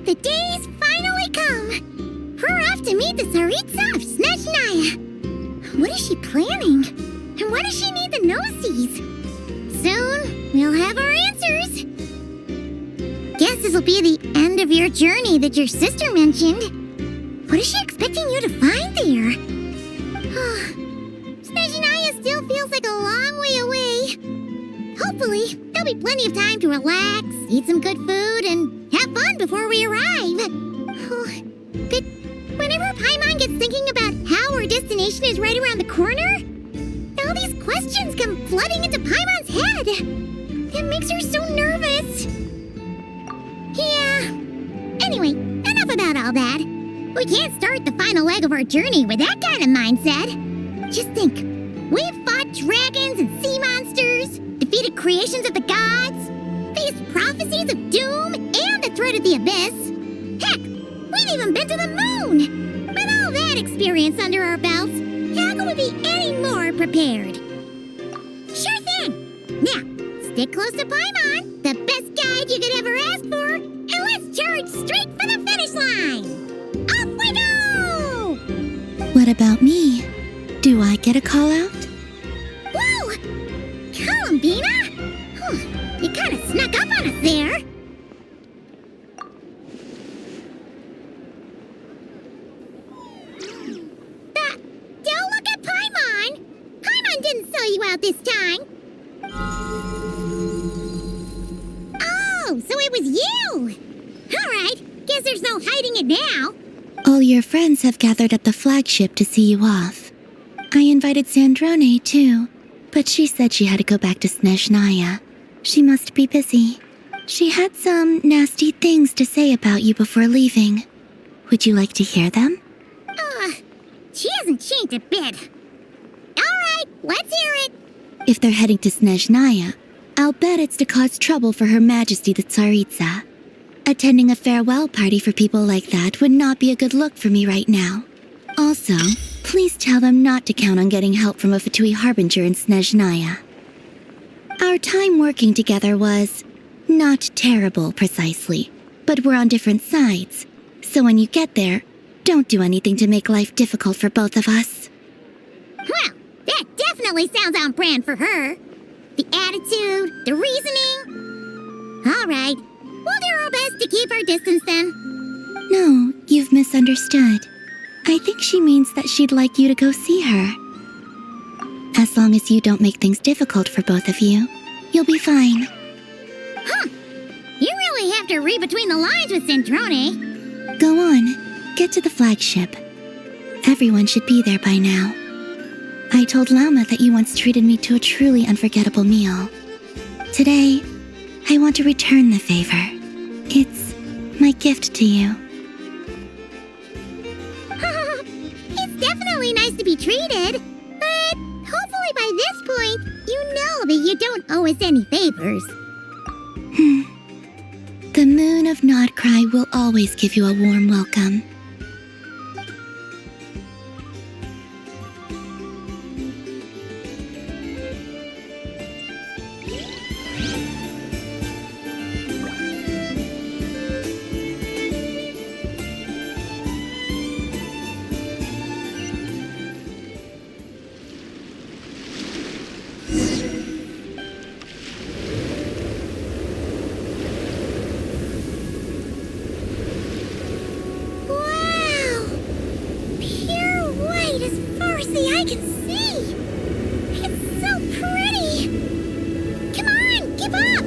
The day's finally come! We're off to meet the Tsaritsa of Snezhnaya! What is she planning? And why does she need the gnosies? Soon, we'll have our answers! Guess this'll be the end of your journey that your sister mentioned. What is she expecting you to find there? Snezhnaya still feels like a long way away. Hopefully, there'll be plenty of time to relax, eat some good food, and have fun before we arrive. But whenever Paimon gets thinking about how our destination is right around the corner, all these questions come flooding into Paimon's head. It makes her so nervous. Yeah. Anyway, enough about all that. We can't start the final leg of our journey with that kind of mindset. Just think. We've fought dragons and sea monsters, defeated creations of the gods, faced prophecies of doom and the threat of the abyss. Heck, we've even been to the moon! With all that experience under our belts, how can we be any more prepared? Sure thing! Now, stick close to Paimon, the best guide you could ever ask for, and let's charge straight for the finish line! Off we go! What about me? Do I get a call out? Whoa! Columbina? You kind of snuck up on us there. Don't look at Paimon! Paimon didn't sell you out this time. Oh, so it was you! Alright, guess there's no hiding it now. All your friends have gathered at the flagship to see you off. I invited Sandrone too, but she said she had to go back to Snezhnaya. She must be busy. She had some nasty things to say about you before leaving. Would you like to hear them? She hasn't changed a bit. Alright, let's hear it. If they're heading to Snezhnaya, I'll bet it's to cause trouble for Her Majesty the Tsaritsa. Attending a farewell party for people like that would not be a good look for me right now. Also, please tell them not to count on getting help from a Fatui Harbinger in Snezhnaya. Our time working together was not terrible, precisely, but we're on different sides. So when you get there, don't do anything to make life difficult for both of us. Well, that definitely sounds on brand for her. The attitude, the reasoning. All right, we'll do our best to keep our distance then. No, you've misunderstood. I think she means that she'd like you to go see her. As long as you don't make things difficult for both of you, you'll be fine. Huh. You really have to read between the lines with Sandrone. Go on, get to the flagship. Everyone should be there by now. I told Lauma that you once treated me to a truly unforgettable meal. Today, I want to return the favor. It's my gift to you. It's definitely nice to be treated, but hopefully by this point, you know that you don't owe us any favors. The moon of Nodcry will always give you a warm welcome. I can see! It's so pretty! Come on, keep up!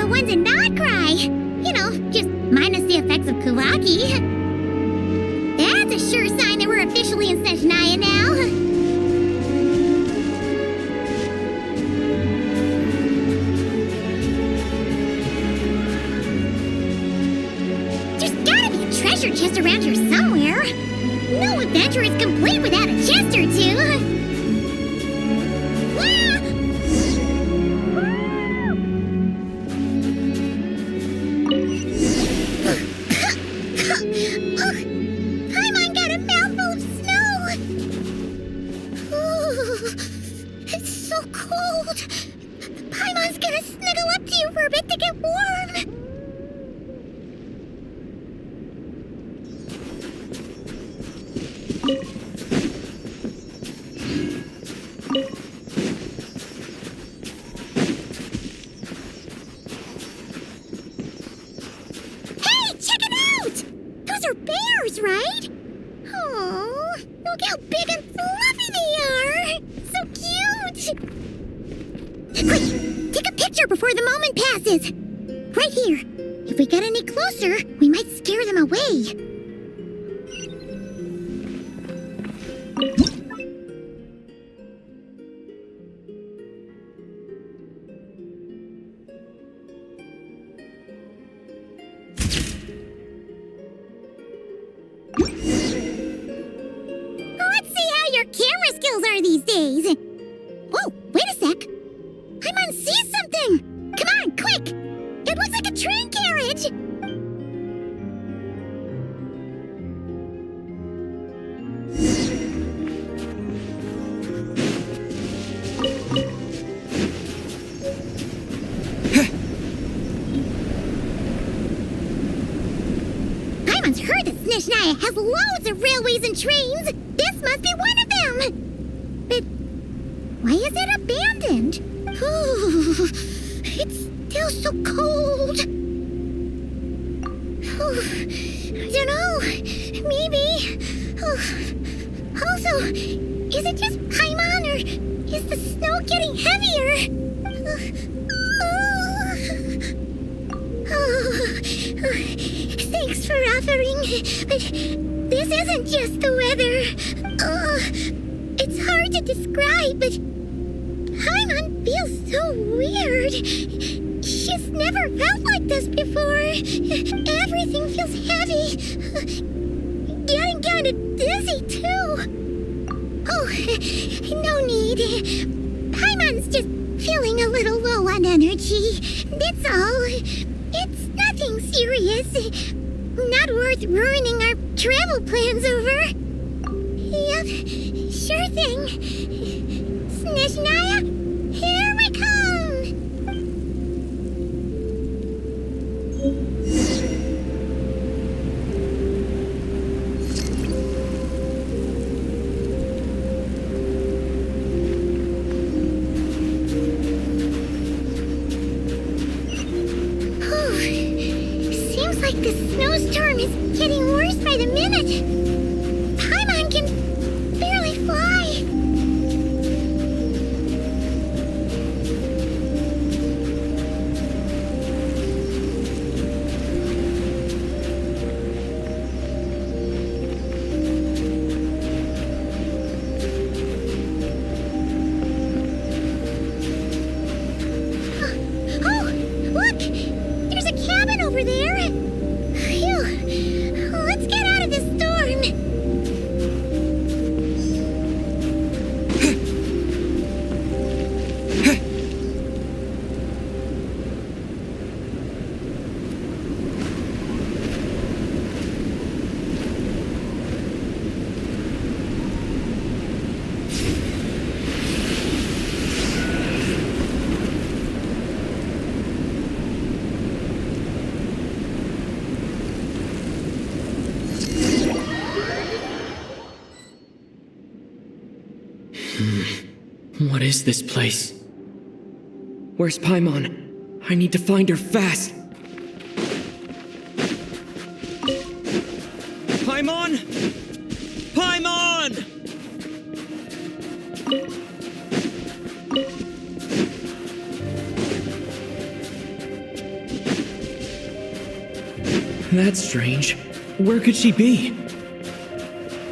the ones and not cry. You know, just minus the effects of Kawaki. That's a sure sign that we're officially in Snezhnaya now. There's gotta be a treasure chest around here somewhere. No adventure is complete without a chest or two. Paimon got a mouthful of snow. Ooh, it's so cold. Paimon's gonna snuggle up to you for a bit to get warm. Hey, check it out! Those are bears, right? Oh, look how big and fluffy they are! So cute! Quick, take a picture before the moment passes. Right here. If we get any closer, we might scare them away. Let's see how your camera skills are these days. Whoa, wait a sec. Paimon sees something. Come on, quick. It looks like a train carriage. Paimon's heard that Snezhnaya has loads of railways and trains. This must be one of them. But why is it abandoned? Ooh, it's still so cold. Ooh, I don't know. Maybe. Also, is it just Paimon or is the snow getting heavier? Thanks for offering, but this isn't just the weather. It's hard to describe, but Paimon feels so weird. She's never felt like this before. Everything feels heavy. Getting kind of dizzy, too. Oh, no need. Paimon's just feeling a little low on energy. That's all. It's nothing serious. Not worth ruining our travel plans over. Yep, sure thing. Snezhnaya, here we come! Seems like the snowstorm is getting worse by the minute. Paimon can barely fly. Oh, look! There's a cabin over there. Phew. Let's get out of this storm. What is this place? Where's Paimon? I need to find her fast! Paimon! Paimon! That's strange. Where could she be?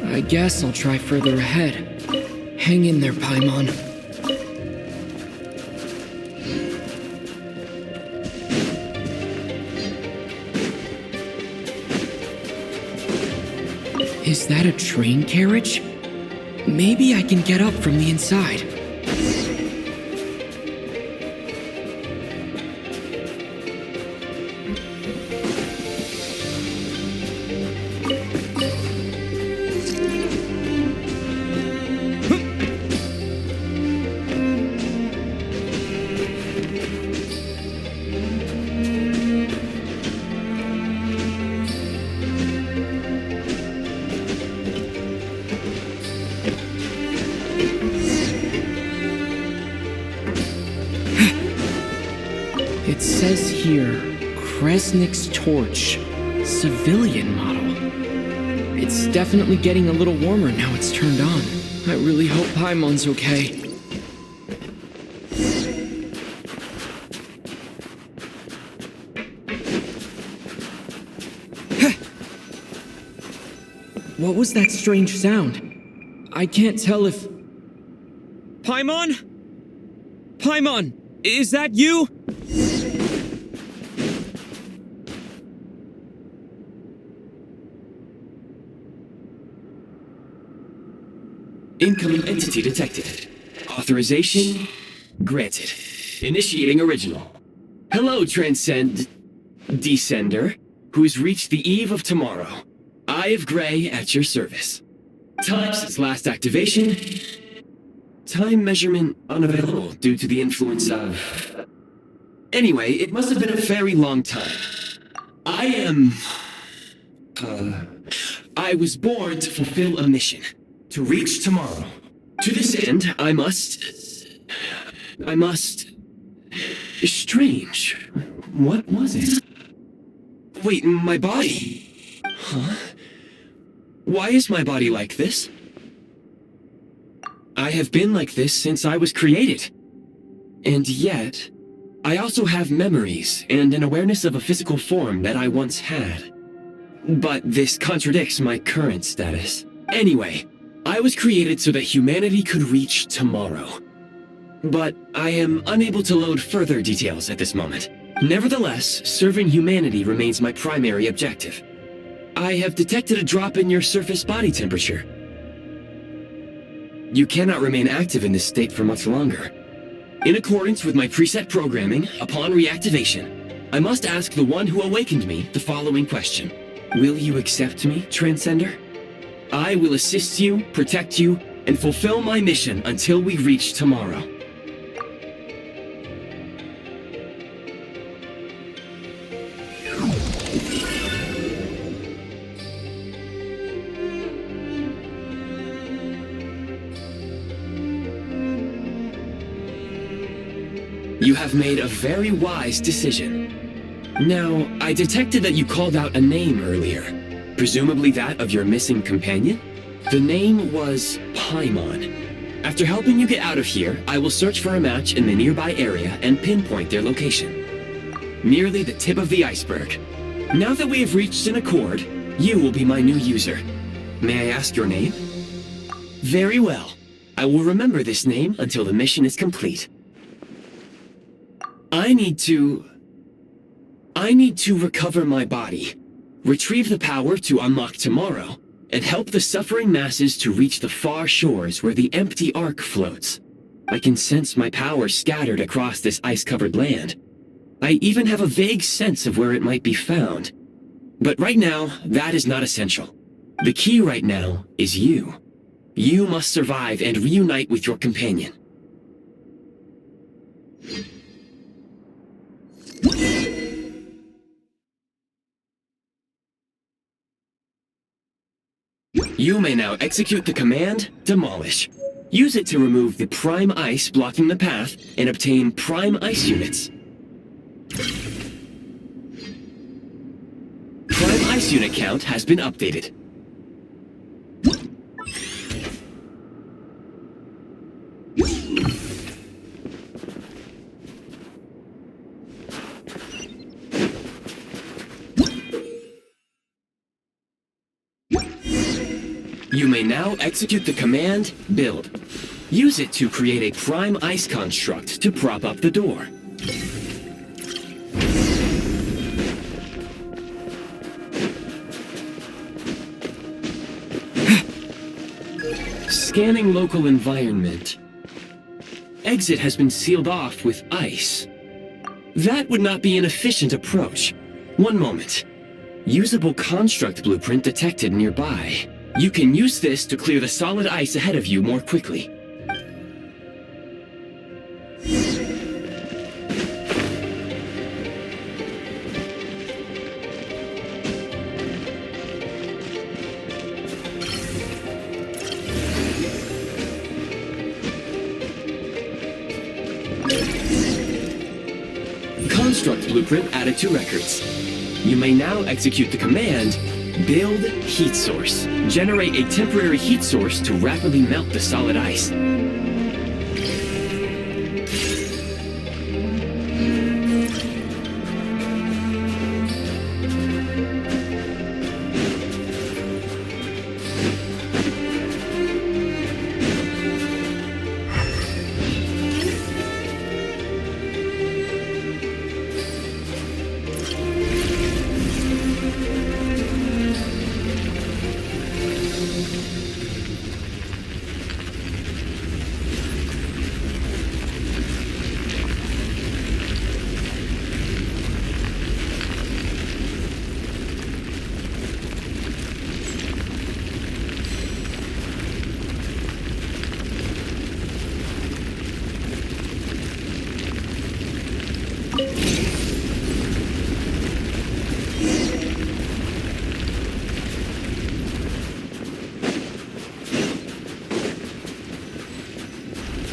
I guess I'll try further ahead. Hang in there, Paimon. Is that a train carriage? Maybe I can get up from the inside. It says here, Kresnik's torch, civilian model. It's definitely getting a little warmer now it's turned on. I really hope Paimon's okay. What was that strange sound? I can't tell if... Paimon? Paimon, is that you? Incoming entity detected. Authorization granted. Initiating original. Hello, Transcend Descender, who's reached the eve of tomorrow. Eye of Grey at your service. Time since last activation. Time measurement unavailable due to the influence of... Anyway, it must have been a very long time. I was born to fulfill a mission. To reach tomorrow. To this end, I must... Strange. What was it? Wait, my body? Huh? Why is my body like this? I have been like this since I was created. And yet, I also have memories and an awareness of a physical form that I once had. But this contradicts my current status. Anyway, I was created so that humanity could reach tomorrow. But I am unable to load further details at this moment. Nevertheless, serving humanity remains my primary objective. I have detected a drop in your surface body temperature. You cannot remain active in this state for much longer. In accordance with my preset programming, upon reactivation, I must ask the one who awakened me the following question. Will you accept me, Transcender? I will assist you, protect you, and fulfill my mission until we reach tomorrow. You have made a very wise decision. Now, I detected that you called out a name earlier. Presumably that of your missing companion? The name was Paimon. After helping you get out of here, I will search for a match in the nearby area and pinpoint their location. Merely the tip of the iceberg. Now that we have reached an accord, you will be my new user. May I ask your name? Very well. I will remember this name until the mission is complete. I need to recover my body, retrieve the power to unlock tomorrow, and help the suffering masses to reach the far shores where the empty Ark floats. I can sense my power scattered across this ice-covered land. I even have a vague sense of where it might be found. But right now, that is not essential. The key right now is you. You must survive and reunite with your companion. You may now execute the command, Demolish. Use it to remove the prime ice blocking the path and obtain prime ice units. Prime ice unit count has been updated. You may now execute the command, build. Use it to create a prime ice construct to prop up the door. Scanning local environment. Exit has been sealed off with ice. That would not be an efficient approach. One moment. Usable construct blueprint detected nearby. You can use this to clear the solid ice ahead of you more quickly. Construct blueprint added to records. You may now execute the command, build heat source. Generate a temporary heat source to rapidly melt the solid ice.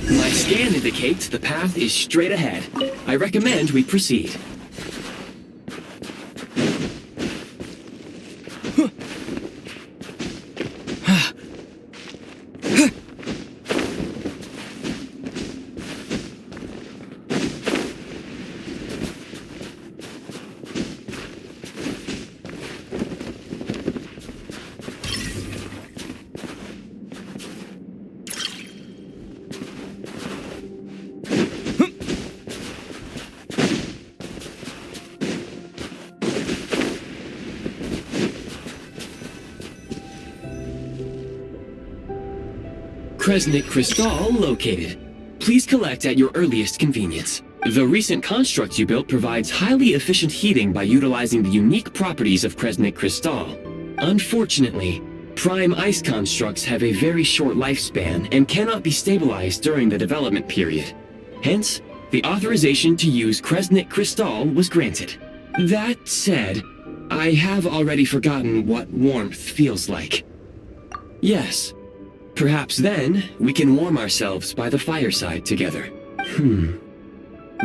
My scan indicates the path is straight ahead. I recommend we proceed. Kresnik Crystal located. Please collect at your earliest convenience. The recent construct you built provides highly efficient heating by utilizing the unique properties of Kresnik Crystal. Unfortunately, prime ice constructs have a very short lifespan and cannot be stabilized during the development period. Hence, the authorization to use Kresnik Crystal was granted. That said, I have already forgotten what warmth feels like. Yes. Perhaps then, we can warm ourselves by the fireside together.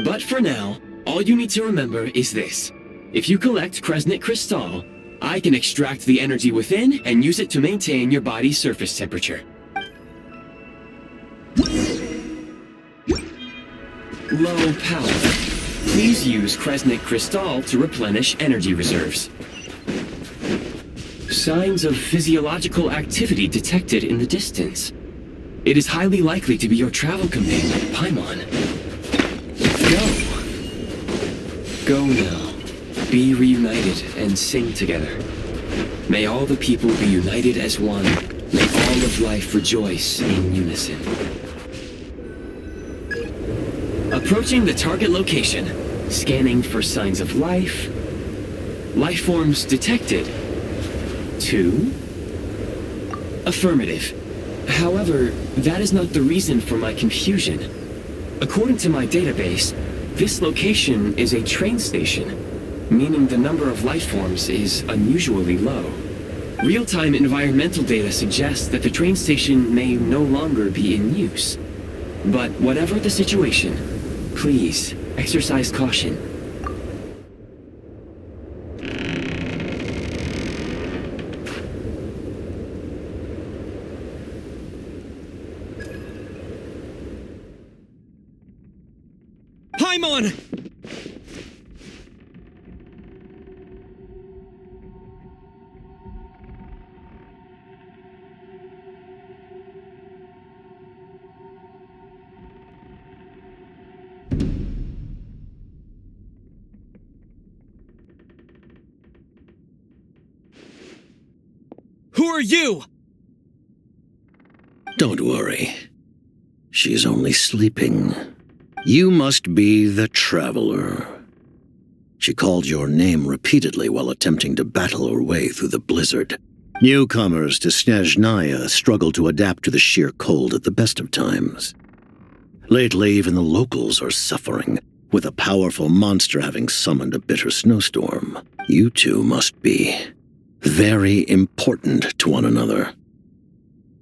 But for now, all you need to remember is this. If you collect Kresnik Crystal, I can extract the energy within and use it to maintain your body's surface temperature. Low power. Please use Kresnik Crystal to replenish energy reserves. Signs of physiological activity detected in the distance. It is highly likely to be your travel companion, Paimon. Go. Go now. Be reunited and sing together. May all the people be united as one. May all of life rejoice in unison. Approaching the target location. Scanning for signs of life. Life forms detected. 2. Affirmative. However, that is not the reason for my confusion. According to my database, this location is a train station, meaning the number of life forms is unusually low. Real-time environmental data suggests that the train station may no longer be in use. But whatever the situation, please exercise caution. Paimon! are you? Don't worry. She's only sleeping. You must be the Traveler. She called your name repeatedly while attempting to battle her way through the blizzard. Newcomers to Snezhnaya struggle to adapt to the sheer cold at the best of times. Lately, even the locals are suffering, with a powerful monster having summoned a bitter snowstorm. You two must be very important to one another.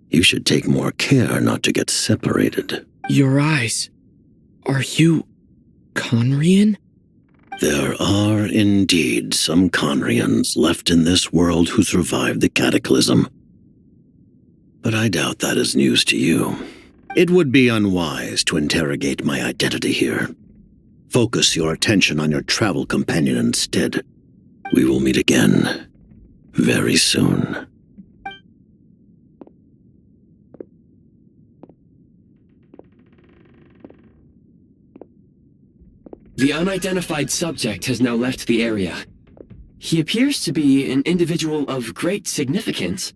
You should take more care not to get separated. Your eyes. Are you Conrian? There are indeed some Conrians left in this world who survived the cataclysm. But I doubt that is news to you. It would be unwise to interrogate my identity here. Focus your attention on your travel companion instead. We will meet again very soon. The unidentified subject has now left the area. He appears to be an individual of great significance,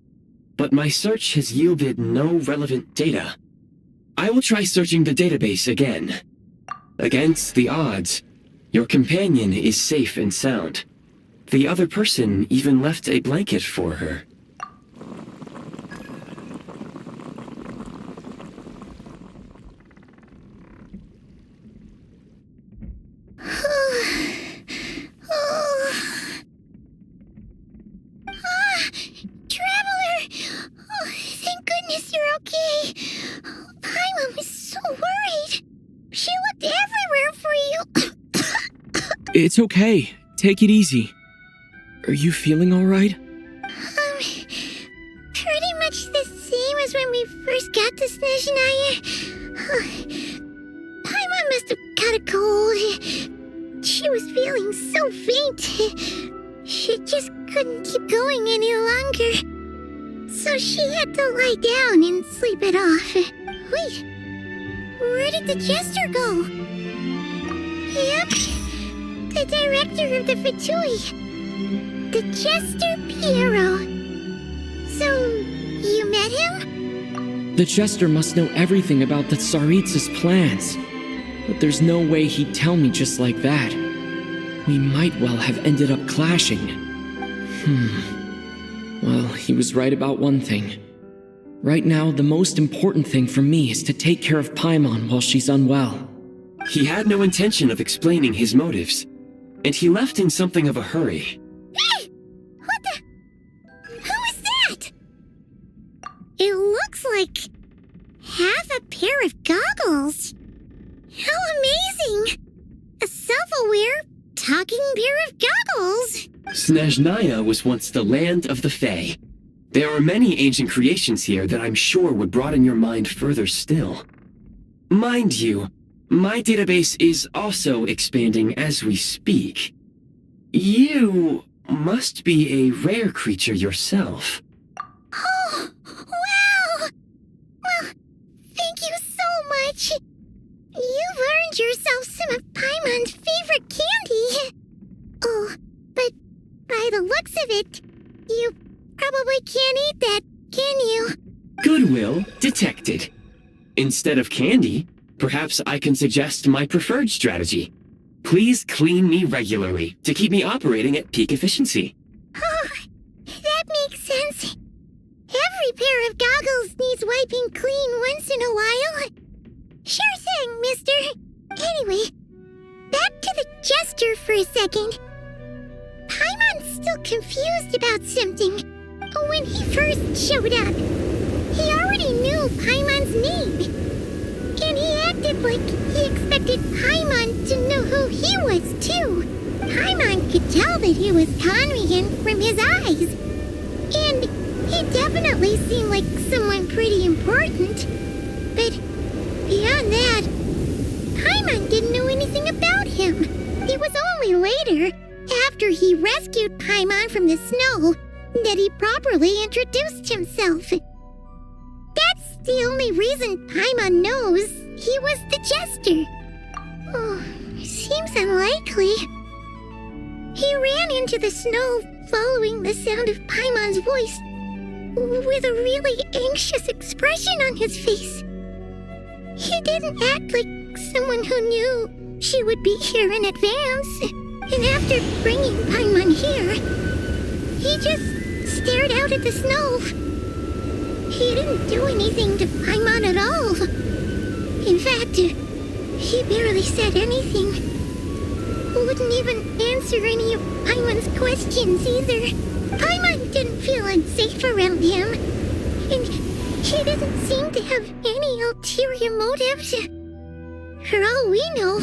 but my search has yielded no relevant data. I will try searching the database again. Against the odds, your companion is safe and sound. The other person even left a blanket for her. Traveler! Oh, thank goodness you're okay. Paimon was so worried. She looked everywhere for you. It's okay. Take it easy. Are you feeling all right? Pretty much the same as when we first got to Snezhnaya. Paimon must have got a cold. She was feeling so faint. She just couldn't keep going any longer. So she had to lie down and sleep it off. Wait, where did the jester go? Yep, the director of the Fatui. The Jester Piero. So, you met him? The Jester must know everything about the Tsaritsa's plans. But there's no way he'd tell me just like that. We might well have ended up clashing. Well, he was right about one thing. Right now, the most important thing for me is to take care of Paimon while she's unwell. He had no intention of explaining his motives, and he left in something of a hurry. What the? Who is that? It looks like half a pair of goggles. How amazing! A self-aware, talking pair of goggles. Snezhnaya was once the land of the Fae. There are many ancient creations here that I'm sure would broaden your mind further still. Mind you, my database is also expanding as we speak. You must be a rare creature yourself. Oh, wow! Well, thank you so much. You've earned yourself some of Paimon's favorite candy. Oh, but by the looks of it, you probably can't eat that, can you? Goodwill detected. Instead of candy, perhaps I can suggest my preferred strategy. Please clean me regularly to keep me operating at peak efficiency. Oh, that makes sense. Every pair of goggles needs wiping clean once in a while. Sure thing, mister. Anyway, back to the Jester for a second. Paimon's still confused about something. When he first showed up, he already knew Paimon's name. And he acted like he expected Paimon to know who he was, too. Paimon could tell that he was Conrian from his eyes. And he definitely seemed like someone pretty important. But beyond that, Paimon didn't know anything about him. It was only later, after he rescued Paimon from the snow, that he properly introduced himself. That's the only reason Paimon knows he was the Jester. Oh, seems unlikely. He ran into the snow following the sound of Paimon's voice, with a really anxious expression on his face. He didn't act like someone who knew she would be here in advance. And after bringing Paimon here, he just stared out at the snow. He didn't do anything to Paimon at all. In fact, he barely said anything. Wouldn't even answer any of Paimon's questions either. Paimon didn't feel unsafe around him, and he didn't seem to have any ulterior motives. For all we know,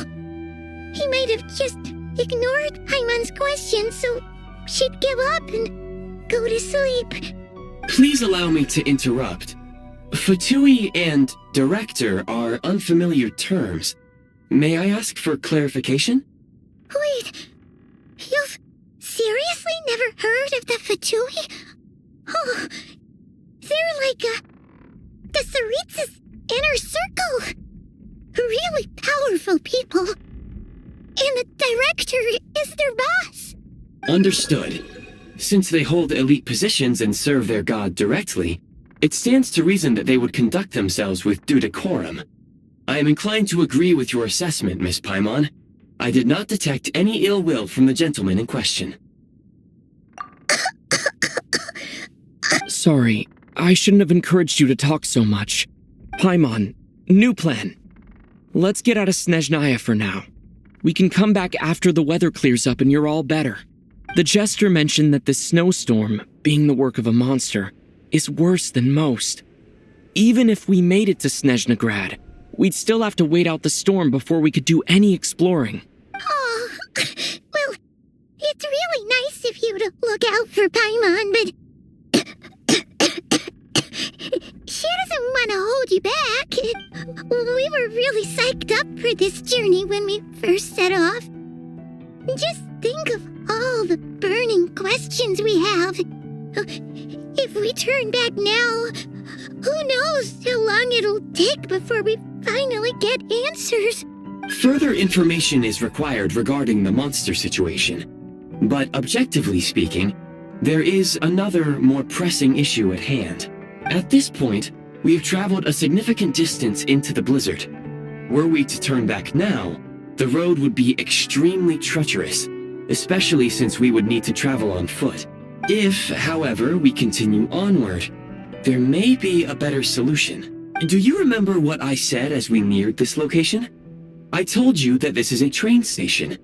he might have just ignored Paimon's questions so she'd give up and go to sleep. Please allow me to interrupt. Fatui and director are unfamiliar terms. May I ask for clarification? Wait, you've seriously never heard of the Fatui? Oh, they're like the Tsaritsa's inner circle. Really powerful people. And the director is their boss. Understood. Since they hold elite positions and serve their god directly, it stands to reason that they would conduct themselves with due decorum. I am inclined to agree with your assessment, Miss Paimon. I did not detect any ill will from the gentleman in question. Sorry, I shouldn't have encouraged you to talk so much. Paimon, new plan. Let's get out of Snezhnaya for now. We can come back after the weather clears up and you're all better. The jester mentioned that this snowstorm, being the work of a monster, is worse than most. Even if we made it to Snezhnagrad, we'd still have to wait out the storm before we could do any exploring. Oh, well, it's really nice of you to look out for Paimon, but she doesn't want to hold you back. We were really psyched up for this journey when we first set off. Just think of all the burning questions we have. If we turn back now, who knows how long it'll take before we finally get answers. Further information is required regarding the monster situation. But objectively speaking, there is another, more pressing issue at hand. At this point, we have traveled a significant distance into the blizzard. Were we to turn back now, the road would be extremely treacherous, especially since we would need to travel on foot. If, however, we continue onward, there may be a better solution. Do you remember what I said as we neared this location? I told you that this is a train station.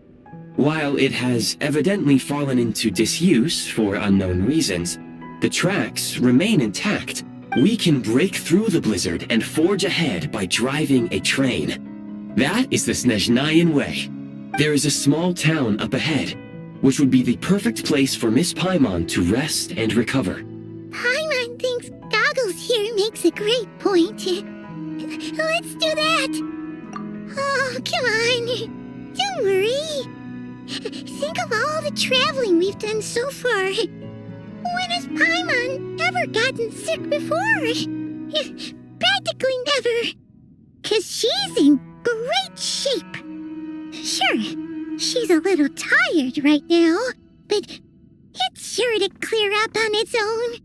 While it has evidently fallen into disuse for unknown reasons, the tracks remain intact. We can break through the blizzard and forge ahead by driving a train. That is the Snezhnayan way. There is a small town up ahead, which would be the perfect place for Miss Paimon to rest and recover. Paimon thinks Goggles here makes a great point. Let's do that. Oh, come on. Don't worry. Think of all the traveling we've done so far. When has Paimon ever gotten sick before? Practically never. 'Cause she's in great shape. Sure, she's a little tired right now, but it's sure to clear up on its own.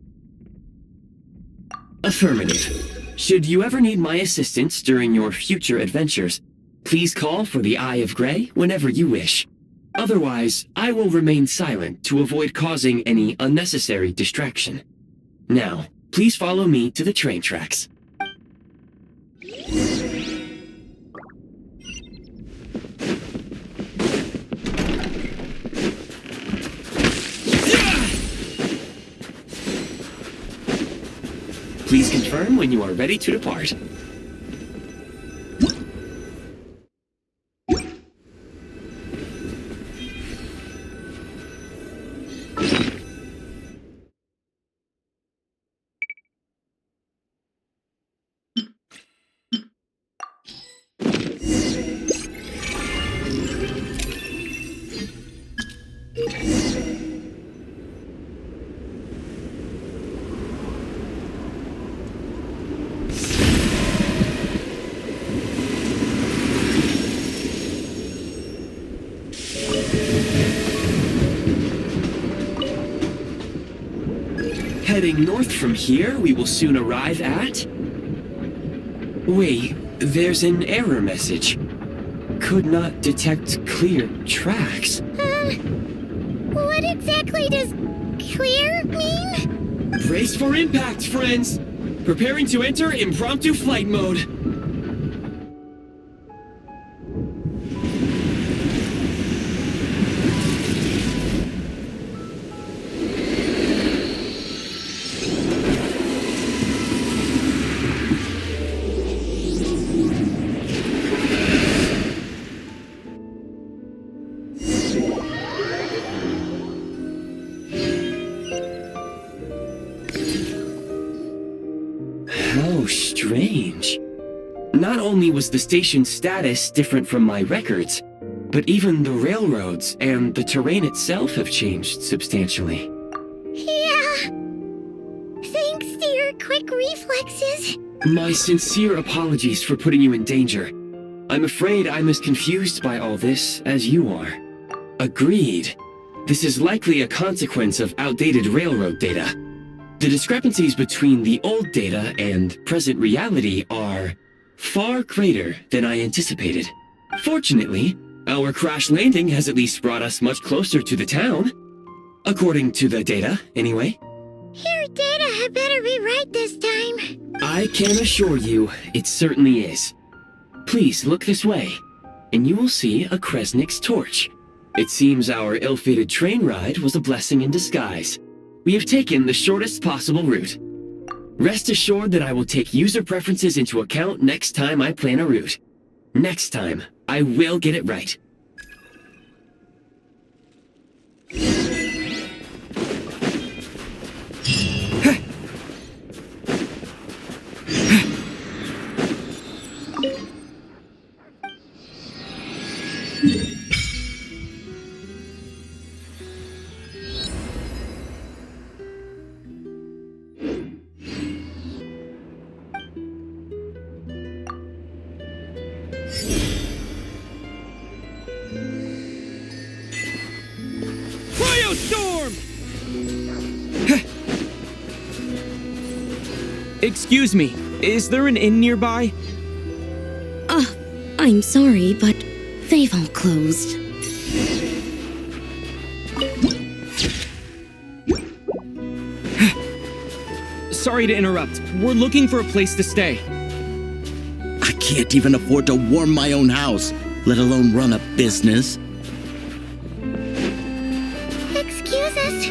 Affirmative. Should you ever need my assistance during your future adventures, please call for the Eye of Grey whenever you wish. Otherwise, I will remain silent to avoid causing any unnecessary distraction. Now, please follow me to the train tracks. Please confirm when you are ready to depart. Heading north from here, we will soon arrive at... Wait, there's an error message. Could not detect clear tracks. What exactly does clear mean? Brace for impact, friends! Preparing to enter impromptu flight mode. How strange. Not only was the station's status different from my records, but even the railroads and the terrain itself have changed substantially. Yeah. Thanks to your quick reflexes. My sincere apologies for putting you in danger. I'm afraid I'm as confused by all this as you are. Agreed. This is likely a consequence of outdated railroad data. The discrepancies between the old data and present reality are far greater than I anticipated. Fortunately, our crash landing has at least brought us much closer to the town. According to the data, anyway. Your data had better be right this time. I can assure you, it certainly is. Please look this way, and you will see a Kresnik's torch. It seems our ill-fated train ride was a blessing in disguise. We have taken the shortest possible route. Rest assured that I will take user preferences into account next time I plan a route. Next time, I will get it right. Excuse me, is there an inn nearby? I'm sorry, but they've all closed. Sorry to interrupt. We're looking for a place to stay. I can't even afford to warm my own house, let alone run a business. Excuse us.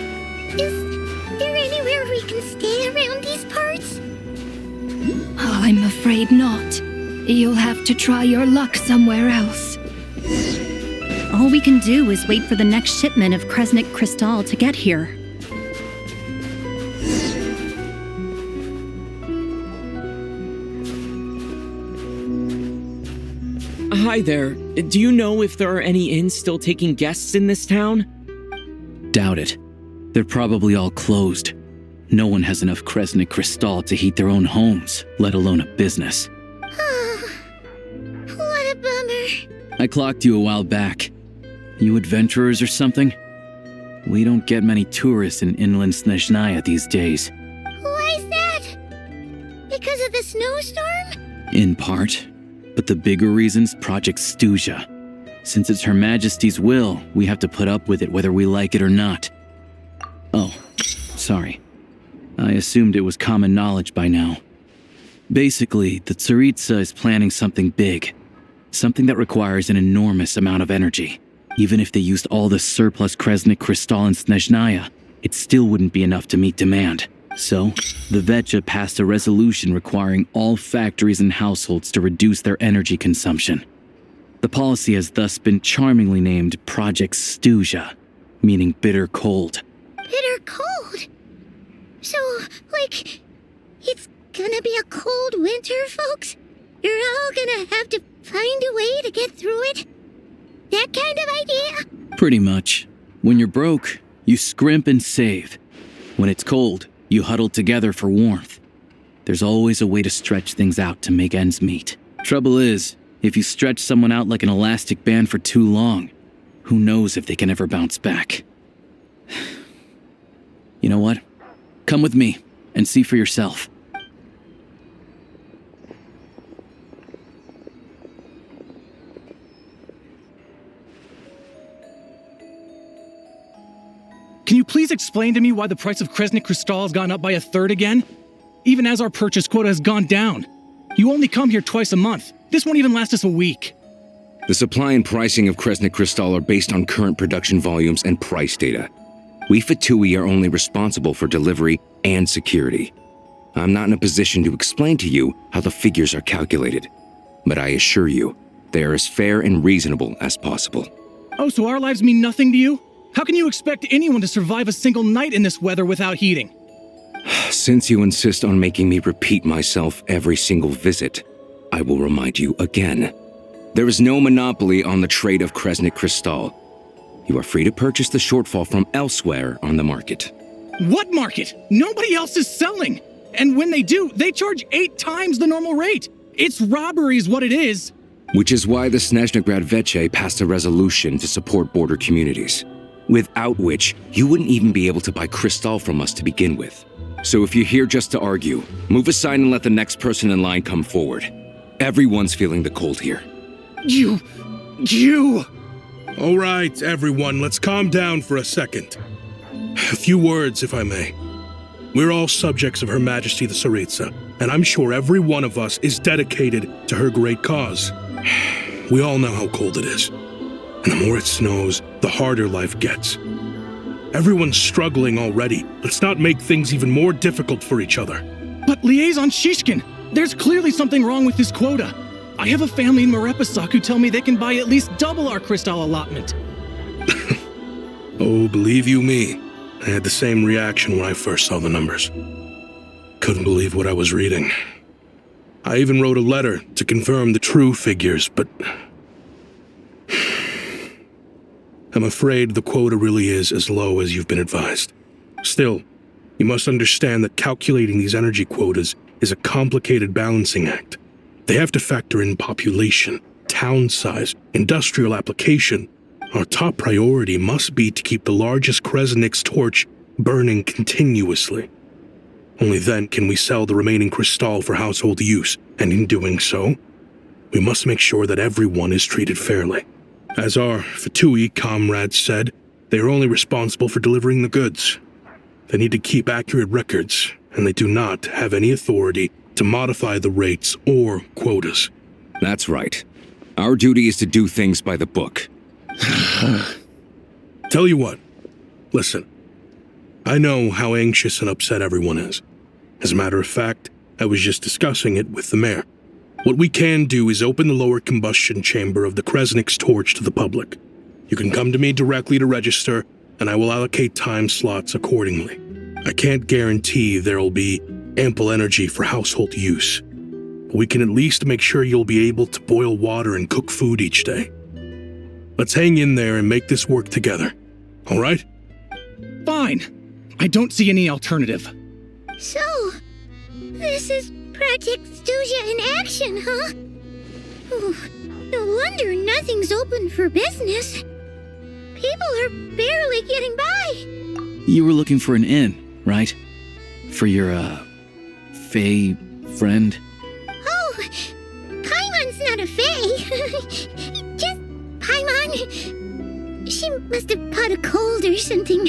Is there anywhere we can stay around these parts? I'm afraid not. You'll have to try your luck somewhere else. All we can do is wait for the next shipment of Kresnik crystal to get here. Hi there. Do you know if there are any inns still taking guests in this town? Doubt it. They're probably all closed. No one has enough Kresnik crystal to heat their own homes, let alone a business. What a bummer. I clocked you a while back. You adventurers or something? We don't get many tourists in inland Snezhnaya these days. Why is that? Because of the snowstorm? In part. But the bigger reason's Project Stuzha. Since it's Her Majesty's will, we have to put up with it whether we like it or not. Oh, sorry. I assumed it was common knowledge by now. Basically, the Tsaritsa is planning something big. Something that requires an enormous amount of energy. Even if they used all the surplus Kresnik crystal in Snezhnaya, it still wouldn't be enough to meet demand. So, the Vecha passed a resolution requiring all factories and households to reduce their energy consumption. The policy has thus been charmingly named Project Stuzha, meaning bitter cold. Bitter cold? So, like, it's gonna be a cold winter, folks? You're all gonna have to find a way to get through it? That kind of idea? Pretty much. When you're broke, you scrimp and save. When it's cold, you huddle together for warmth. There's always a way to stretch things out to make ends meet. Trouble is, if you stretch someone out like an elastic band for too long, who knows if they can ever bounce back. You know what? Come with me and see for yourself. Can you please explain to me why the price of Kresnik Crystal has gone up by 1/3 again? Even as our purchase quota has gone down. You only come here twice a month. This won't even last us a week. The supply and pricing of Kresnik Crystal are based on current production volumes and price data. We Fatui are only responsible for delivery and security. I'm not in a position to explain to you how the figures are calculated, but I assure you, they are as fair and reasonable as possible. Oh, so our lives mean nothing to you? How can you expect anyone to survive a single night in this weather without heating? Since you insist on making me repeat myself every single visit, I will remind you again. There is no monopoly on the trade of Kresnik Crystal. You are free to purchase the shortfall from elsewhere on the market. What market? Nobody else is selling. And when they do, they charge 8 times the normal rate. It's robbery is what it is. Which is why the Snezhnaya Veche passed a resolution to support border communities, without which you wouldn't even be able to buy crystal from us to begin with. So if you're here just to argue, move aside and let the next person in line come forward. Everyone's feeling the cold here. You... All right, everyone, let's calm down for a second. A few words, if I may. We're all subjects of Her Majesty the Tsaritsa, and I'm sure every one of us is dedicated to her great cause. We all know how cold it is, and the more it snows, the harder life gets. Everyone's struggling already. Let's not make things even more difficult for each other. But Liaison Shishkin, there's clearly something wrong with this quota. I have a family in Marepasak who tell me they can buy at least double our crystal allotment. Oh, believe you me, I had the same reaction when I first saw the numbers. Couldn't believe what I was reading. I even wrote a letter to confirm the true figures, but I'm afraid the quota really is as low as you've been advised. Still, you must understand that calculating these energy quotas is a complicated balancing act. They have to factor in population, town size, industrial application. Our top priority must be to keep the largest Kresnik's torch burning continuously. Only then can we sell the remaining crystal for household use, and in doing so, we must make sure that everyone is treated fairly. As our Fatui comrades said, they are only responsible for delivering the goods. They need to keep accurate records, and they do not have any authority to modify the rates or quotas. That's right. Our duty is to do things by the book. Tell you what, listen. I know how anxious and upset everyone is. As a matter of fact, I was just discussing it with the mayor. What we can do is open the lower combustion chamber of the Kresnik's torch to the public. You can come to me directly to register, and I will allocate time slots accordingly. I can't guarantee there'll be ample energy for household use, but we can at least make sure you'll be able to boil water and cook food each day. Let's hang in there and make this work together, all right? Fine. I don't see any alternative. So, this is Project Stuja in action, huh? Oh, no wonder nothing's open for business. People are barely getting by. You were looking for an inn, right? For your, Fae friend? Oh, Paimon's not a Fae. Just Paimon. She must have caught a cold or something.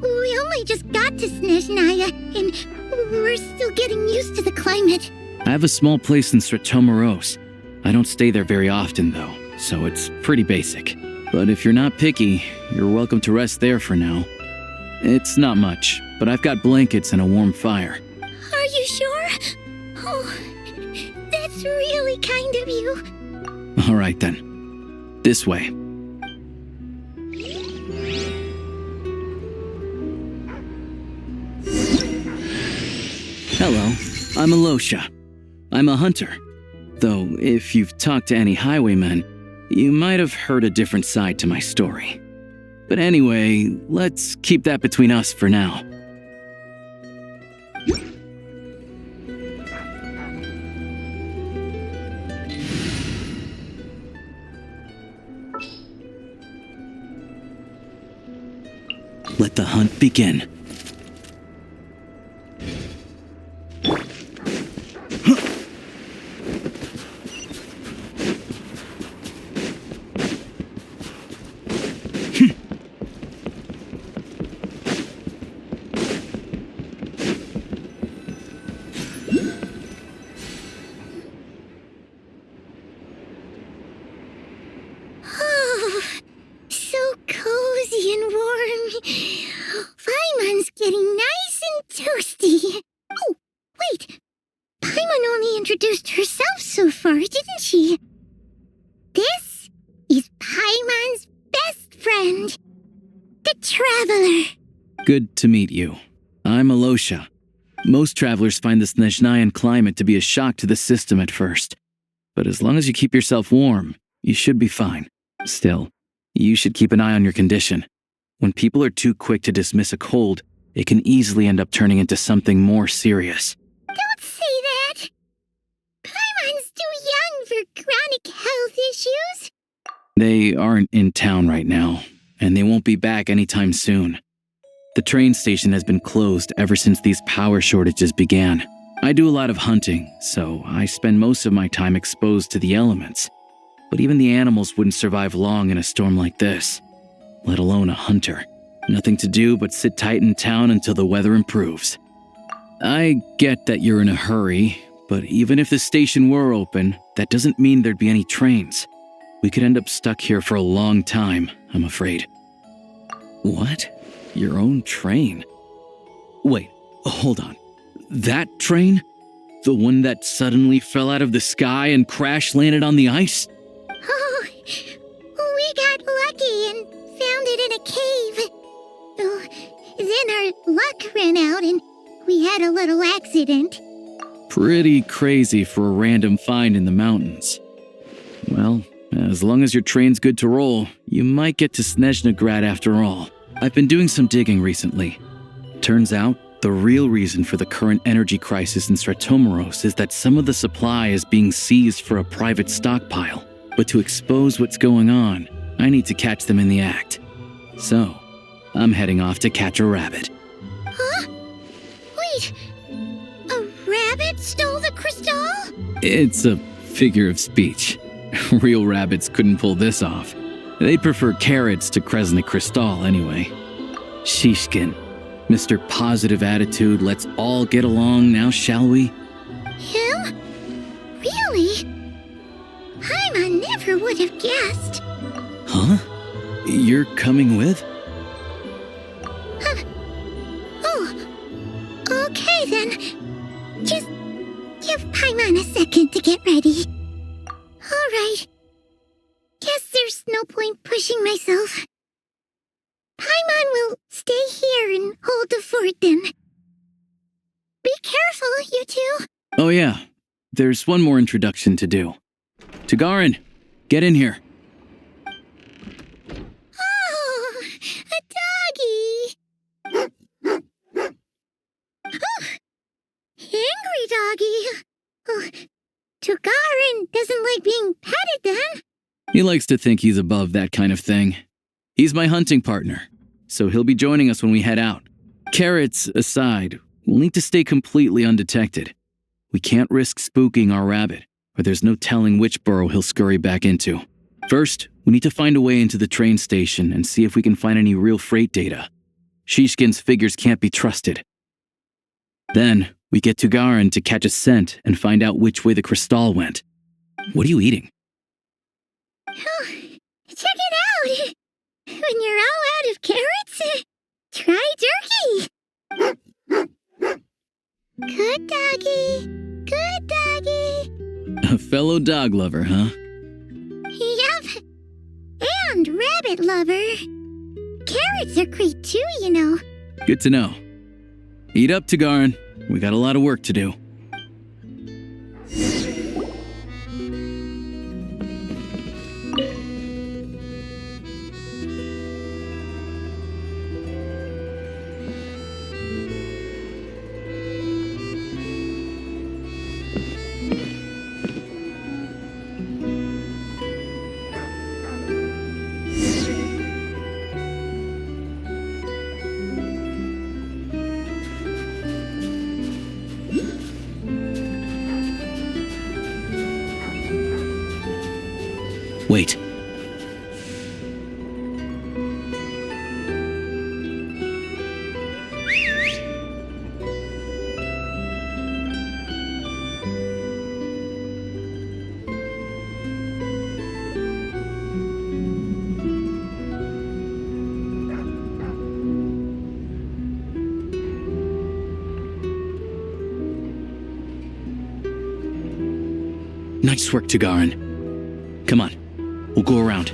We only just got to Snezhnaya, and we're still getting used to the climate. I have a small place in Stratomaros. I don't stay there very often, though, so it's pretty basic. But if you're not picky, you're welcome to rest there for now. It's not much, but I've got blankets and a warm fire. Are you sure? Oh, that's really kind of you. All right, then. This way. Hello, I'm Alosha. I'm a hunter. Though, if you've talked to any highwaymen, you might have heard a different side to my story. But anyway, let's keep that between us for now. Let the hunt begin. introduced herself so far, didn't she? This is Paimon's best friend, the Traveler. Good to meet you. I'm Alosha. Most travelers find the Snezhnayan climate to be a shock to the system at first. But as long as you keep yourself warm, you should be fine. Still, you should keep an eye on your condition. When people are too quick to dismiss a cold, it can easily end up turning into something more serious. Don't say that. Paimon's too young for chronic health issues. They aren't in town right now, and they won't be back anytime soon. The train station has been closed ever since these power shortages began. I do a lot of hunting, so I spend most of my time exposed to the elements. But even the animals wouldn't survive long in a storm like this, let alone a hunter. Nothing to do but sit tight in town until the weather improves. I get that you're in a hurry, but even if the station were open, that doesn't mean there'd be any trains. We could end up stuck here for a long time, I'm afraid. What? Your own train? Wait, hold on. That train? The one that suddenly fell out of the sky and crash-landed on the ice? Oh, we got lucky and found it in a cave. Oh, then our luck ran out and we had a little accident. Pretty crazy for a random find in the mountains. Well, as long as your train's good to roll, you might get to Snezhnagrad after all. I've been doing some digging recently. Turns out, the real reason for the current energy crisis in Stratomeros is that some of the supply is being seized for a private stockpile. But to expose what's going on, I need to catch them in the act. So, I'm heading off to catch a rabbit. Huh? Wait, a rabbit stole the crystal? It's a figure of speech. Real rabbits couldn't pull this off. They'd prefer carrots to Kresnik Crystal anyway. Shishkin, Mr. Positive Attitude, let's all get along now, shall we? Him? Really? Paimon never would have guessed. Huh? You're coming with? Oh, okay then. Just give Paimon a second to get ready. All right. Guess there's no point pushing myself. Paimon will stay here and hold the fort then. Be careful, you two. Oh yeah, there's one more introduction to do. Tagarin, get in here. Oh, a doggy. Oh, angry doggy. Oh, Tagarin doesn't like being petted then. He likes to think he's above that kind of thing. He's my hunting partner, so he'll be joining us when we head out. Carrots aside, we'll need to stay completely undetected. We can't risk spooking our rabbit, or there's no telling which burrow he'll scurry back into. First, we need to find a way into the train station and see if we can find any real freight data. Shishkin's figures can't be trusted. Then, we get to Garin to catch a scent and find out which way the crystal went. What are you eating? Oh, check it out! When you're all out of carrots, try jerky! Good doggy, good doggy. A fellow dog lover, huh? Yup, and rabbit lover. Carrots are great too, you know. Good to know. Eat up, Tagarin. We got a lot of work to do. Wait. Nice work, Tagarin. Come on, we'll go around.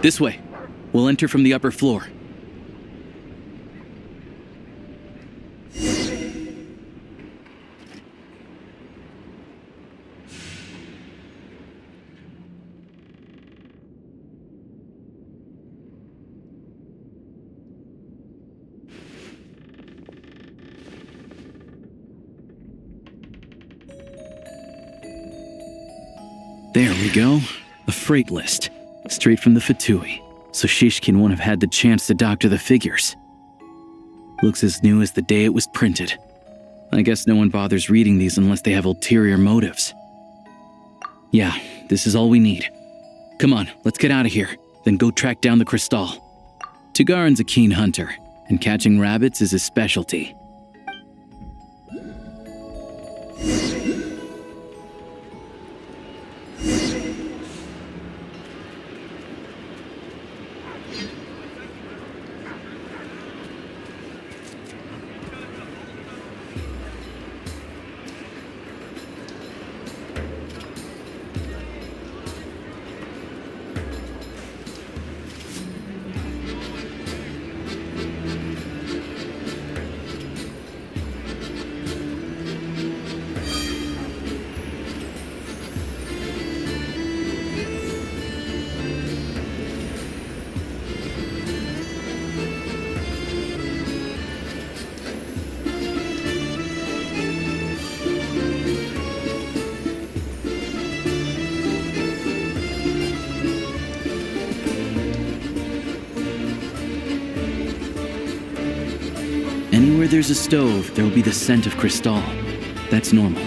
This way. We'll enter from the upper floor. There we go. A freight list. Straight from the Fatui, so Shishkin won't have had the chance to doctor the figures. Looks as new as the day it was printed. I guess no one bothers reading these unless they have ulterior motives. Yeah, this is all we need. Come on, let's get out of here, then go track down the Crystal. Tagarin's a keen hunter, and catching rabbits is his specialty. Anywhere there's a stove, there will be the scent of Crystal. That's normal.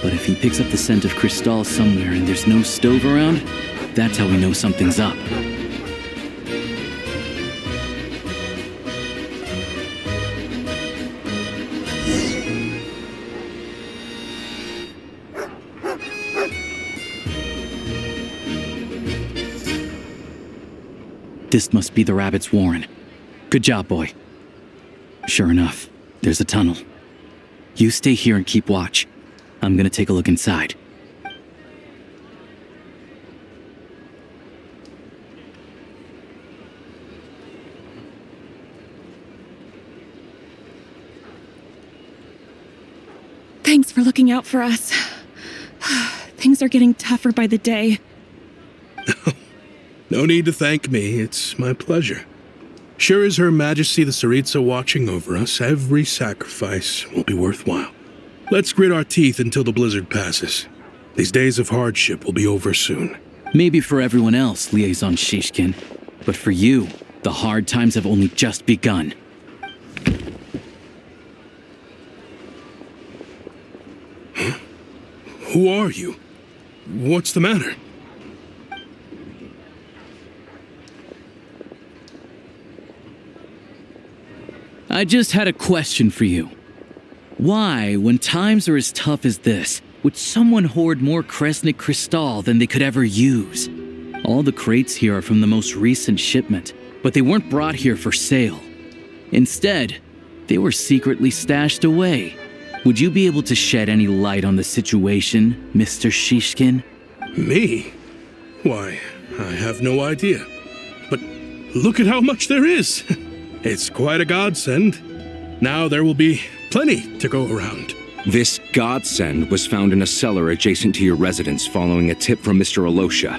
But if he picks up the scent of Crystal somewhere and there's no stove around, that's how we know something's up. This must be the rabbit's warren. Good job, boy. Sure enough, there's a tunnel. You stay here and keep watch. I'm gonna take a look inside. Thanks for looking out for us. Things are getting tougher by the day. No need to thank me. It's my pleasure. Sure as Her Majesty the Tsaritsa watching over us, every sacrifice will be worthwhile. Let's grit our teeth until the blizzard passes. These days of hardship will be over soon. Maybe for everyone else, Liaison Shishkin, but for you, the hard times have only just begun. Huh? Who are you? What's the matter? I just had a question for you. Why, when times are as tough as this, would someone hoard more Kresnik Crystal than they could ever use? All the crates here are from the most recent shipment, but they weren't brought here for sale. Instead, they were secretly stashed away. Would you be able to shed any light on the situation, Mr. Shishkin? Me? Why, I have no idea. But look at how much there is. It's quite a godsend. Now there will be plenty to go around. This godsend was found in a cellar adjacent to your residence following a tip from Mr. Alosha.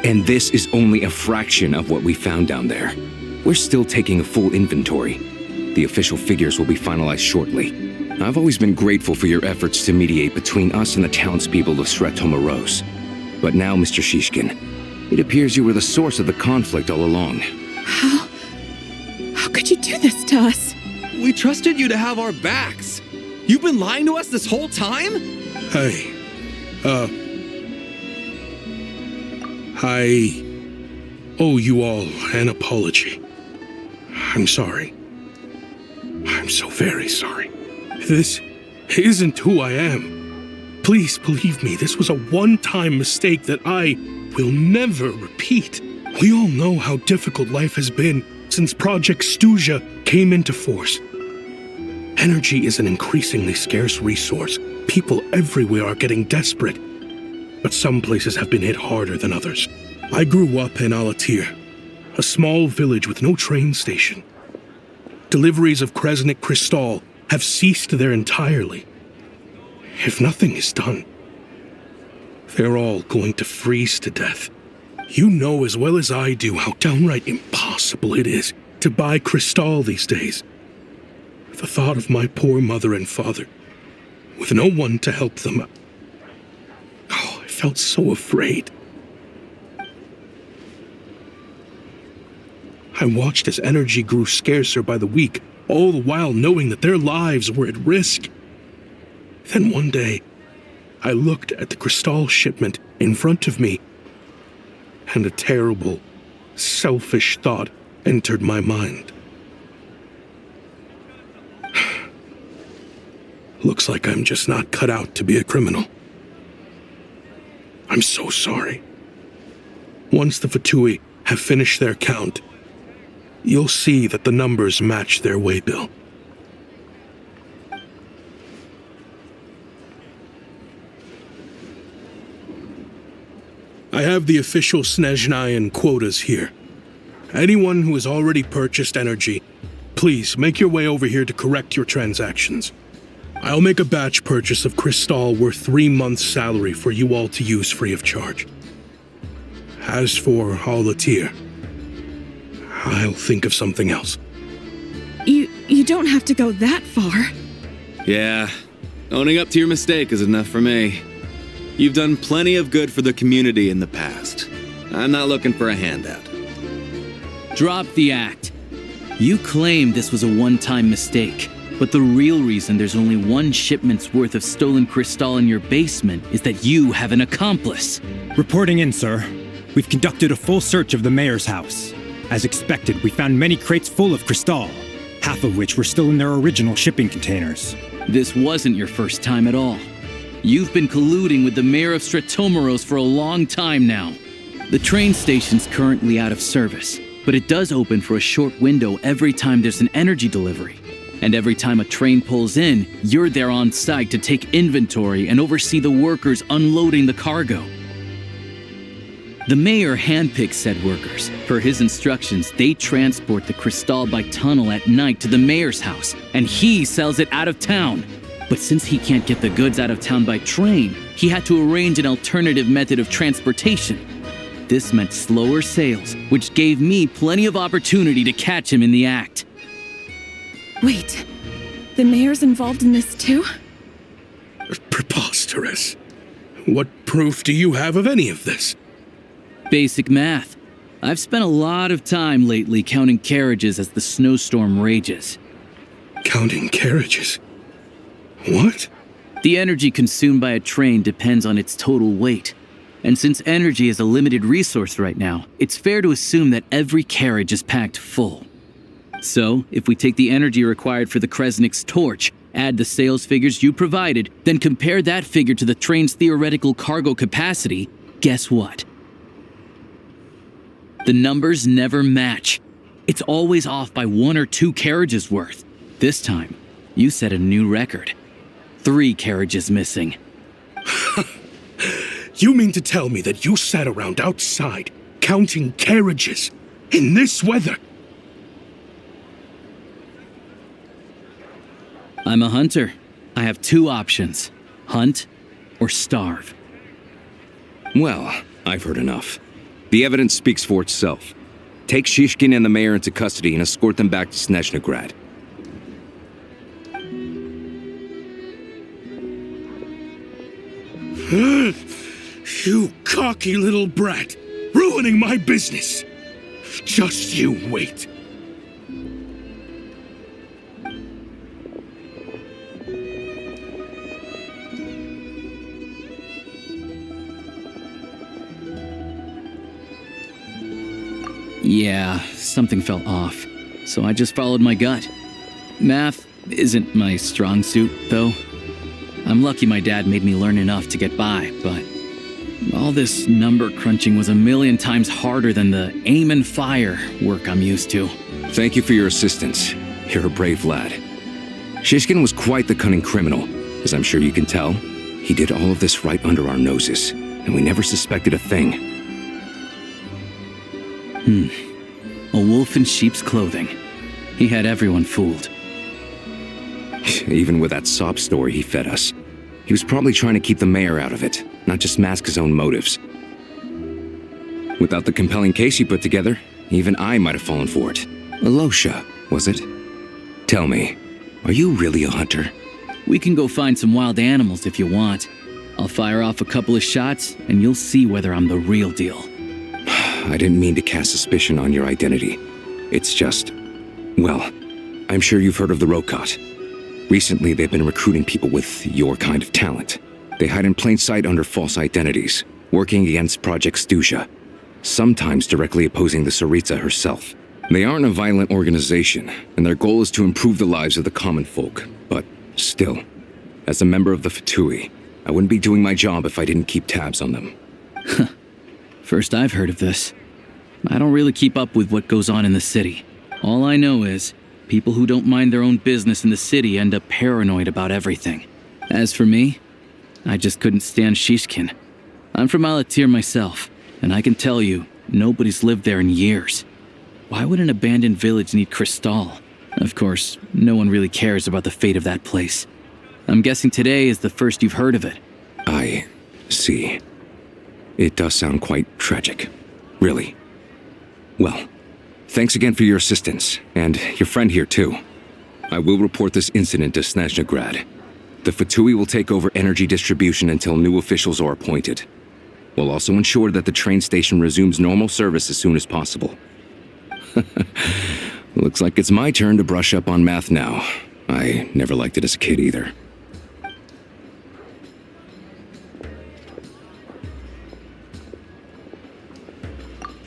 And this is only a fraction of what we found down there. We're still taking a full inventory. The official figures will be finalized shortly. I've always been grateful for your efforts to mediate between us and the townspeople of Sretomaros. But now, Mr. Shishkin, it appears you were the source of the conflict all along. How could you do this to us? We trusted you to have our backs. You've been lying to us this whole time? Hey, I owe you all an apology. I'm sorry. I'm so very sorry. This isn't who I am. Please believe me, this was a one-time mistake that I will never repeat. We all know how difficult life has been since Project Stuzha came into force. Energy is an increasingly scarce resource. People everywhere are getting desperate, but some places have been hit harder than others. I grew up in Alatir, a small village with no train station. Deliveries of Kresnik Crystal have ceased there entirely. If nothing is done, they're all going to freeze to death. You know as well as I do how downright impossible it is to buy Crystal these days. The thought of my poor mother and father, with no one to help them, I felt so afraid. I watched as energy grew scarcer by the week, all the while knowing that their lives were at risk. Then one day, I looked at the Crystal shipment in front of me, and a terrible, selfish thought entered my mind. Looks like I'm just not cut out to be a criminal. I'm so sorry. Once the Fatui have finished their count, you'll see that the numbers match their waybill. I have the official Snezhnayan quotas here. Anyone who has already purchased energy, please make your way over here to correct your transactions. I'll make a batch purchase of Crystal worth 3 months' salary for you all to use free of charge. As for Alatir, I'll think of something else. You don't have to go that far. Yeah, owning up to your mistake is enough for me. You've done plenty of good for the community in the past. I'm not looking for a handout. Drop the act. You claim this was a one-time mistake, but the real reason there's only 1 shipment's worth of stolen Crystal in your basement is that you have an accomplice. Reporting in, sir. We've conducted a full search of the mayor's house. As expected, we found many crates full of Crystal, half of which were still in their original shipping containers. This wasn't your first time at all. You've been colluding with the mayor of Sretomaros for a long time now. The train station's currently out of service, but it does open for a short window every time there's an energy delivery. And every time a train pulls in, you're there on site to take inventory and oversee the workers unloading the cargo. The mayor handpicks said workers. Per his instructions, they transport the Crystal by tunnel at night to the mayor's house, and he sells it out of town. But since he can't get the goods out of town by train, he had to arrange an alternative method of transportation. This meant slower sales, which gave me plenty of opportunity to catch him in the act. Wait, the mayor's involved in this too? Preposterous. What proof do you have of any of this? Basic math. I've spent a lot of time lately counting carriages as the snowstorm rages. Counting carriages? What? The energy consumed by a train depends on its total weight. And since energy is a limited resource right now, it's fair to assume that every carriage is packed full. So, if we take the energy required for the Kresnik's torch, add the sales figures you provided, then compare that figure to the train's theoretical cargo capacity, guess what? The numbers never match. It's always off by 1 or 2 carriages worth. This time, you set a new record. 3 carriages missing. You mean to tell me that you sat around outside, counting carriages, in this weather? I'm a hunter. I have 2 options. Hunt or starve. Well, I've heard enough. The evidence speaks for itself. Take Shishkin and the mayor into custody and escort them back to Snezhnaya. You cocky little brat, ruining my business. Just you wait. Yeah, something felt off, so I just followed my gut. Math isn't my strong suit, though. I'm lucky my dad made me learn enough to get by, but all this number crunching was a million times harder than the aim and fire work I'm used to. Thank you for your assistance. You're a brave lad. Shishkin was quite the cunning criminal, as I'm sure you can tell. He did all of this right under our noses, and we never suspected a thing. A wolf in sheep's clothing. He had everyone fooled. Even with that sob story he fed us. He was probably trying to keep the mayor out of it, not just mask his own motives. Without the compelling case he put together, even I might have fallen for it. Alosha, was it? Tell me, are you really a hunter? We can go find some wild animals if you want. I'll fire off a couple of shots, and you'll see whether I'm the real deal. I didn't mean to cast suspicion on your identity. It's just... well, I'm sure you've heard of the Rokot. Recently, they've been recruiting people with your kind of talent. They hide in plain sight under false identities, working against Project Stuzha, sometimes directly opposing the Tsaritsa herself. They aren't a violent organization, and their goal is to improve the lives of the common folk. But still, as a member of the Fatui, I wouldn't be doing my job if I didn't keep tabs on them. First I've heard of this. I don't really keep up with what goes on in the city. All I know is, people who don't mind their own business in the city end up paranoid about everything. As for me, I just couldn't stand Shishkin. I'm from Alatir myself, and I can tell you, nobody's lived there in years. Why would an abandoned village need Crystal? Of course, no one really cares about the fate of that place. I'm guessing today is the first you've heard of it. I see. It does sound quite tragic. Really. Well, thanks again for your assistance, and your friend here too. I will report this incident to Snezhnaya. The Fatui will take over energy distribution until new officials are appointed. We'll also ensure that the train station resumes normal service as soon as possible. Looks like it's my turn to brush up on math now. I never liked it as a kid either.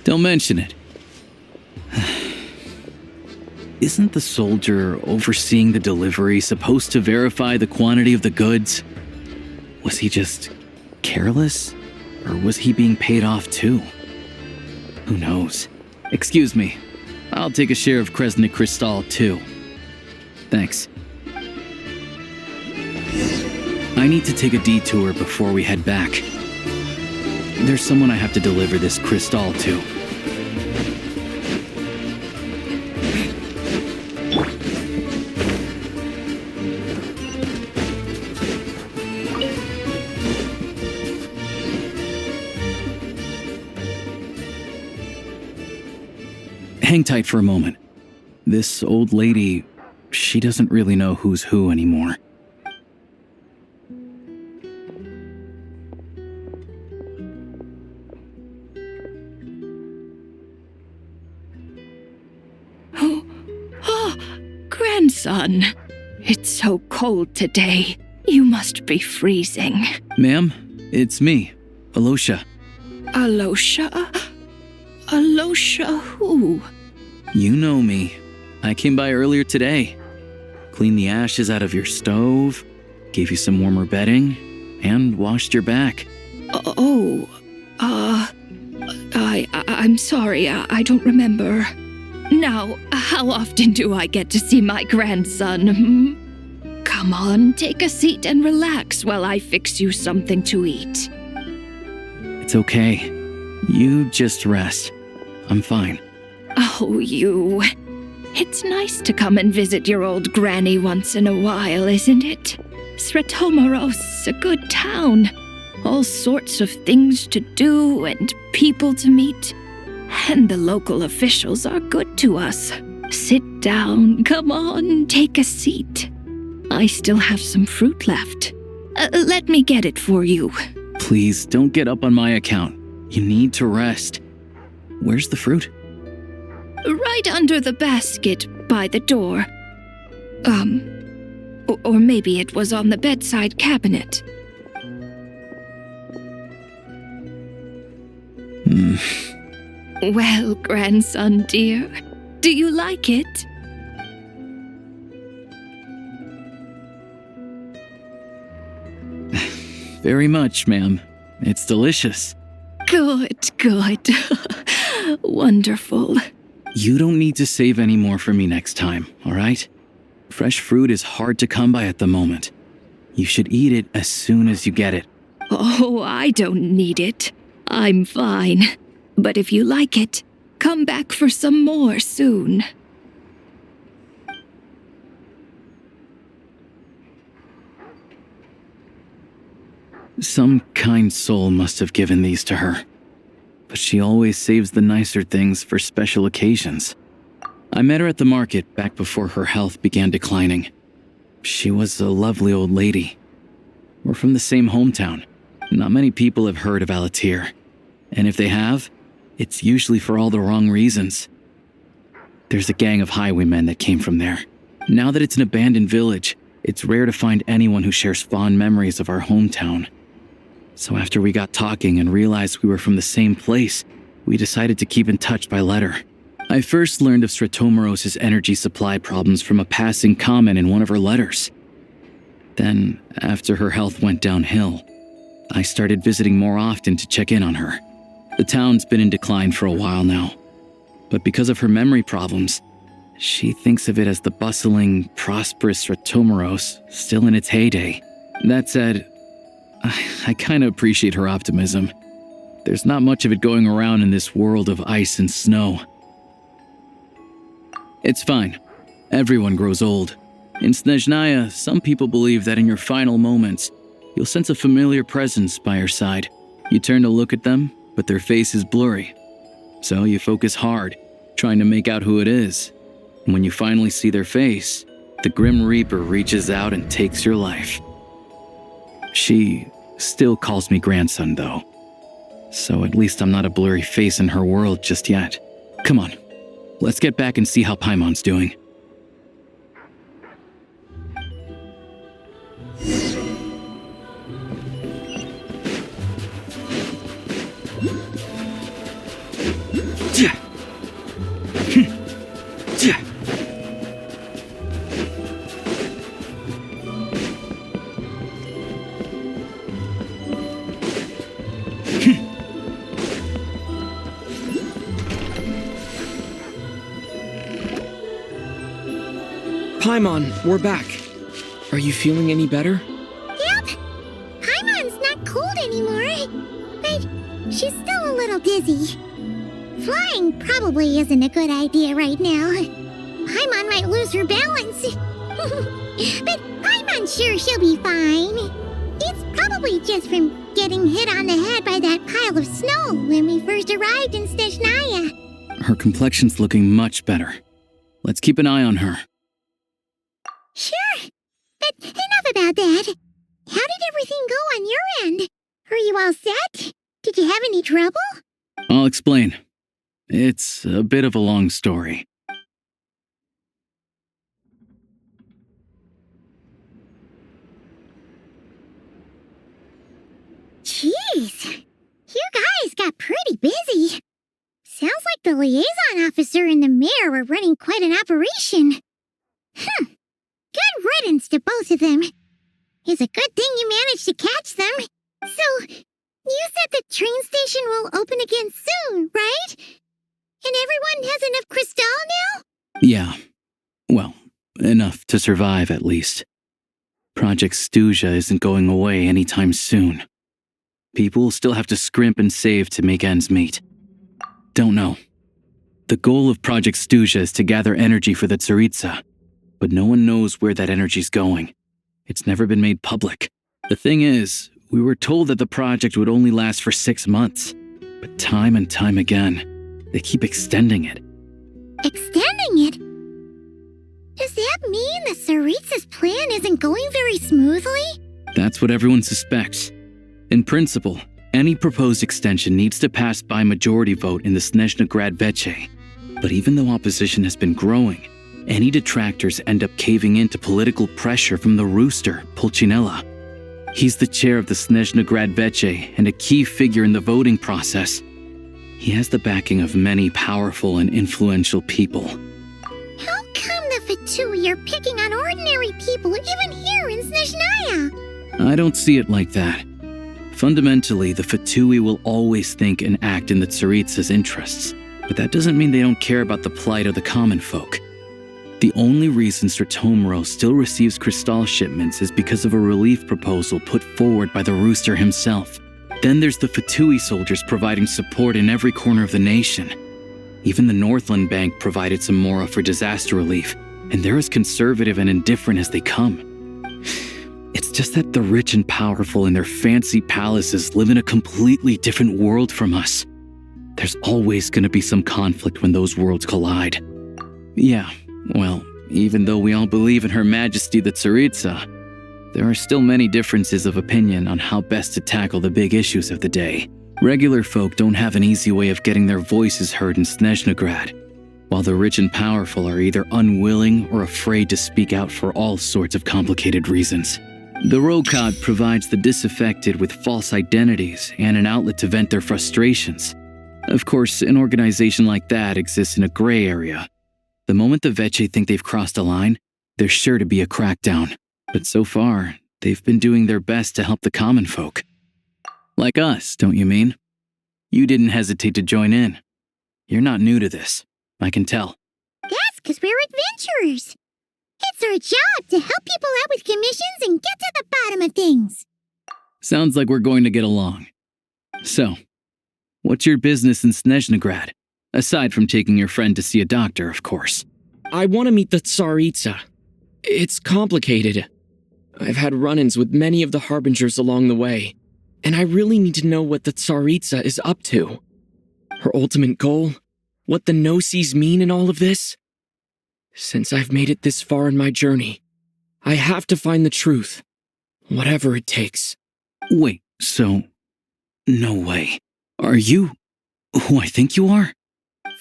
Don't mention it. Isn't the soldier overseeing the delivery supposed to verify the quantity of the goods? Was he just careless? Or was he being paid off too? Who knows? Excuse me. I'll take a share of Kresnik Crystal too. Thanks. I need to take a detour before we head back. There's someone I have to deliver this crystal to. Hang tight for a moment. This old lady, she doesn't really know who's who anymore. Grandson, it's so cold today. You must be freezing. Ma'am, it's me, Alosha. Alosha? Alosha who? You know me. I came by earlier today. Cleaned the ashes out of your stove, gave you some warmer bedding, and washed your back. I'm sorry, I don't remember. Now, how often do I get to see my grandson? Come on, take a seat and relax while I fix you something to eat. It's okay. You just rest. I'm fine. Oh, you. It's nice to come and visit your old granny once in a while, isn't it? Sretomaros, a good town. All sorts of things to do and people to meet. And the local officials are good to us. Sit down, come on, take a seat. I still have some fruit left. Let me get it for you. Please, don't get up on my account. You need to rest. Where's the fruit? Right under the basket by the door. Or maybe it was on the bedside cabinet. Well, grandson dear, do you like it? Very much, ma'am. It's delicious. Good. Wonderful. You don't need to save any more for me next time, all right? Fresh fruit is hard to come by at the moment. You should eat it as soon as you get it. Oh, I don't need it. I'm fine. But if you like it, come back for some more soon. Some kind soul must have given these to her. But she always saves the nicer things for special occasions. I met her at the market back before her health began declining. She was a lovely old lady. We're from the same hometown. Not many people have heard of Alatir. And if they have, it's usually for all the wrong reasons. There's a gang of highwaymen that came from there. Now that it's an abandoned village, it's rare to find anyone who shares fond memories of our hometown. So after we got talking and realized we were from the same place, we decided to keep in touch by letter. I first learned of Sretomaros' energy supply problems from a passing comment in one of her letters. Then, after her health went downhill, I started visiting more often to check in on her. The town's been in decline for a while now, but because of her memory problems, she thinks of it as the bustling, prosperous Sretomaros still in its heyday. That said, I kinda appreciate her optimism. There's not much of it going around in this world of ice and snow. It's fine. Everyone grows old. In Snezhnaya, some people believe that in your final moments, you'll sense a familiar presence by your side. You turn to look at them, but their face is blurry. So you focus hard, trying to make out who it is. And when you finally see their face, the Grim Reaper reaches out and takes your life. She still calls me grandson, though. So at least I'm not a blurry face in her world just yet. Come on, let's get back and see how Paimon's doing. Paimon, we're back. Are you feeling any better? Yep. Paimon's not cold anymore, but she's still a little dizzy. Flying probably isn't a good idea right now. Paimon might lose her balance. But Paimon's sure she'll be fine. It's probably just from getting hit on the head by that pile of snow when we first arrived in Snezhnaya. Her complexion's looking much better. Let's keep an eye on her. Sure, but enough about that. How did everything go on your end? Are you all set? Did you have any trouble? I'll explain. It's a bit of a long story. Jeez, you guys just got pretty busy. Sounds like the liaison officer and the mayor were running quite an operation. Good riddance to both of them. It's a good thing you managed to catch them. So, you said the train station will open again soon, right? And everyone has enough crystal now? Yeah. Well, enough to survive at least. Project Stuzha isn't going away anytime soon. People will still have to scrimp and save to make ends meet. Don't know. The goal of Project Stuzha is to gather energy for the Tsaritsa, but no one knows where that energy's going. It's never been made public. The thing is, we were told that the project would only last for 6 months, but time and time again, they keep extending it. Extending it? Does that mean the Tsaritsa's plan isn't going very smoothly? That's what everyone suspects. In principle, any proposed extension needs to pass by majority vote in the Snezhnaya Veche. But even though opposition has been growing, any detractors end up caving in to political pressure from the rooster, Pulcinella. He's the chair of the Snezhnaya Veche and a key figure in the voting process. He has the backing of many powerful and influential people. How come the Fatui are picking on ordinary people even here in Snezhnaya? I don't see it like that. Fundamentally, the Fatui will always think and act in the Tsaritsa's interests, but that doesn't mean they don't care about the plight of the common folk. The only reason Stratomiro still receives crystal shipments is because of a relief proposal put forward by the rooster himself. Then there's the Fatui soldiers providing support in every corner of the nation. Even the Northland Bank provided some mora for disaster relief, and they're as conservative and indifferent as they come. It's just that the rich and powerful in their fancy palaces live in a completely different world from us. There's always going to be some conflict when those worlds collide. Yeah, well, even though we all believe in Her Majesty the Tsaritsa, there are still many differences of opinion on how best to tackle the big issues of the day. Regular folk don't have an easy way of getting their voices heard in Snezhnaya, while the rich and powerful are either unwilling or afraid to speak out for all sorts of complicated reasons. The Rokad provides the disaffected with false identities and an outlet to vent their frustrations. Of course, an organization like that exists in a gray area. The moment the Veche think they've crossed a line, there's sure to be a crackdown. But so far, they've been doing their best to help the common folk. Like us, don't you mean? You didn't hesitate to join in. You're not new to this, I can tell. That's because we're adventurers. It's our job to help people out with commissions and get to the bottom of things. Sounds like we're going to get along. So, what's your business in Snezhnaya? Aside from taking your friend to see a doctor, of course. I want to meet the Tsaritsa. It's complicated. I've had run-ins with many of the Harbingers along the way, and I really need to know what the Tsaritsa is up to. Her ultimate goal? What the Gnosis mean in all of this? Since I've made it this far in my journey, I have to find the truth, whatever it takes. Wait, so... No way. Are you who I think you are?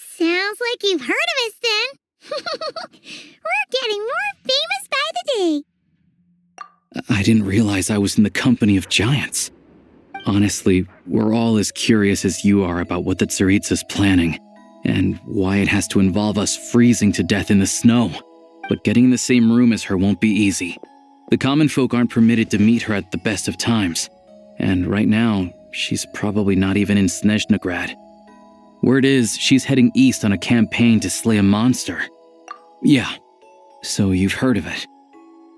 Sounds like you've heard of us then. We're getting more famous by the day. I didn't realize I was in the company of giants. Honestly, we're all as curious as you are about what the Tsaritsa's planning, and why it has to involve us freezing to death in the snow. But getting in the same room as her won't be easy. The common folk aren't permitted to meet her at the best of times, and right now, she's probably not even in Snezhnaya. Word is, she's heading east on a campaign to slay a monster. Yeah, so you've heard of it.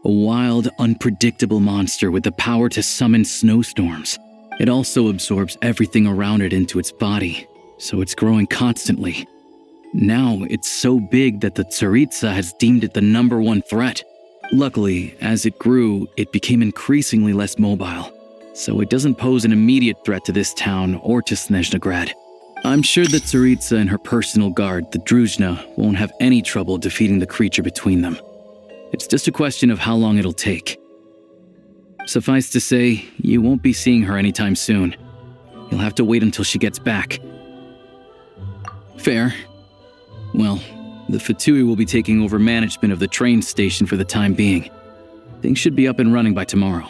A wild, unpredictable monster with the power to summon snowstorms. It also absorbs everything around it into its body, so it's growing constantly. Now, it's so big that the Tsaritsa has deemed it the #1 threat. Luckily, as it grew, it became increasingly less mobile, so it doesn't pose an immediate threat to this town or to Snezhnaya. I'm sure the Tsaritsa and her personal guard, the Druzhna, won't have any trouble defeating the creature between them. It's just a question of how long it'll take. Suffice to say, you won't be seeing her anytime soon. You'll have to wait until she gets back. Fair. Well, the Fatui will be taking over management of the train station for the time being. Things should be up and running by tomorrow.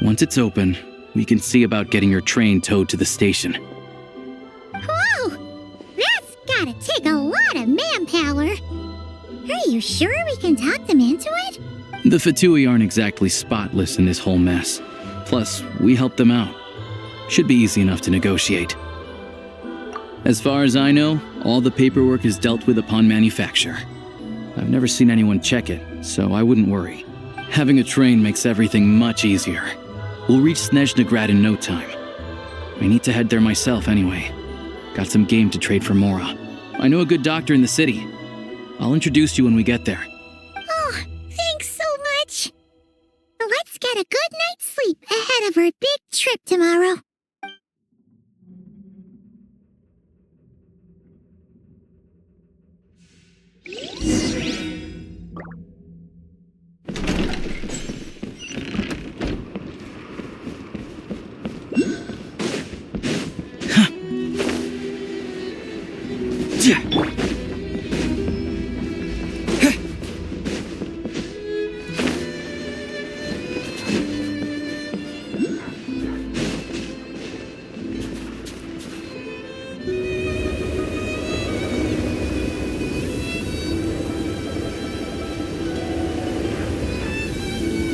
Once it's open, we can see about getting your train towed to the station. gotta take a lot of manpower. Are you sure we can talk them into it? The Fatui aren't exactly spotless in this whole mess. Plus, we helped them out. Should be easy enough to negotiate. As far as I know, all the paperwork is dealt with upon manufacture. I've never seen anyone check it, so I wouldn't worry. Having a train makes everything much easier. We'll reach Snezhnaya in no time. I need to head there myself anyway. Got some game to trade for Mora. I know a good doctor in the city. I'll introduce you when we get there. Oh, thanks so much. Let's get a good night's sleep ahead of our big trip tomorrow.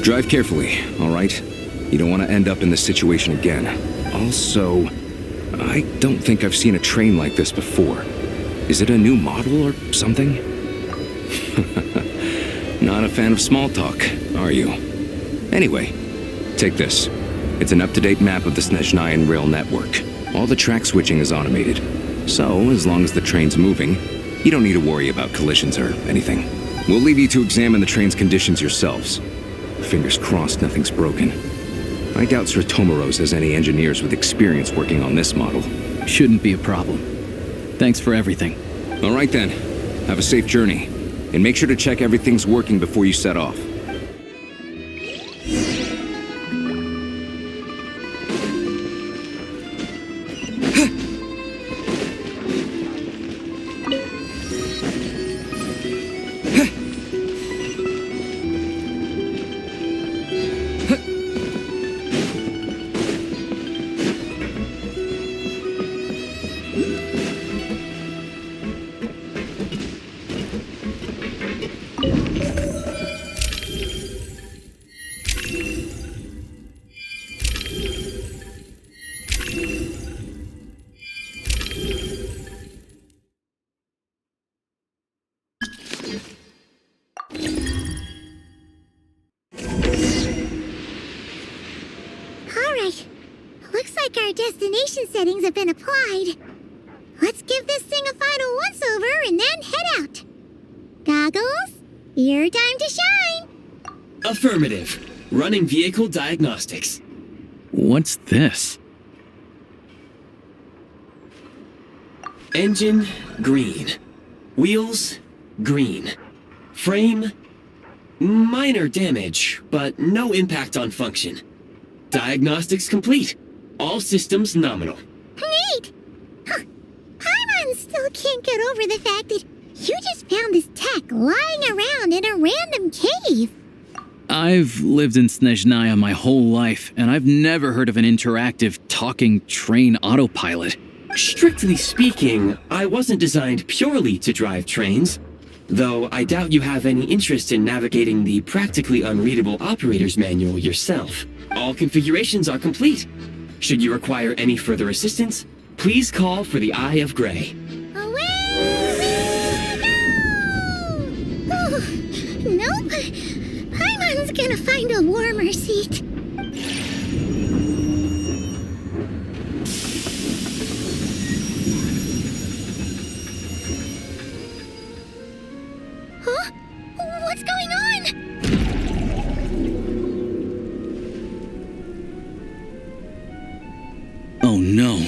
Drive carefully, all right? You don't want to end up in this situation again. Also, I don't think I've seen a train like this before. Is it a new model or something? Not a fan of small talk, are you? Anyway, take this. It's an up-to-date map of the Snezhnayan rail network. All the track switching is automated. So, as long as the train's moving, you don't need to worry about collisions or anything. We'll leave you to examine the train's conditions yourselves. Fingers crossed nothing's broken. I doubt Sir Tomoros has any engineers with experience working on this model. Shouldn't be a problem. Thanks for everything. All right then. Have a safe journey. And make sure to check everything's working before you set off. Destination settings have been applied. Let's give this thing a final once-over and then head out. Goggles, your time to shine. Affirmative. Running vehicle diagnostics. What's this? Engine, green. Wheels, green. Frame, minor damage, but no impact on function. Diagnostics complete. All systems nominal. Neat! Huh. Paimon still can't get over the fact that you just found this tech lying around in a random cave. I've lived in Snezhnaya my whole life, and I've never heard of an interactive, talking train autopilot. Strictly speaking, I wasn't designed purely to drive trains, though I doubt you have any interest in navigating the practically unreadable operator's manual yourself. All configurations are complete. Should you require any further assistance, please call for the Eye of Grey. Away we go! Oh, nope. Paimon's gonna find a warmer seat. Huh? What's going on? Oh no.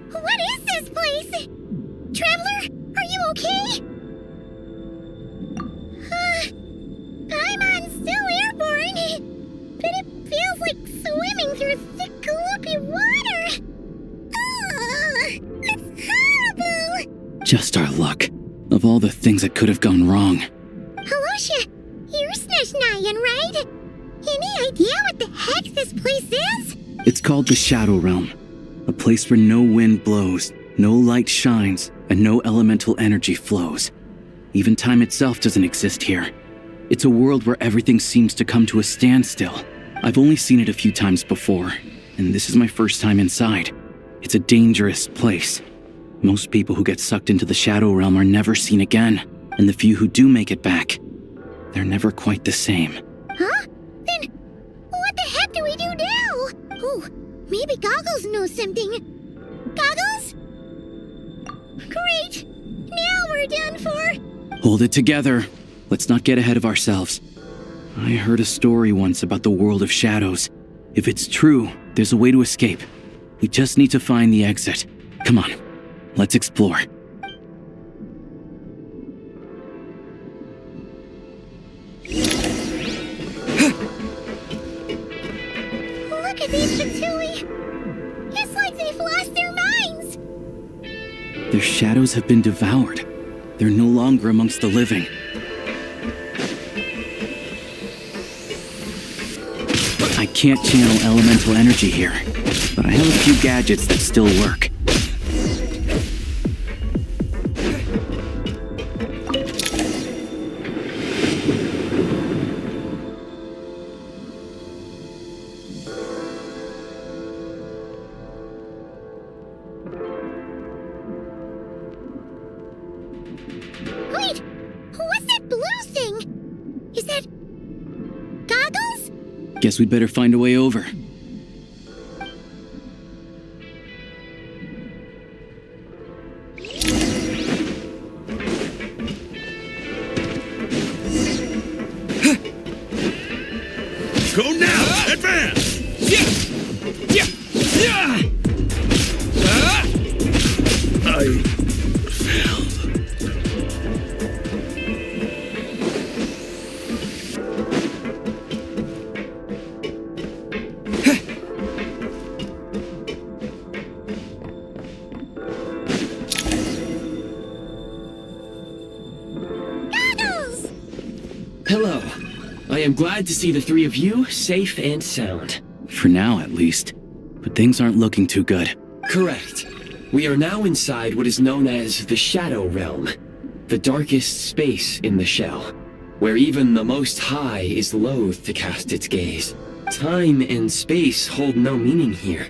What is this place? Traveler, are you okay? Paimon through thick, gloopy water. Ugh, it's horrible. Just our luck. Of all the things that could have gone wrong. Halosha, you're Snezhnayan, right? Any idea what the heck this place is? It's called the Shadow Realm. A place where no wind blows, no light shines, and no elemental energy flows. Even time itself doesn't exist here. It's a world where everything seems to come to a standstill. I've only seen it a few times before, and this is my first time inside. It's a dangerous place. Most people who get sucked into the Shadow Realm are never seen again, and the few who do make it back, they're never quite the same. Huh? Then, what the heck do we do now? Oh, maybe Goggles knows something. Goggles? Great! Now we're done for! Hold it together. Let's not get ahead of ourselves. I heard a story once about the world of shadows. If it's true, there's a way to escape. We just need to find the exit. Come on, let's explore. Look at these Fatui! It's like they've lost their minds! Their shadows have been devoured. They're no longer amongst the living. I can't channel elemental energy here, but I have a few gadgets that still work. Wait! What's that blue thing? Is that... Goggles? Guess we'd better find a way over. Go now! Advance! I failed. Goggles! Hello. I am glad to see the three of you safe and sound. For now, at least. But things aren't looking too good. Correct. We are now inside what is known as the Shadow Realm, the darkest space in the shell, where even the Most High is loath to cast its gaze. Time and space hold no meaning here.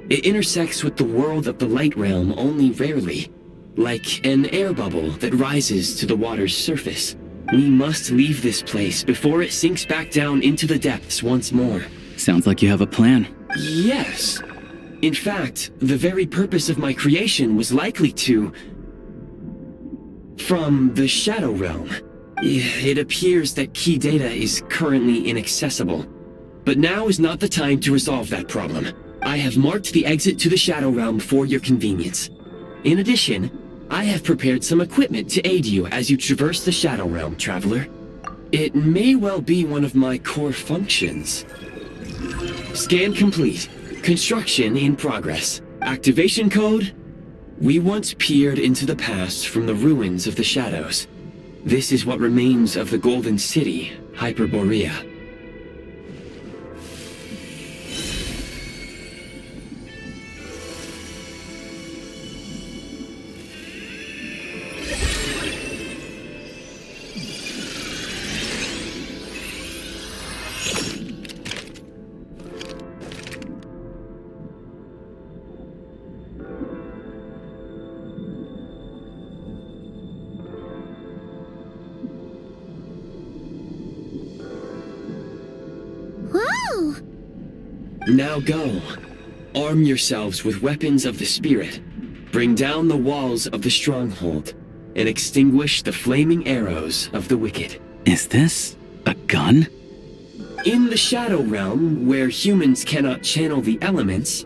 It intersects with the world of the Light Realm only rarely, like an air bubble that rises to the water's surface. We must leave this place before it sinks back down into the depths once more. Sounds like you have a plan. Yes. In fact, the very purpose of my creation was likely to... from the Shadow Realm. It appears that key data is currently inaccessible. But now is not the time to resolve that problem. I have marked the exit to the Shadow Realm for your convenience. In addition, I have prepared some equipment to aid you as you traverse the Shadow Realm, Traveler. It may well be one of my core functions. Scan complete. Construction in progress. Activation code? We once peered into the past from the ruins of the shadows. This is what remains of the Golden City, Hyperborea. Whoa! Now go. Arm yourselves with weapons of the spirit. Bring down the walls of the stronghold, and extinguish the flaming arrows of the wicked. Is this a gun? In the Shadow Realm, where humans cannot channel the elements,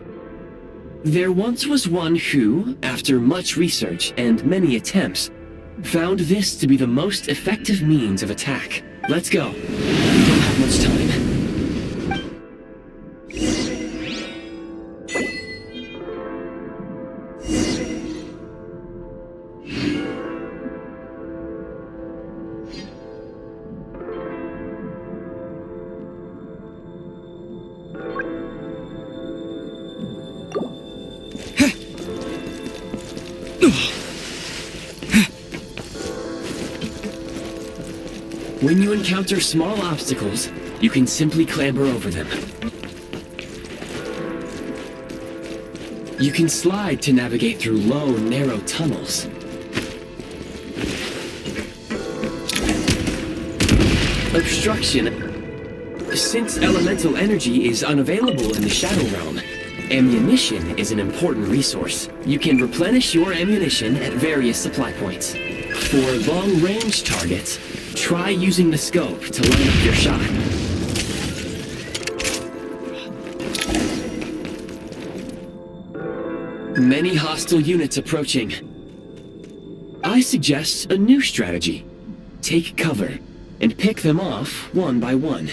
there once was one who, after much research and many attempts, found this to be the most effective means of attack. Let's go. We don't have much time. When you encounter small obstacles, you can simply clamber over them. You can slide to navigate through low, narrow tunnels. Obstruction. Since elemental energy is unavailable in the Shadow Realm, ammunition is an important resource. You can replenish your ammunition at various supply points. For long-range targets, try using the scope to line up your shot. Many hostile units approaching. I suggest a new strategy. Take cover and pick them off one by one.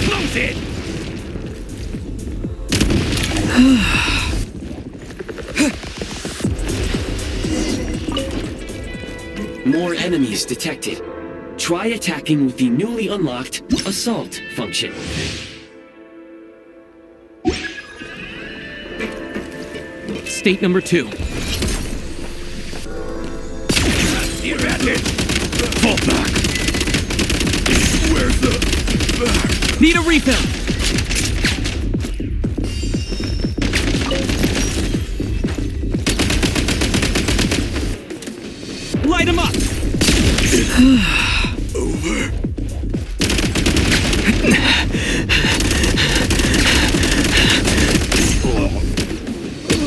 Close it! More enemies detected. Try attacking with the newly unlocked Assault function. State number 2. You're at it! Fall back! Where's the... Need a refill! Light him up! Over.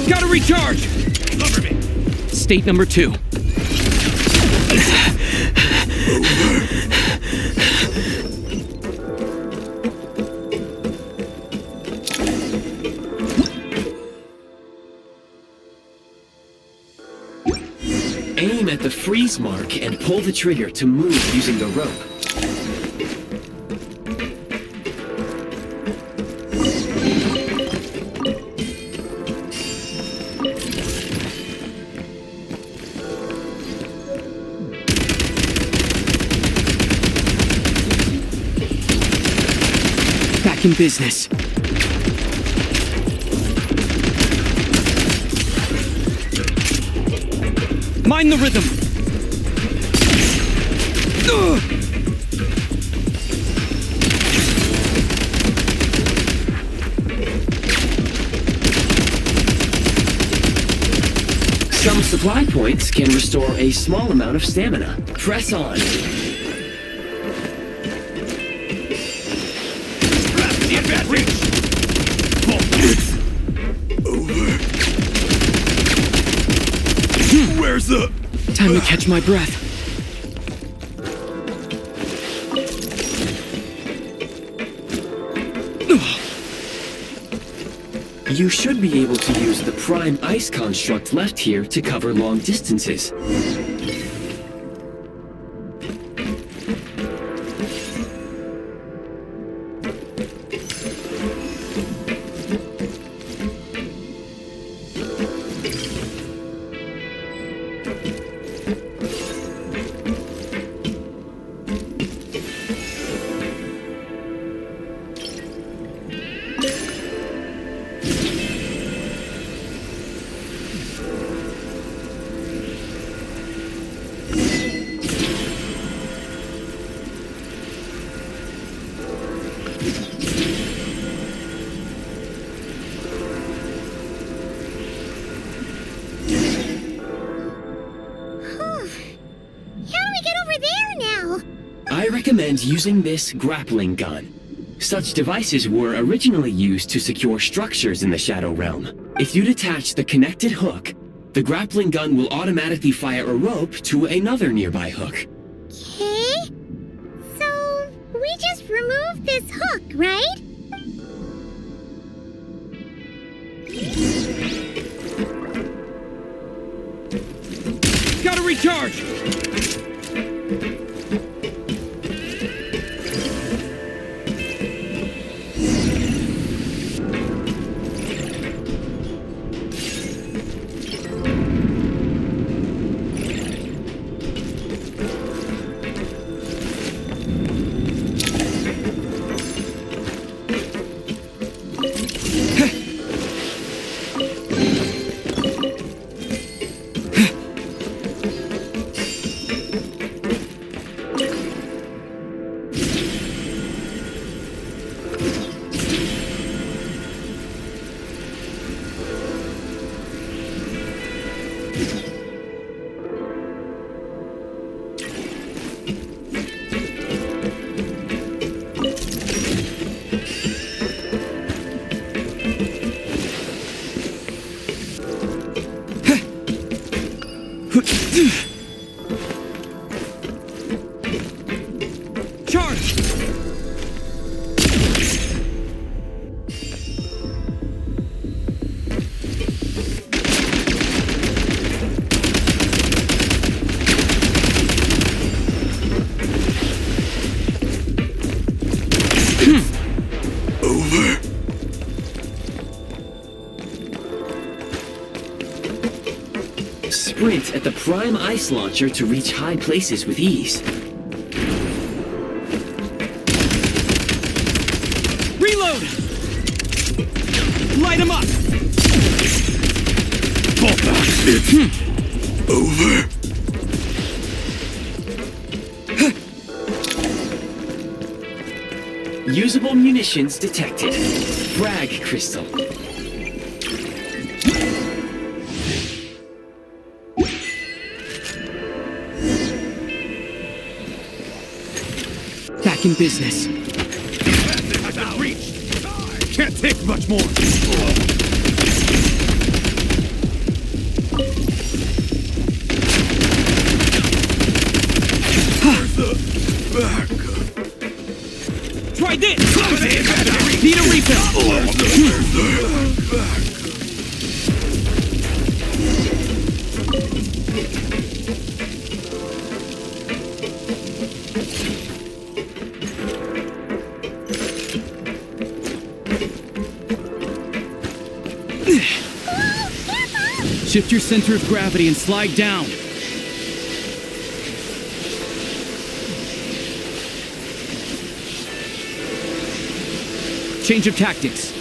Gotta recharge! Cover me! State number 2. Aim at the freeze mark and pull the trigger to move using the rope. Back in business. Mind the rhythm! Ugh! Some supply points can restore a small amount of stamina. Press on. The advantage! Over. Where's the... Time to catch my breath. You should be able to use the prime ice construct left here to cover long distances. I recommend using this grappling gun. Such devices were originally used to secure structures in the Shadow Realm. If you detach the connected hook, the grappling gun will automatically fire a rope to another nearby hook. Okay. So, we just remove this hook, right? Gotta recharge! Sprint at the prime ice launcher to reach high places with ease. Reload! Light him up! Fall back. It's over. Usable munitions detected. Frag crystal. Back in business. Has been reached. Can't take much more. Try this! Need a refill! Shift your center of gravity and slide down. Change of tactics.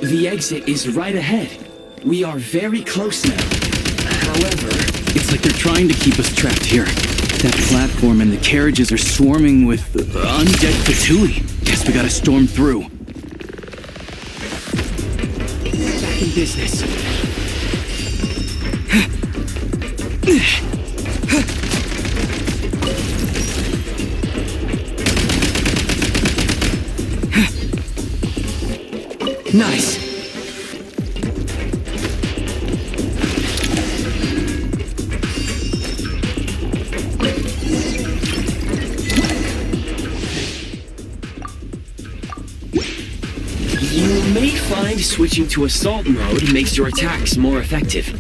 The exit is right ahead. We are very close now. However, it's like they're trying to keep us trapped here. That platform and the carriages are swarming with undead Fatui. Guess we gotta storm through. Back in business. Nice. You may find switching to assault mode makes your attacks more effective.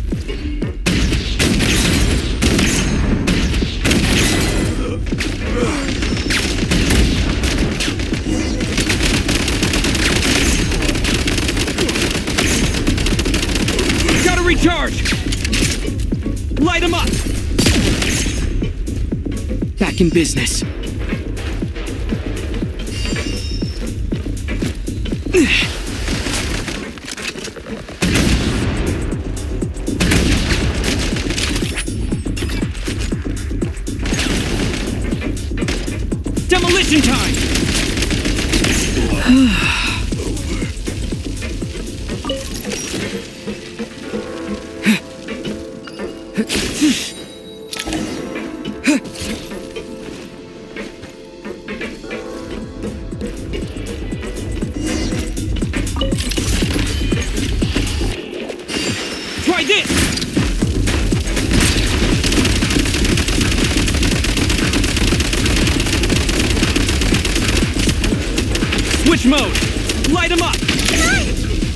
Recharge! Light him up! Back in business. Demolition time! Try this! Switch mode! Light him up! Come on!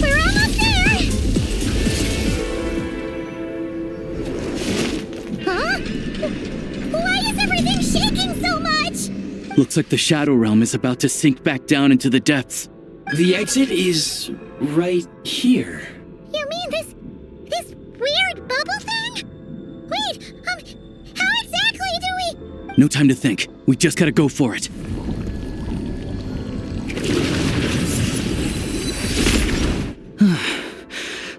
We're almost there! Huh? Why is everything shaking so much? Looks like the Shadow Realm is about to sink back down into the depths. The exit is right here. You mean this weird bubble thing? Wait, how exactly do we... No time to think. We just gotta go for it.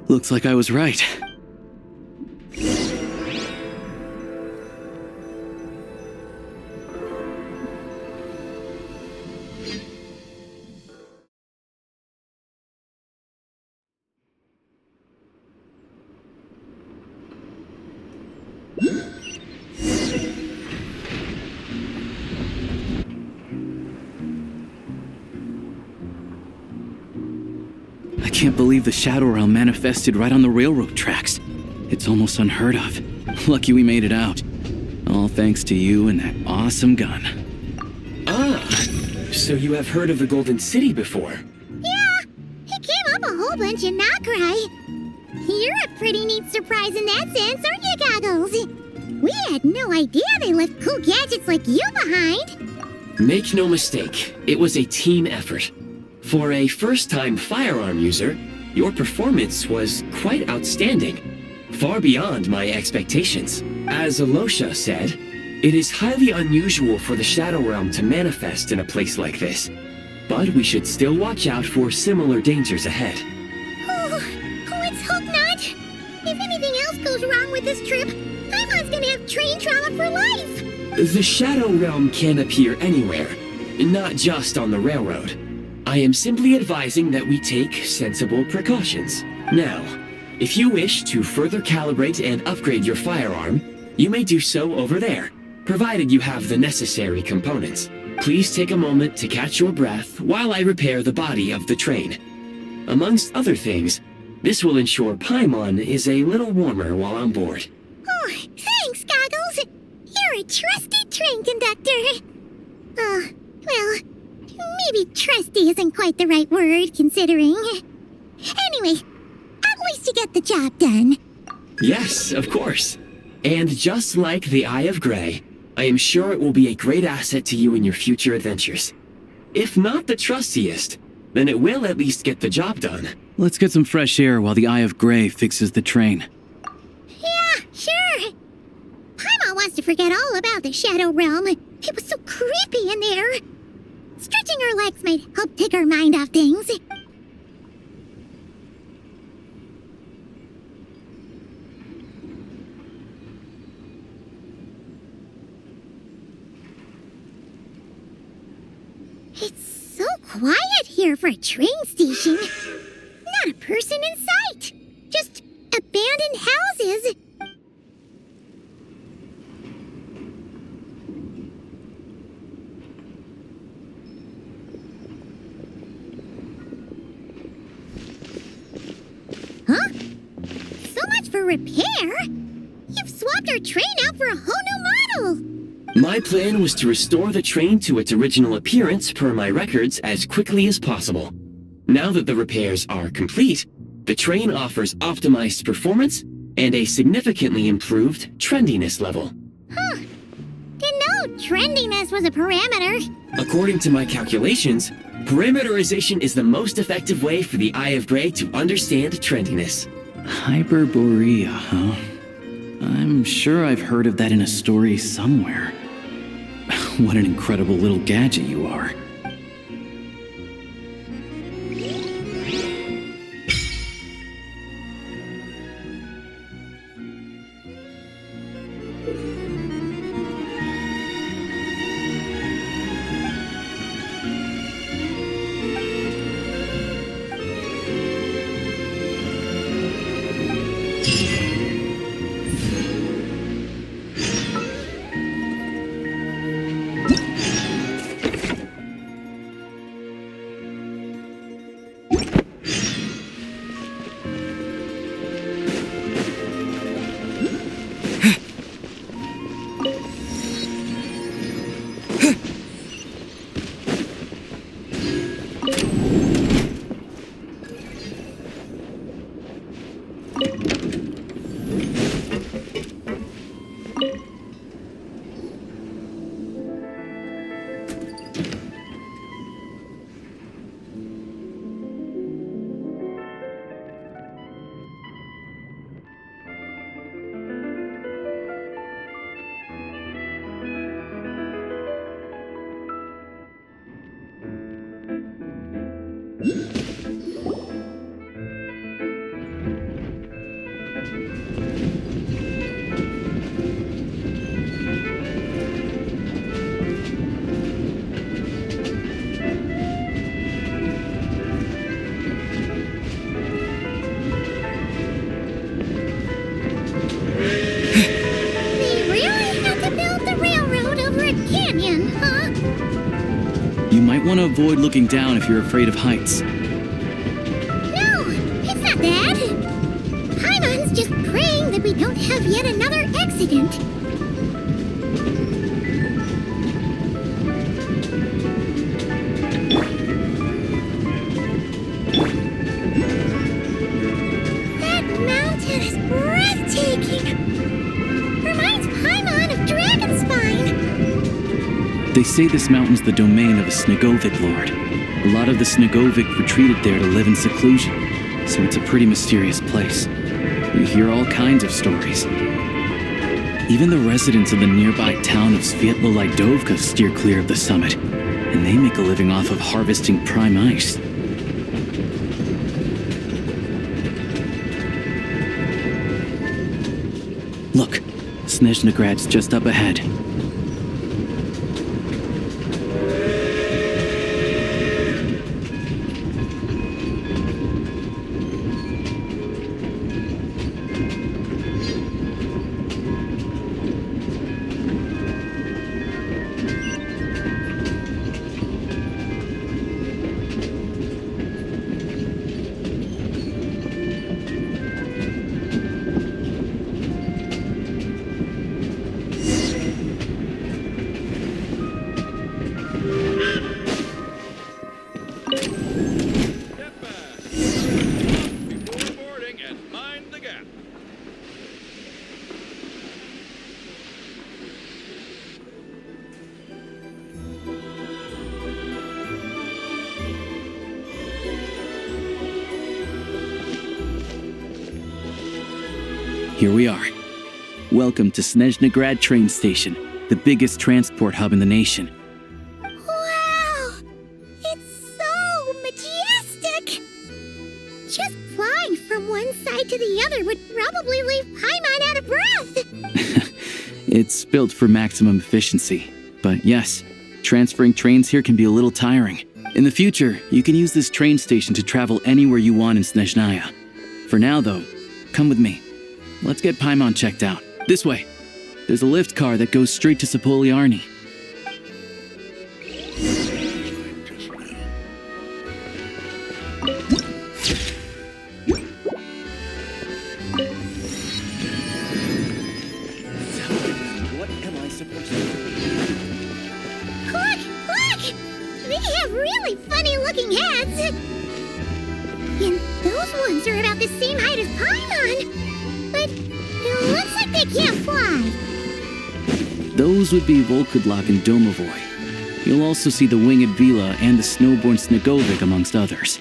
Looks like I was right. I can't believe the Shadow Realm manifested right on the railroad tracks. It's almost unheard of. Lucky we made it out. All thanks to you and that awesome gun. Ah, so you have heard of the Golden City before? Yeah, it came up a whole bunch in Nokrai. You're a pretty neat surprise in that sense, aren't you, Goggles? We had no idea they left cool gadgets like you behind. Make no mistake, it was a team effort. For a first-time firearm user, your performance was quite outstanding, far beyond my expectations. As Alosha said, it is highly unusual for the Shadow Realm to manifest in a place like this, but we should still watch out for similar dangers ahead. Oh, let's hope not. If anything else goes wrong with this trip, Paimon's gonna have train trauma for life. The Shadow Realm can appear anywhere, not just on the railroad. I am simply advising that we take sensible precautions. Now, if you wish to further calibrate and upgrade your firearm, you may do so over there, provided you have the necessary components. Please take a moment to catch your breath while I repair the body of the train. Amongst other things, this will ensure Paimon is a little warmer while on board. Oh, thanks, Goggles. You're a trusty train conductor. Well, maybe trusty isn't quite the right word, considering. Anyway, at least you get the job done. Yes, of course. And just like the Eye of Grey, I am sure it will be a great asset to you in your future adventures. If not the trustiest, then it will at least get the job done. Let's get some fresh air while the Eye of Grey fixes the train. Yeah, sure. Paimon wants to forget all about the Shadow Realm. It was so creepy in there. Stretching our legs might help take our mind off things. It's so quiet here for a train station. Not a person in sight. Just abandoned houses. Huh? So much for repair? You've swapped our train out for a whole new model! My plan was to restore the train to its original appearance per my records as quickly as possible. Now that the repairs are complete, the train offers optimized performance and a significantly improved trendiness level. Huh. Didn't know trendiness was a parameter. According to my calculations, parameterization is the most effective way for the Eye of Grey to understand trendiness. Hyperborea, huh? I'm sure I've heard of that in a story somewhere. What an incredible little gadget you are. want to avoid looking down if you're afraid of heights. No, it's not that. Paimon's just praying that we don't have yet another accident. That mountain is breathtaking. Reminds Paimon of Dragonspine. They say this mountain's the domain of a Snegovic lord. A lot of the Snegovic retreated there to live in seclusion, so it's a pretty mysterious place. You hear all kinds of stories. Even the residents of the nearby town of Svietlo-Lidovka steer clear of the summit, and they make a living off of harvesting prime ice. Look, Snezhnagrad's just up ahead. Here we are. Welcome to Snezhnagrad train station, the biggest transport hub in the nation. Wow! It's so majestic! Just flying from one side to the other would probably leave Paimon out of breath! It's built for maximum efficiency. But yes, transferring trains here can be a little tiring. In the future, you can use this train station to travel anywhere you want in Snezhnaya. For now, though, come with me. Let's get Paimon checked out. This way. There's a lift car that goes straight to Sapoliarni. What am I supposed to do? Look! They have really funny-looking heads! And those ones are about the same height as Paimon! But it looks like they can't fly. Those would be Volkudlak and Domovoy. You'll also see the winged Vila and the snowborn Snegovic, amongst others.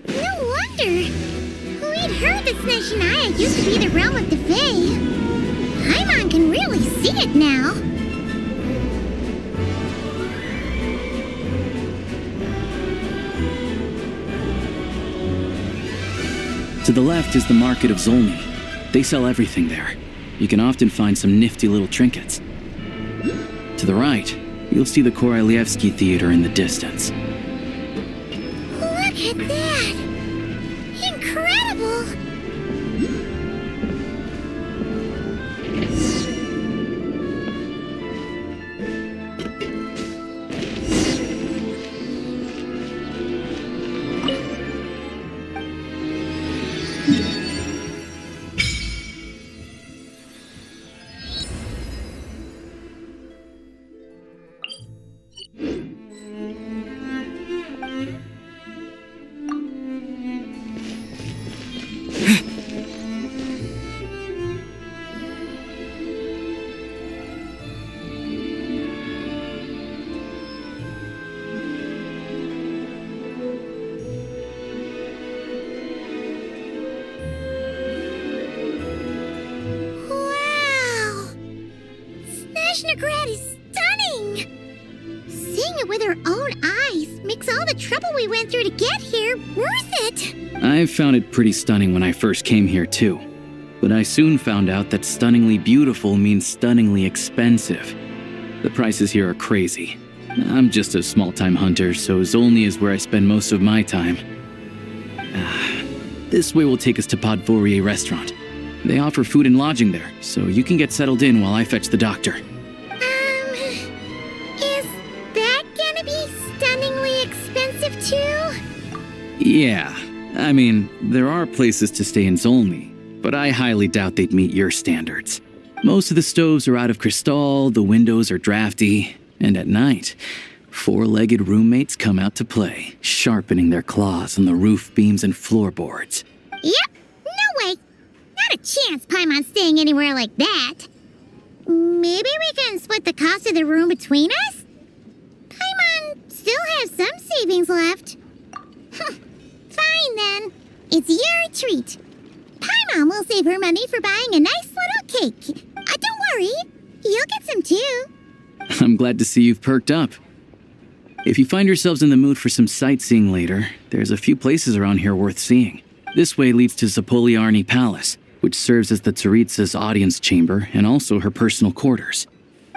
No wonder. We'd heard that Snezhnaya used to be the realm of the Fae. Paimon can really see it now. To the left is the market of Zolny. They sell everything there. You can often find some nifty little trinkets. To the right, you'll see the Korolievsky Theater in the distance. Look at that! Incredible! Snezhnagrad is stunning! Seeing it with our own eyes makes all the trouble we went through to get here worth it! I found it pretty stunning when I first came here too. But I soon found out that stunningly beautiful means stunningly expensive. The prices here are crazy. I'm just a small-time hunter, so Zolny is where I spend most of my time. This way will take us to Podvorier restaurant. They offer food and lodging there, so you can get settled in while I fetch the doctor. Is that gonna be stunningly expensive too? Yeah, I mean, there are places to stay in Zolny, but I highly doubt they'd meet your standards. Most of the stoves are out of crystal, the windows are drafty, and at night, four-legged roommates come out to play, sharpening their claws on the roof beams and floorboards. Yep, no way. Not a chance Paimon's staying anywhere like that. Maybe we can split the cost of the room between us? Paimon still has some savings left. Fine then. It's your treat. Paimon will save her money for buying a nice little cake. Don't worry, you'll get some too. I'm glad to see you've perked up. If you find yourselves in the mood for some sightseeing later, there's a few places around here worth seeing. This way leads to Zapoliarny Palace, which serves as the Tsaritsa's audience chamber and also her personal quarters.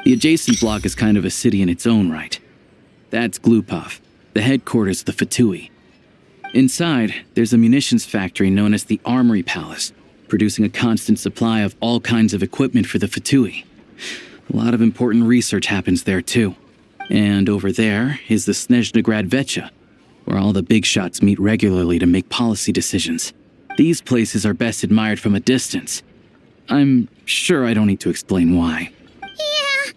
The adjacent block is kind of a city in its own right. That's Glupov, the headquarters of the Fatui. Inside, there's a munitions factory known as the Armory Palace, producing a constant supply of all kinds of equipment for the Fatui. A lot of important research happens there too. And over there is the Snezhnaya Vecha, where all the big shots meet regularly to make policy decisions. These places are best admired from a distance. I'm sure I don't need to explain why. Yeah,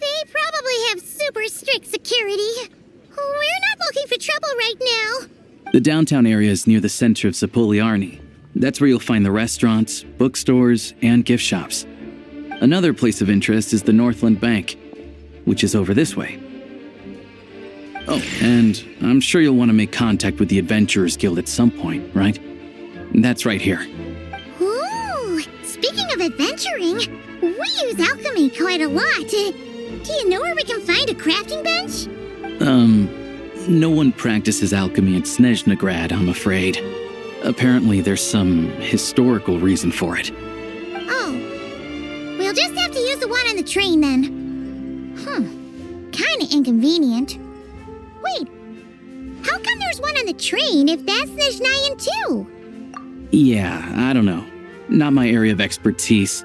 they probably have super strict security. We're not looking for trouble right now. The downtown area is near the center of Zapoliarny. That's where you'll find the restaurants, bookstores, and gift shops. Another place of interest is the Northland Bank, which is over this way. Oh, and I'm sure you'll want to make contact with the Adventurers Guild at some point, right? That's right here. Ooh, speaking of adventuring, we use alchemy quite a lot. Do you know where we can find a crafting bench? No one practices alchemy at Snezhnaya, I'm afraid. Apparently there's some historical reason for it. Oh, we'll just have to use the one on the train then. Kinda inconvenient. Wait, how come there's one on the train if that's Snezhnayan too? Yeah, I don't know. Not my area of expertise.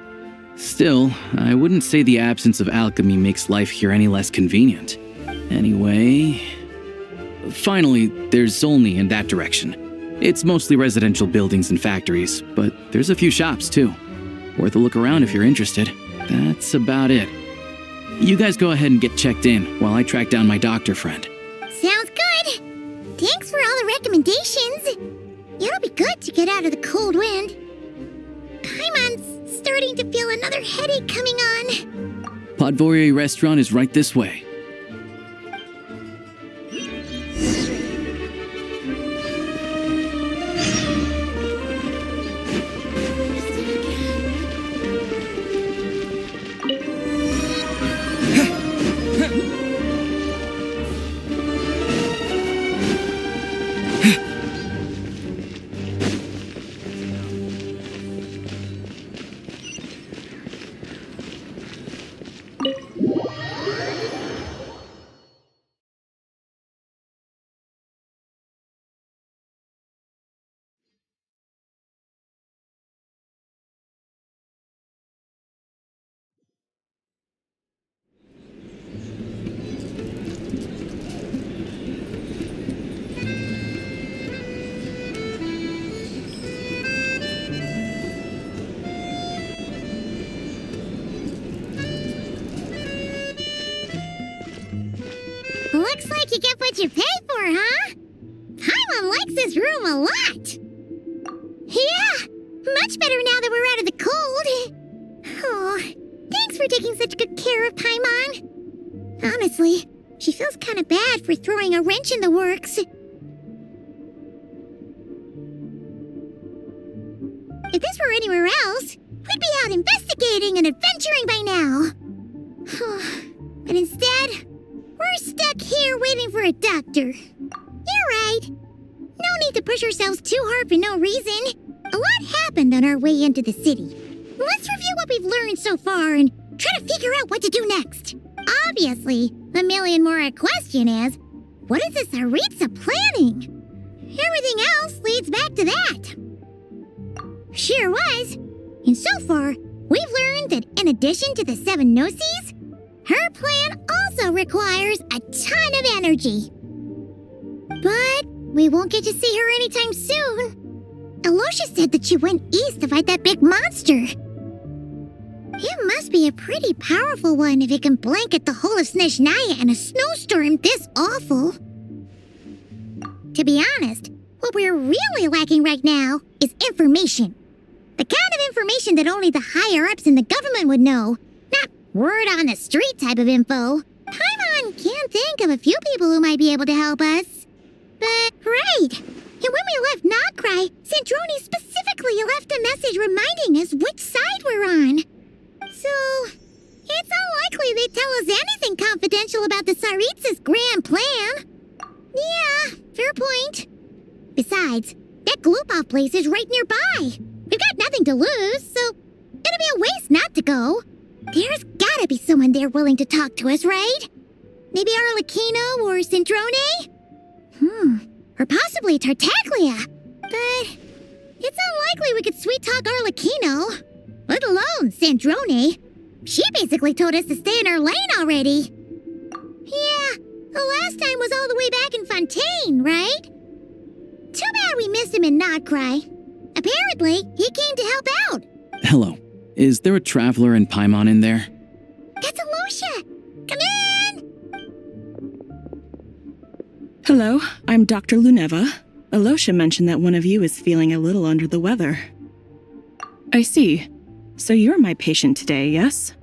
Still, I wouldn't say the absence of alchemy makes life here any less convenient. Anyway... Finally, there's Zolny in that direction. It's mostly residential buildings and factories, but there's a few shops too. Worth a look around if you're interested. That's about it. You guys go ahead and get checked in while I track down my doctor friend. Sounds good. Thanks for all the recommendations. It'll be good to get out of the cold wind. Paimon's starting to feel another headache coming on. Podvorye restaurant is right this way. Looks like you get what you pay for, huh? Paimon likes this room a lot. Yeah, much better now that we're out of the cold. Oh, thanks for taking such good care of Paimon. Honestly, she feels kind of bad for throwing a wrench in the works. If this were anywhere else, we'd be out investigating and adventuring by now. But instead, we're stuck here waiting for a doctor. You're right. No need to push ourselves too hard for no reason. A lot happened on our way into the city. Let's review what we've learned so far and try to figure out what to do next. Obviously, the million more question is, what is the Tsaritsa planning? Everything else leads back to that. Sure was. And so far, we've learned that in addition to the 7 Gnosis, her plan also requires a ton of energy. we won't get to see her anytime soon. Alosha said that she went east to fight that big monster. It must be a pretty powerful one if it can blanket the whole of Snezhnaya in a snowstorm this awful. To be honest, what we're really lacking right now is information. The kind of information that only the higher-ups in the government would know, not word-on-the-street type of info. Paimon can think of a few people who might be able to help us. But, right, and when we left Nokrai, Sandrone specifically left a message reminding us which side we're on. So, it's unlikely they'd tell us anything confidential about the Tsaritsa's grand plan. Yeah, fair point. Besides, that Glupov place is right nearby. We've got nothing to lose, so it'd be a waste not to go. There's gotta be someone there willing to talk to us, right? Maybe Arlecchino or Sandrone? Or possibly Tartaglia. But it's unlikely we could sweet-talk Arlecchino, let alone Sandrone. She basically told us to stay in our lane already. Yeah, the last time was all the way back in Fontaine, right? Too bad we missed him in Nokrai. Apparently, he came to help out. Hello. Is there a traveler and Paimon in there? That's Alosha! Come in! Hello, I'm Dr. Luneva. Alosha mentioned that one of you is feeling a little under the weather. I see. So you're my patient today, yes?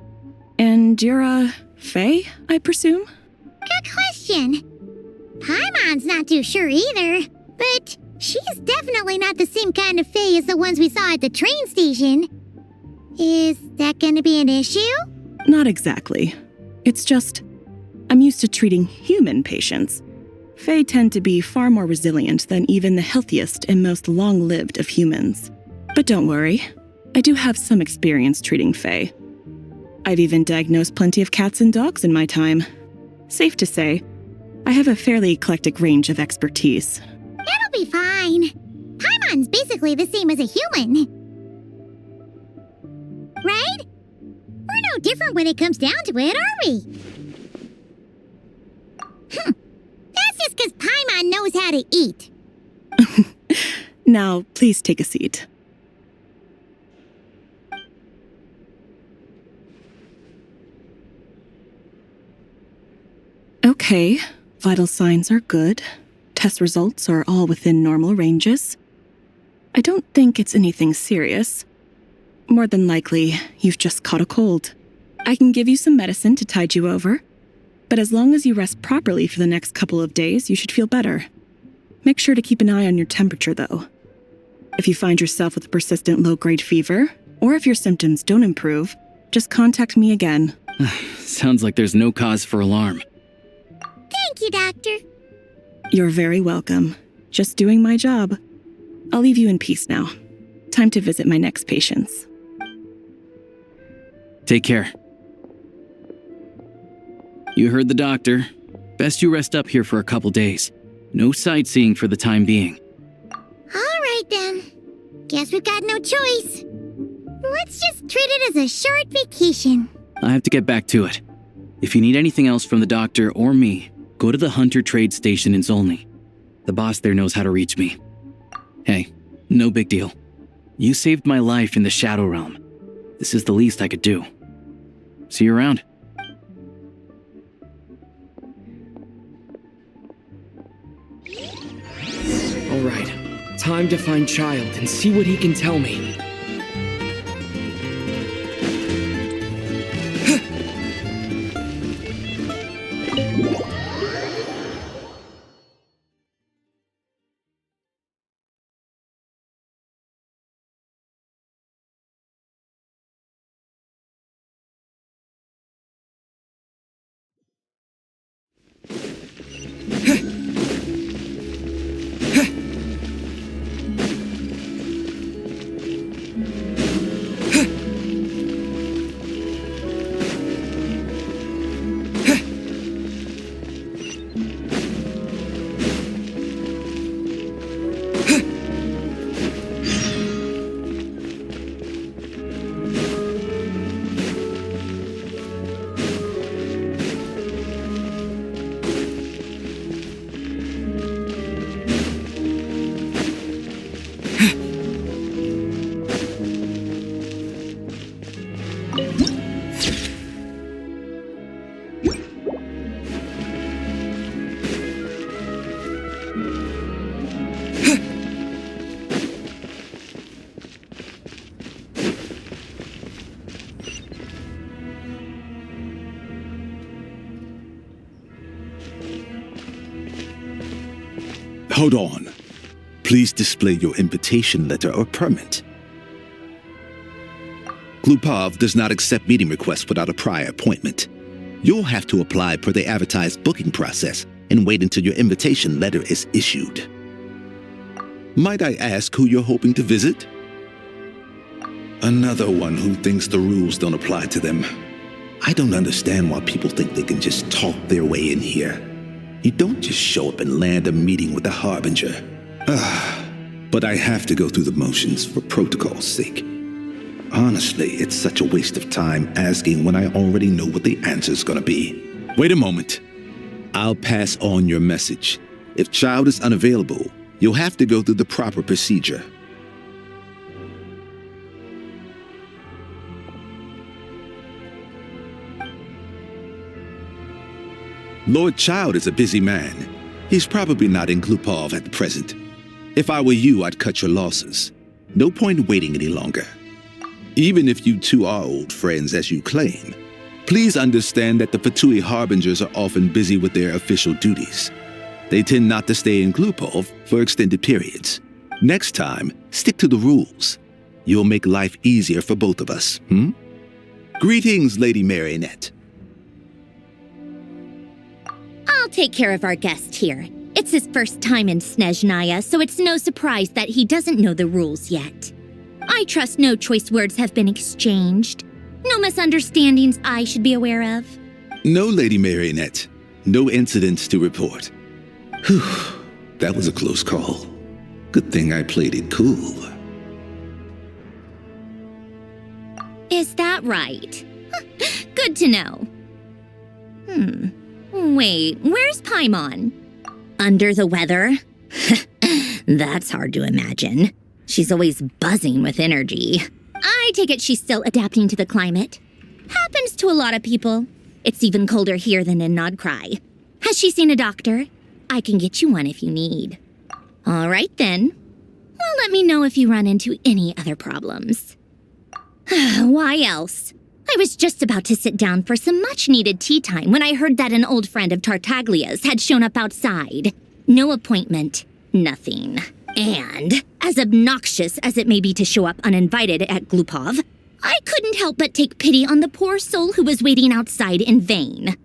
And you're, Faye, I presume? Good question. Paimon's not too sure either, but she's definitely not the same kind of Fae as the ones we saw at the train station. Is that gonna be an issue? Not exactly. It's just, I'm used to treating human patients. Fae tend to be far more resilient than even the healthiest and most long-lived of humans. But don't worry, I do have some experience treating Fae. I've even diagnosed plenty of cats and dogs in my time. Safe to say, I have a fairly eclectic range of expertise. That'll be fine. Paimon's basically the same as a human. Right? We're no different when it comes down to it, are we? That's just because Paimon knows how to eat. Now, please take a seat. Okay, vital signs are good. Test results are all within normal ranges. I don't think it's anything serious. More than likely, you've just caught a cold. I can give you some medicine to tide you over, but as long as you rest properly for the next couple of days, you should feel better. Make sure to keep an eye on your temperature, though. If you find yourself with a persistent low-grade fever, or if your symptoms don't improve, just contact me again. Sounds like there's no cause for alarm. Thank you, Doctor. You're very welcome. Just doing my job. I'll leave you in peace now. Time to visit my next patients. Take care. You heard the doctor. Best you rest up here for a couple days. No sightseeing for the time being. All right, then. Guess we've got no choice. Let's just treat it as a short vacation. I have to get back to it. If you need anything else from the doctor or me, go to the Hunter Trade Station in Zolny. The boss there knows how to reach me. Hey, no big deal. You saved my life in the Shadow Realm. This is the least I could do. See you around. All right, time to find Child and see what he can tell me. Hold on. Please display your invitation letter or permit. Glupov does not accept meeting requests without a prior appointment. You'll have to apply per the advertised booking process and wait until your invitation letter is issued. Might I ask who you're hoping to visit? Another one who thinks the rules don't apply to them. I don't understand why people think they can just talk their way in here. You don't just show up and land a meeting with the Harbinger. But I have to go through the motions for protocol's sake. Honestly, it's such a waste of time asking when I already know what the answer's gonna be. Wait a moment. I'll pass on your message. If Child is unavailable, you'll have to go through the proper procedure. Lord Child is a busy man. He's probably not in Glupov at the present. If I were you, I'd cut your losses. No point waiting any longer. Even if you two are old friends as you claim, please understand that the Fatui Harbingers are often busy with their official duties. They tend not to stay in Glupov for extended periods. Next time, stick to the rules. You'll make life easier for both of us, Greetings, Lady Marionette. I'll take care of our guest here. It's his first time in Snezhnaya, so it's no surprise that he doesn't know the rules yet. I trust no choice words have been exchanged. No misunderstandings I should be aware of. No, Lady Marionette. No incidents to report. Whew, that was a close call. Good thing I played it cool. Is that right? Good to know. Wait, where's Paimon? Under the weather? That's hard to imagine. She's always buzzing with energy. I take it she's still adapting to the climate. Happens to a lot of people. It's even colder here than in Nodcry. Has she seen a doctor? I can get you one if you need. All right then. Well, let me know if you run into any other problems. Why else? I was just about to sit down for some much-needed tea time when I heard that an old friend of Tartaglia's had shown up outside. No appointment, nothing. And, as obnoxious as it may be to show up uninvited at Glupov, I couldn't help but take pity on the poor soul who was waiting outside in vain.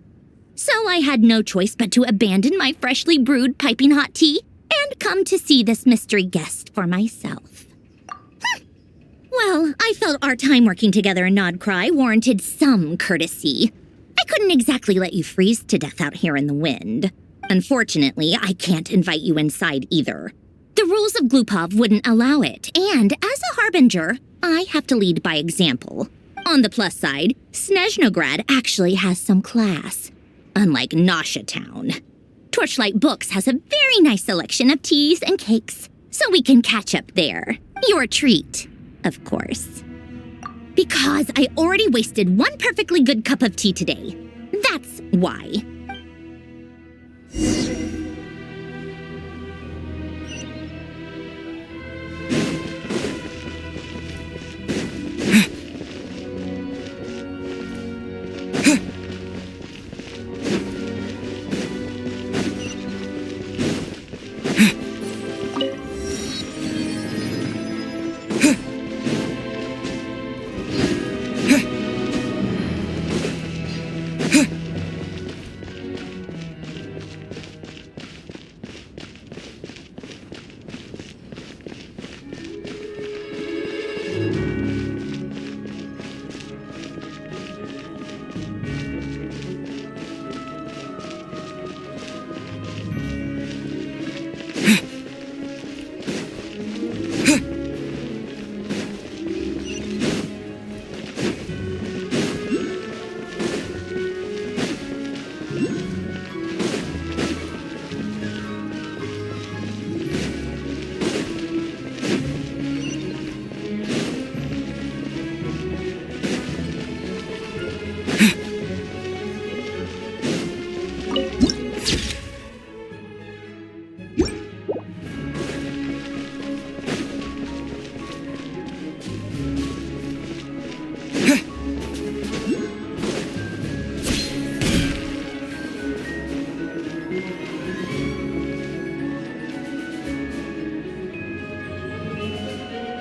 So I had no choice but to abandon my freshly brewed piping hot tea and come to see this mystery guest for myself. Well, I felt our time working together in Nodcry warranted some courtesy. I couldn't exactly let you freeze to death out here in the wind. Unfortunately, I can't invite you inside either. The rules of Glupov wouldn't allow it, and as a Harbinger, I have to lead by example. On the plus side, Snezhnograd actually has some class, unlike Nasha Town. Torchlight Books has a very nice selection of teas and cakes, so we can catch up there. Your treat, of course. Because I already wasted one perfectly good cup of tea today. That's why.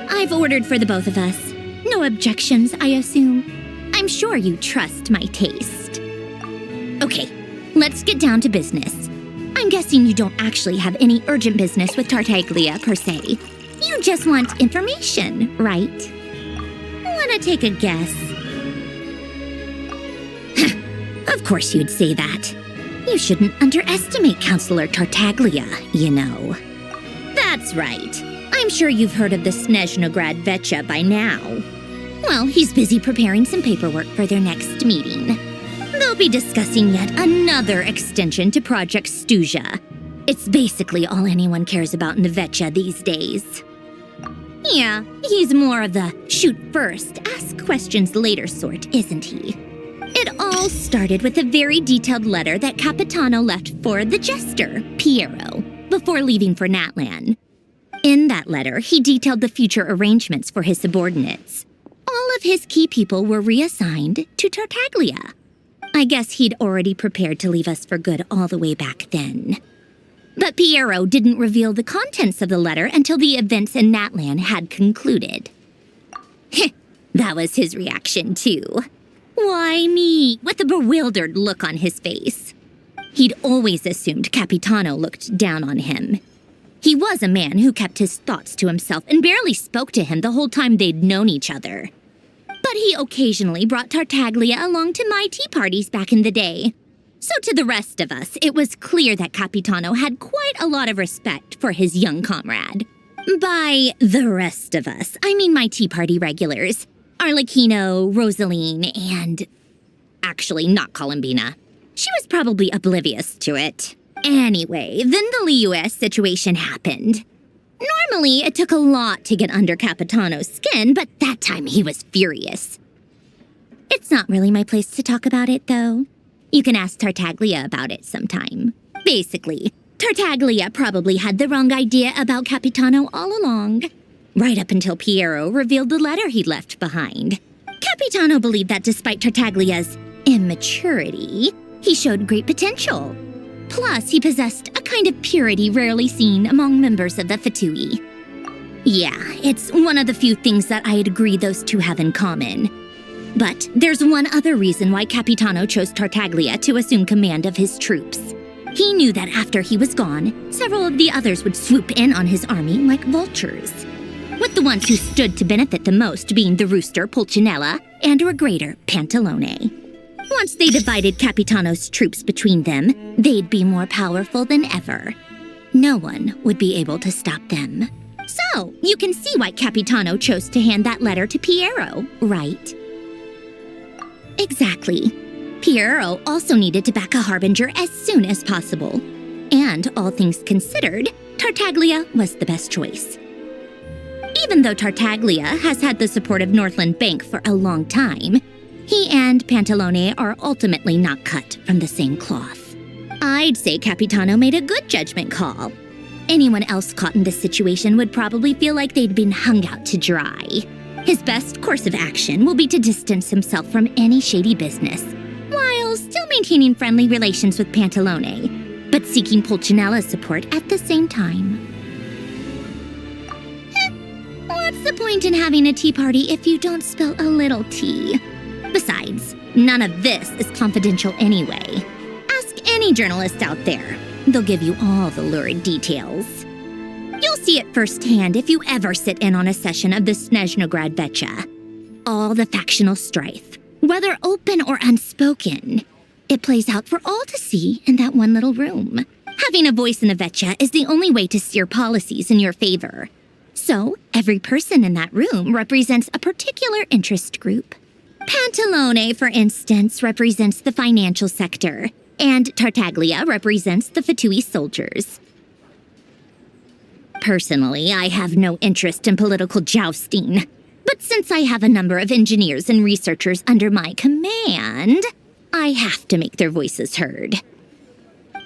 I've ordered for the both of us. No objections, I assume. I'm sure you trust my taste. Okay, let's get down to business. I'm guessing you don't actually have any urgent business with Tartaglia, per se. You just want information, right? Wanna take a guess? Of course you'd say that. You shouldn't underestimate Counselor Tartaglia, you know. That's right. I'm sure you've heard of the Snezhnaya Vetcha by now. Well, he's busy preparing some paperwork for their next meeting. They'll be discussing yet another extension to Project Stuzha. It's basically all anyone cares about in the Vetcha these days. Yeah, he's more of the shoot first, ask questions later sort, isn't he? It all started with a very detailed letter that Capitano left for the jester, Piero, before leaving for Natlan. In that letter, he detailed the future arrangements for his subordinates. All of his key people were reassigned to Tartaglia. I guess he'd already prepared to leave us for good all the way back then. But Piero didn't reveal the contents of the letter until the events in Natlan had concluded. That was his reaction, too. Why me? With a bewildered look on his face. He'd always assumed Capitano looked down on him. He was a man who kept his thoughts to himself and barely spoke to him the whole time they'd known each other. But he occasionally brought Tartaglia along to my tea parties back in the day. So to the rest of us, it was clear that Capitano had quite a lot of respect for his young comrade. By the rest of us, I mean my tea party regulars. Arlecchino, Rosaline, and... actually, not Columbina. She was probably oblivious to it. Anyway, then the Liues situation happened. Normally, it took a lot to get under Capitano's skin, but that time he was furious. It's not really my place to talk about it, though. You can ask Tartaglia about it sometime. Basically, Tartaglia probably had the wrong idea about Capitano all along. Right up until Piero revealed the letter he'd left behind. Capitano believed that despite Tartaglia's immaturity, he showed great potential. Plus, he possessed a kind of purity rarely seen among members of the Fatui. Yeah, it's one of the few things that I'd agree those two have in common. But there's one other reason why Capitano chose Tartaglia to assume command of his troops. He knew that after he was gone, several of the others would swoop in on his army like vultures. With the ones who stood to benefit the most being the rooster Pulcinella and Regrator Pantalone. Once they divided Capitano's troops between them, they'd be more powerful than ever. No one would be able to stop them. So, you can see why Capitano chose to hand that letter to Piero, right? Exactly. Piero also needed to back a harbinger as soon as possible. And, all things considered, Tartaglia was the best choice. Even though Tartaglia has had the support of Northland Bank for a long time, he and Pantalone are ultimately not cut from the same cloth. I'd say Capitano made a good judgment call. Anyone else caught in this situation would probably feel like they'd been hung out to dry. His best course of action will be to distance himself from any shady business, while still maintaining friendly relations with Pantalone, but seeking Pulcinella's support at the same time. What's the point in having a tea party if you don't spill a little tea? Besides, none of this is confidential anyway. Ask any journalist out there. They'll give you all the lurid details. You'll see it firsthand if you ever sit in on a session of the Snezhnaya Vetcha. All the factional strife, whether open or unspoken, it plays out for all to see in that one little room. Having a voice in the Vetcha is the only way to steer policies in your favor. So, every person in that room represents a particular interest group. Pantalone, for instance, represents the financial sector, and Tartaglia represents the Fatui soldiers. Personally, I have no interest in political jousting, but since I have a number of engineers and researchers under my command, I have to make their voices heard.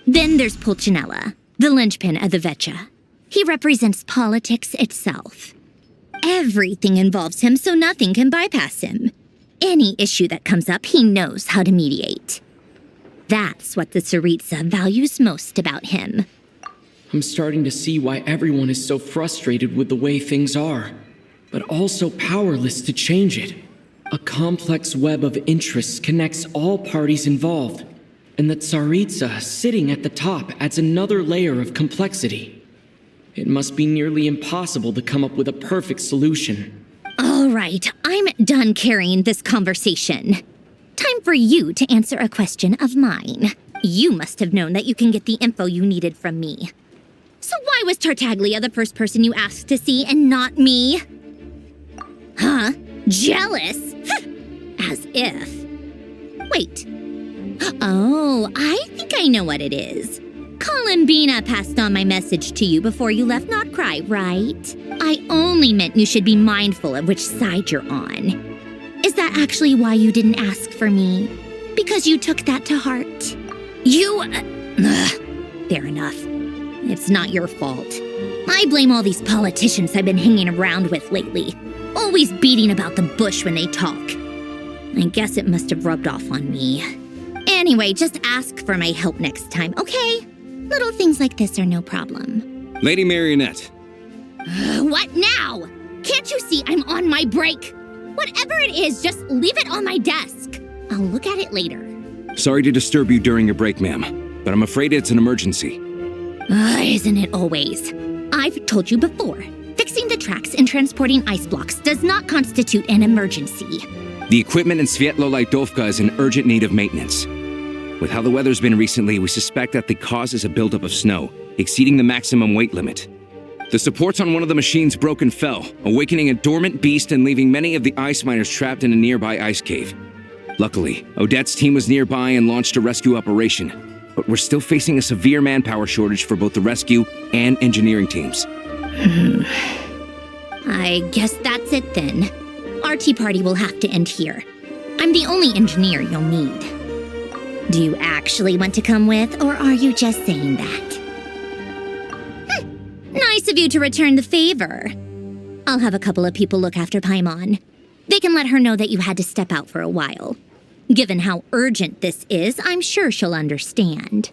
Then there's Pulcinella, the linchpin of the Vetcha. He represents politics itself. Everything involves him, so nothing can bypass him. Any issue that comes up, he knows how to mediate. That's what the Tsaritsa values most about him. I'm starting to see why everyone is so frustrated with the way things are. but also powerless to change it. A complex web of interests connects all parties involved, and the Tsaritsa sitting at the top adds another layer of complexity. It must be nearly impossible to come up with a perfect solution. All right, I'm done carrying this conversation. Time for you to answer a question of mine. You must have known that you can get the info you needed from me. So why was Tartaglia the first person you asked to see and not me? Huh? Jealous? As if. Wait. Oh, I think I know what it is. Columbina passed on my message to you before you left Not Cry, right? I only meant you should be mindful of which side you're on. Is that actually why you didn't ask for me? Because you took that to heart? Fair enough. It's not your fault. I blame all these politicians I've been hanging around with lately. Always beating about the bush when they talk. I guess it must have rubbed off on me. Anyway, just ask for my help next time, okay? Little things like this are no problem. Lady Marionette. What now? Can't you see I'm on my break? Whatever it is, just leave it on my desk. I'll look at it later. Sorry to disturb you during your break, ma'am, but I'm afraid it's an emergency. Isn't it always? I've told you before, fixing the tracks and transporting ice blocks does not constitute an emergency. The equipment in Svietlo-Laidovka is in urgent need of maintenance. With how the weather's been recently, we suspect that the cause is a buildup of snow, exceeding the maximum weight limit. The supports on one of the machines broke and fell, awakening a dormant beast and leaving many of the ice miners trapped in a nearby ice cave. Luckily, Odette's team was nearby and launched a rescue operation, but we're still facing a severe manpower shortage for both the rescue and engineering teams. I guess that's it then. Our tea party will have to end here. I'm the only engineer you'll need. Do you actually want to come with, or are you just saying that? Nice of you to return the favor. I'll have a couple of people look after Paimon. They can let her know that you had to step out for a while. Given how urgent this is, I'm sure she'll understand.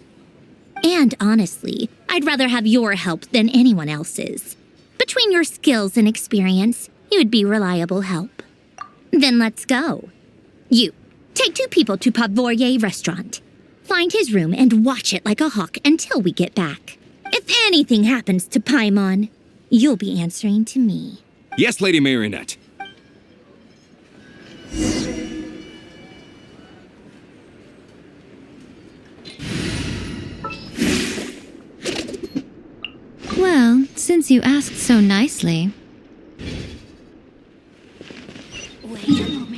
And honestly, I'd rather have your help than anyone else's. Between your skills and experience, you'd be reliable help. Then let's go. You, take 2 people to Pavourier restaurant. Find his room and watch it like a hawk until we get back. If anything happens to Paimon, you'll be answering to me. Yes, Lady Marionette. Well, since you asked so nicely. Wait a moment.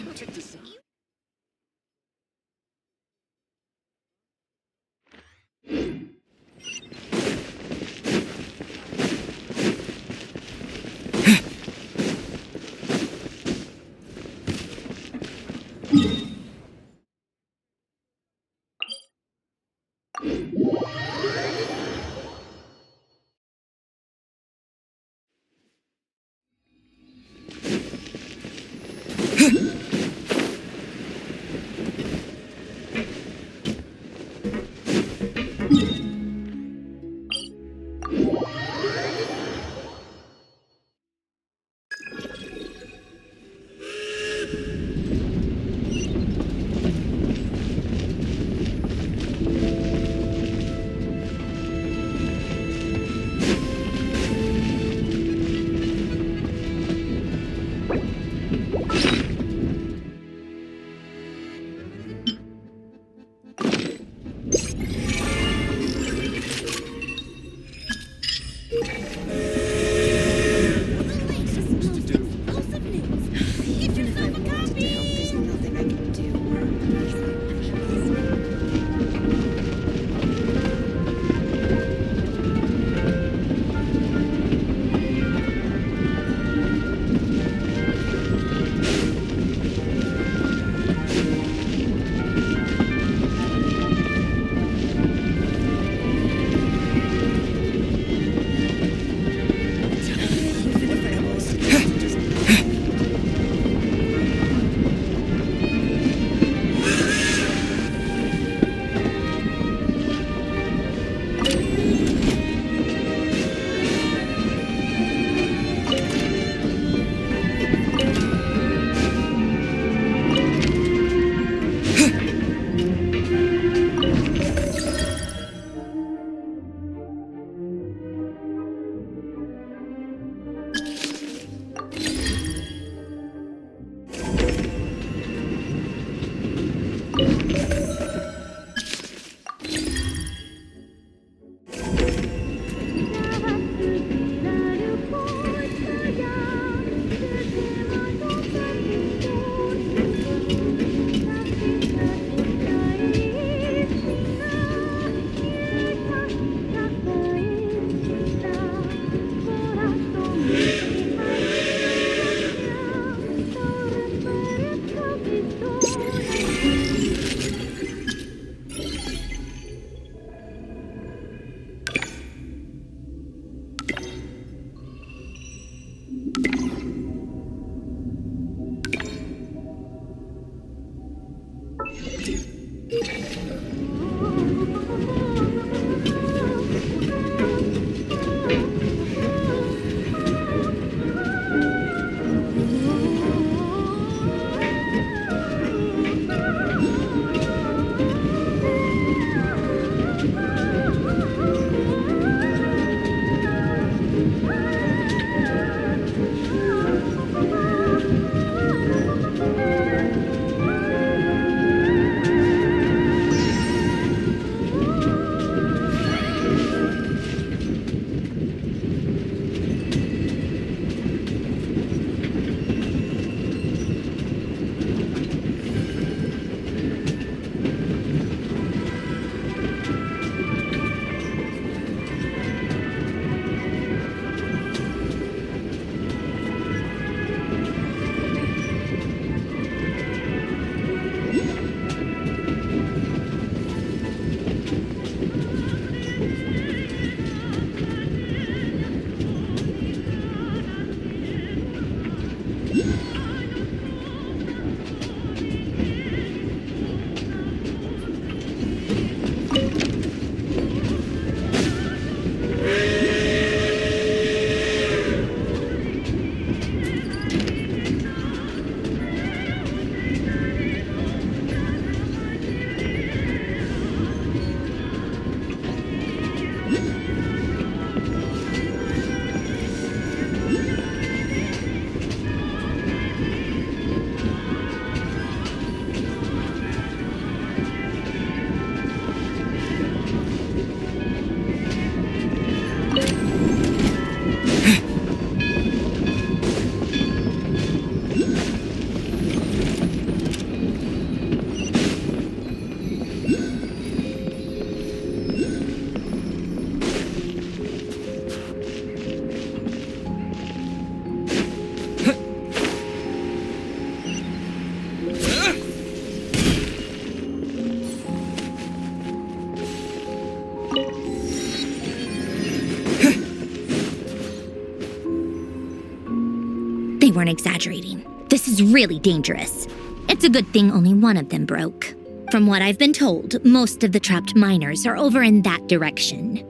They weren't exaggerating. This is really dangerous. It's a good thing only one of them broke. From what I've been told, most of the trapped miners are over in that direction.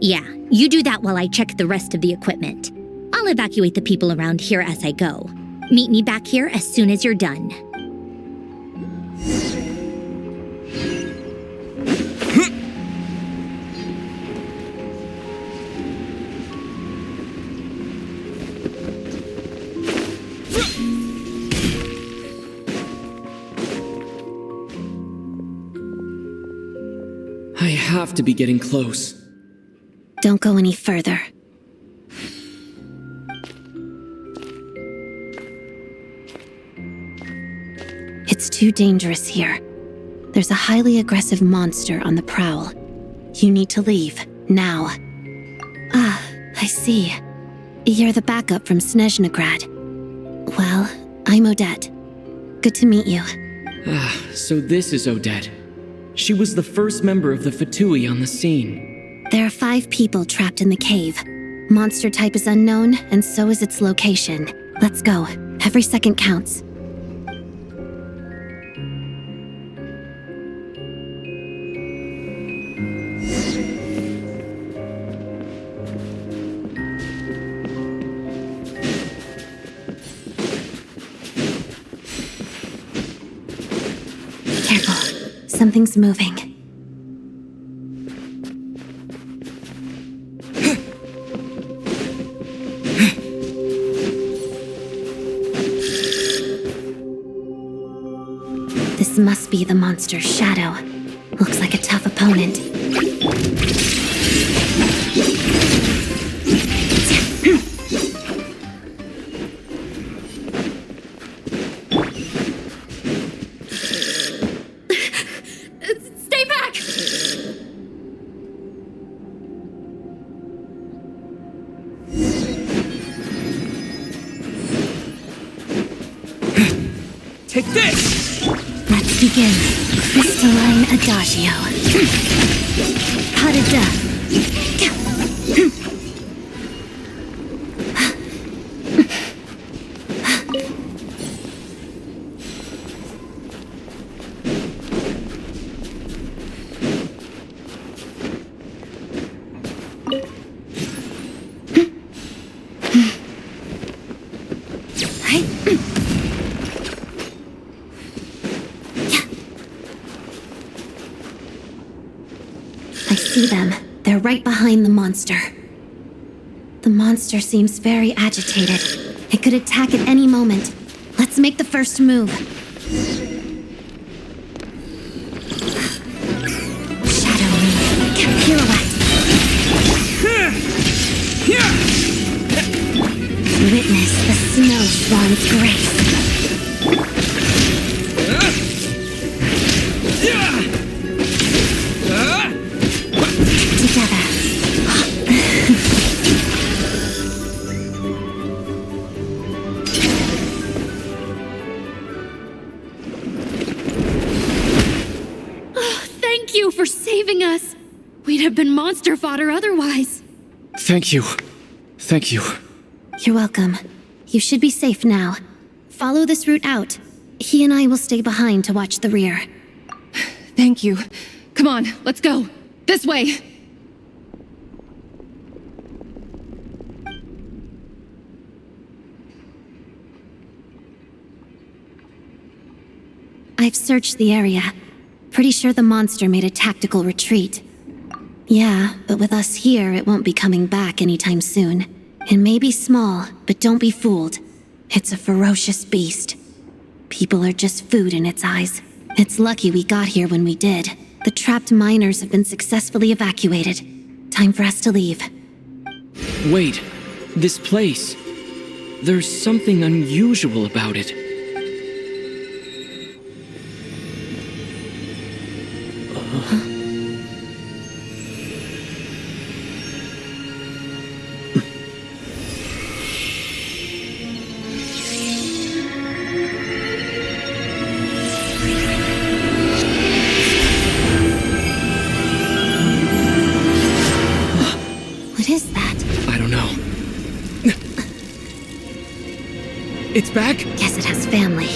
Yeah, you do that while I check the rest of the equipment. I'll evacuate the people around here as I go. Meet me back here as soon as you're done. I have to be getting close. Don't go any further. It's too dangerous here. There's a highly aggressive monster on the prowl. You need to leave, now. Ah, I see. You're the backup from Snezhnaya. Well, I'm Odette. Good to meet you. Ah, so this is Odette. She was the first member of the Fatui on the scene. There are 5 people trapped in the cave. Monster type is unknown, and so is its location. Let's go. Every second counts. Careful. Something's moving. This must be the monster's shadow. Looks like a tough opponent. Stay back! Take this! Let's begin. Crystalline Adagio. Pas de deux. right behind the monster. The monster seems very agitated. It could attack at any moment. Let's make the first move. Shadow me. Pirouette. Witness the snow swan's grace. Together. Thank you for saving us. We'd have been monster fodder otherwise. Thank you. Thank you. You're welcome. You should be safe now. Follow this route out. He and I will stay behind to watch the rear. Thank you. Come on, let's go. This way. I've searched the area. Pretty sure the monster made a tactical retreat. Yeah, but with us here, it won't be coming back anytime soon. It may be small, but don't be fooled. It's a ferocious beast. People are just food in its eyes. It's lucky we got here when we did. The trapped miners have been successfully evacuated. Time for us to leave. Wait, this place. There's something unusual about it. It's back? Guess it has family.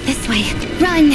This way. Run!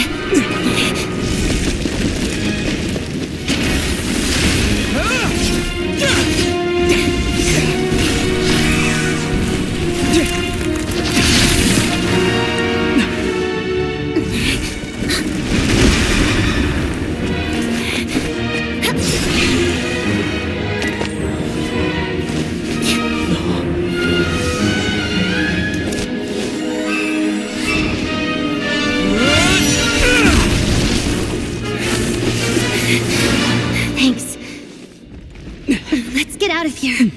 Thanks. Let's get out of here.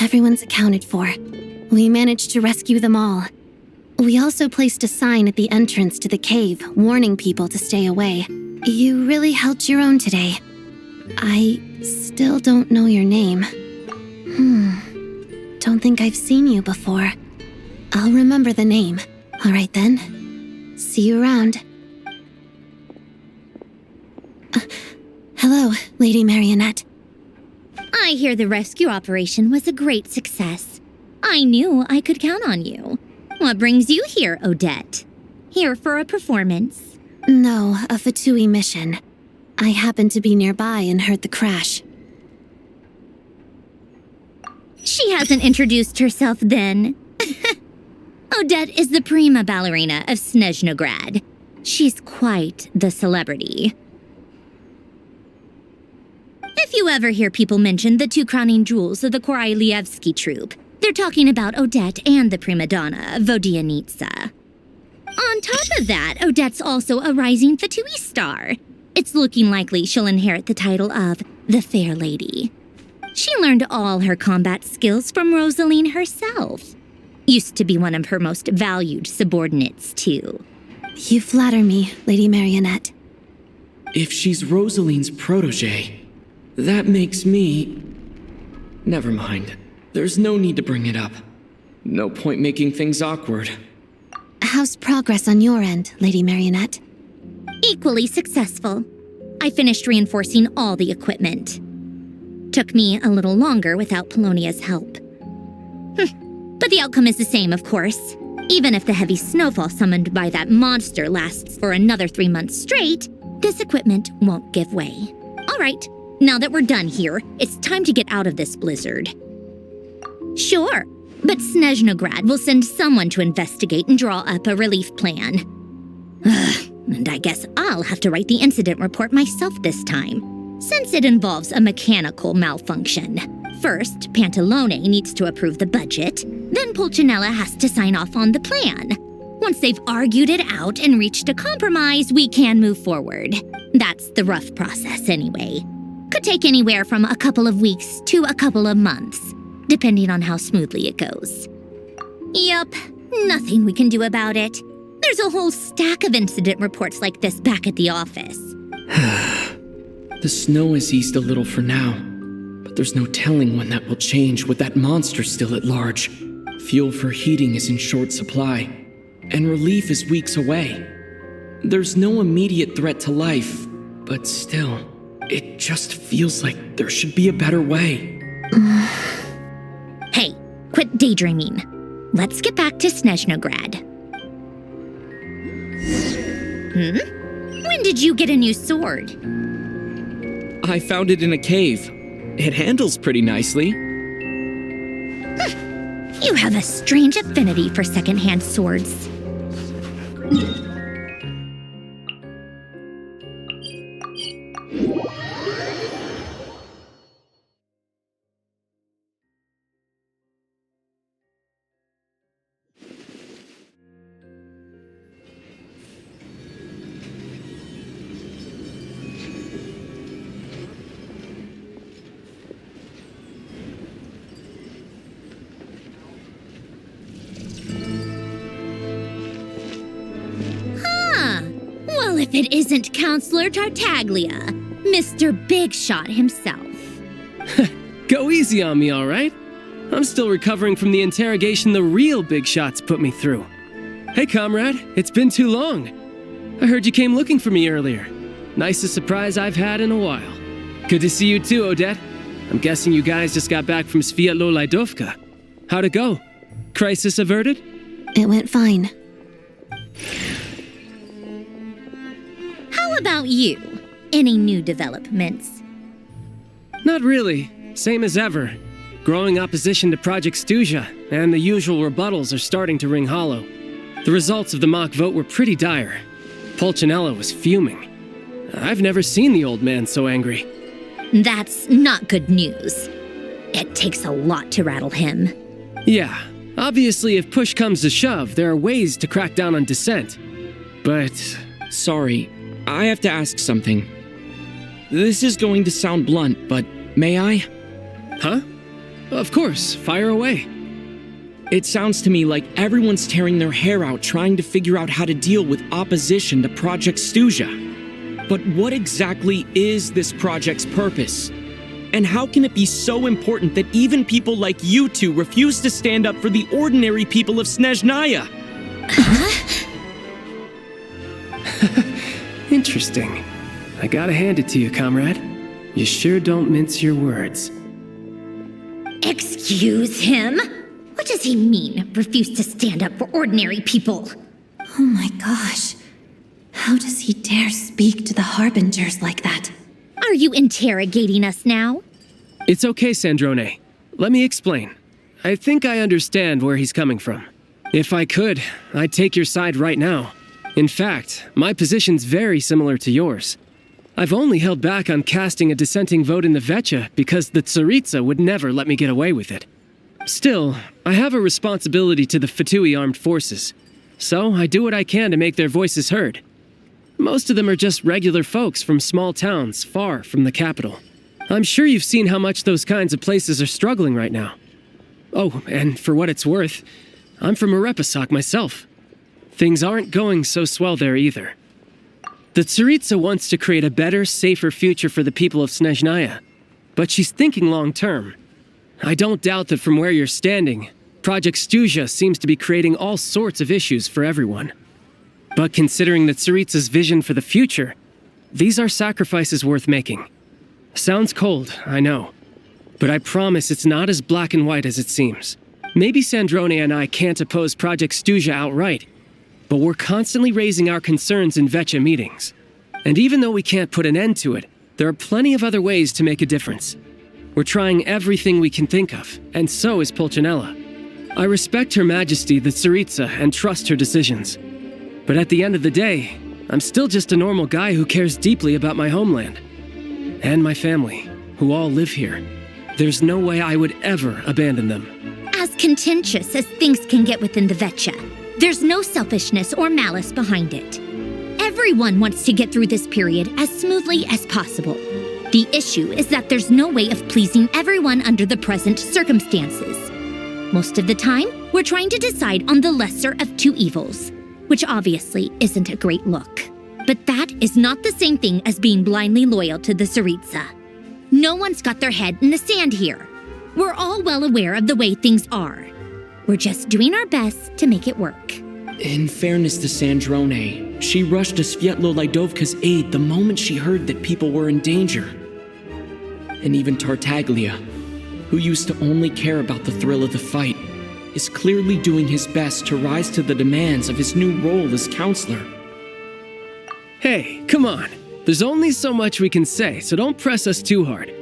Everyone's accounted for. We managed to rescue them all. We also placed a sign at the entrance to the cave, warning people to stay away. You really held your own today. I still don't know your name. Don't think I've seen you before. I'll remember the name. All right then. See you around. Hello, Lady Marionette. I hear the rescue operation was a great success. I knew I could count on you. What brings you here, Odette? Here for a performance? No, a Fatui mission. I happened to be nearby and heard the crash. She hasn't introduced herself then. Odette is the prima ballerina of Snezhnograd. She's quite the celebrity. If you ever hear people mention the two crowning jewels of the Korolievsky troupe, they're talking about Odette and the prima donna, Vodianitsa. On top of that, Odette's also a rising Fatui star. It's looking likely she'll inherit the title of the Fair Lady. She learned all her combat skills from Rosaline herself. Used to be one of her most valued subordinates, too. You flatter me, Lady Marionette. If she's Rosaline's protege, that makes me... Never mind. There's no need to bring it up. No point making things awkward. How's progress on your end, Lady Marionette? Equally successful. I finished reinforcing all the equipment. Took me a little longer without Polonia's help. But the outcome is the same, of course. Even if the heavy snowfall summoned by that monster lasts for another 3 months straight, this equipment won't give way. All right, now that we're done here, it's time to get out of this blizzard. Sure, but Snezhnaya will send someone to investigate and draw up a relief plan. And I guess I'll have to write the incident report myself this time, since it involves a mechanical malfunction. First, Pantalone needs to approve the budget, then Pulcinella has to sign off on the plan. Once they've argued it out and reached a compromise, we can move forward. That's the rough process anyway. Could take anywhere from a couple of weeks to a couple of months, depending on how smoothly it goes. Yup, nothing we can do about it. There's a whole stack of incident reports like this back at the office. The snow has eased a little for now, but there's no telling when that will change with that monster still at large. Fuel for heating is in short supply, and relief is weeks away. There's no immediate threat to life, but still, it just feels like there should be a better way. Hey, quit daydreaming. Let's get back to Snezhnaya. When did you get a new sword? I found it in a cave. It handles pretty nicely. You have a strange affinity for secondhand swords. If it isn't Counselor Tartaglia, Mr. Big Shot himself. Go easy on me, all right? I'm still recovering from the interrogation the real Big Shots put me through. Hey, comrade, it's been too long. I heard you came looking for me earlier. Nicest surprise I've had in a while. Good to see you too, Odette. I'm guessing you guys just got back from Sviatlo-Laidovka. How'd it go? Crisis averted? It went fine. How about you? Any new developments? Not really. Same as ever. Growing opposition to Project Stuzha, and the usual rebuttals are starting to ring hollow. The results of the mock vote were pretty dire. Pulcinella was fuming. I've never seen the old man so angry. That's not good news. It takes a lot to rattle him. Yeah, obviously if push comes to shove, there are ways to crack down on dissent. But... Sorry, I have to ask something. This is going to sound blunt, but may I? Huh? Of course, fire away. It sounds to me like everyone's tearing their hair out trying to figure out how to deal with opposition to Project Stuzha. But what exactly is this project's purpose? And how can it be so important that even people like you two refuse to stand up for the ordinary people of Snezhnaya? Interesting. I gotta hand it to you, comrade. You sure don't mince your words. Excuse him? What does he mean, refuse to stand up for ordinary people? Oh my gosh. How does he dare speak to the Harbingers like that? Are you interrogating us now? It's okay, Sandrone. Let me explain. I think I understand where he's coming from. If I could, I'd take your side right now. In fact, my position's very similar to yours. I've only held back on casting a dissenting vote in the Vetcha because the Tsaritsa would never let me get away with it. Still, I have a responsibility to the Fatui armed forces, so I do what I can to make their voices heard. Most of them are just regular folks from small towns far from the capital. I'm sure you've seen how much those kinds of places are struggling right now. Oh, and for what it's worth, I'm from Arepasak myself. Things aren't going so swell there either. The Tsaritsa wants to create a better, safer future for the people of Snezhnaya, but she's thinking long term. I don't doubt that from where you're standing, Project Stuzha seems to be creating all sorts of issues for everyone. But considering the Tsaritsa's vision for the future, these are sacrifices worth making. Sounds cold, I know, but I promise it's not as black and white as it seems. Maybe Snezhnaya and I can't oppose Project Stuzha outright, but we're constantly raising our concerns in Vetcha meetings. And even though we can't put an end to it, there are plenty of other ways to make a difference. We're trying everything we can think of, and so is Pulcinella. I respect Her Majesty the Tsaritsa and trust her decisions. But at the end of the day, I'm still just a normal guy who cares deeply about my homeland. And my family, who all live here. There's no way I would ever abandon them. As contentious as things can get within the Vetcha, there's no selfishness or malice behind it. Everyone wants to get through this period as smoothly as possible. The issue is that there's no way of pleasing everyone under the present circumstances. Most of the time, we're trying to decide on the lesser of two evils, which obviously isn't a great look. But that is not the same thing as being blindly loyal to the Tsaritsa. No one's got their head in the sand here. We're all well aware of the way things are. We're just doing our best to make it work. In fairness to Sandrone, she rushed to Svietlo Lidovka's aid the moment she heard that people were in danger. And even Tartaglia, who used to only care about the thrill of the fight, is clearly doing his best to rise to the demands of his new role as counselor. Hey, come on. There's only so much we can say, so don't press us too hard.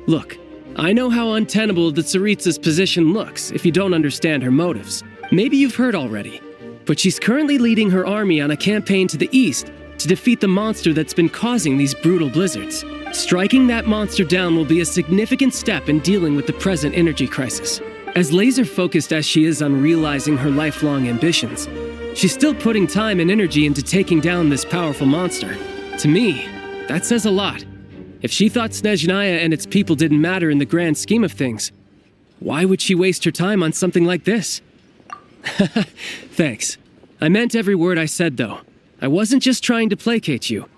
Look, I know how untenable the Tsaritsa's position looks if you don't understand her motives. Maybe you've heard already, but she's currently leading her army on a campaign to the east to defeat the monster that's been causing these brutal blizzards. Striking that monster down will be a significant step in dealing with the present energy crisis. As laser-focused as she is on realizing her lifelong ambitions, she's still putting time and energy into taking down this powerful monster. To me, that says a lot. If she thought Snezhnaya and its people didn't matter in the grand scheme of things, why would she waste her time on something like this? Thanks. I meant every word I said, though. I wasn't just trying to placate you.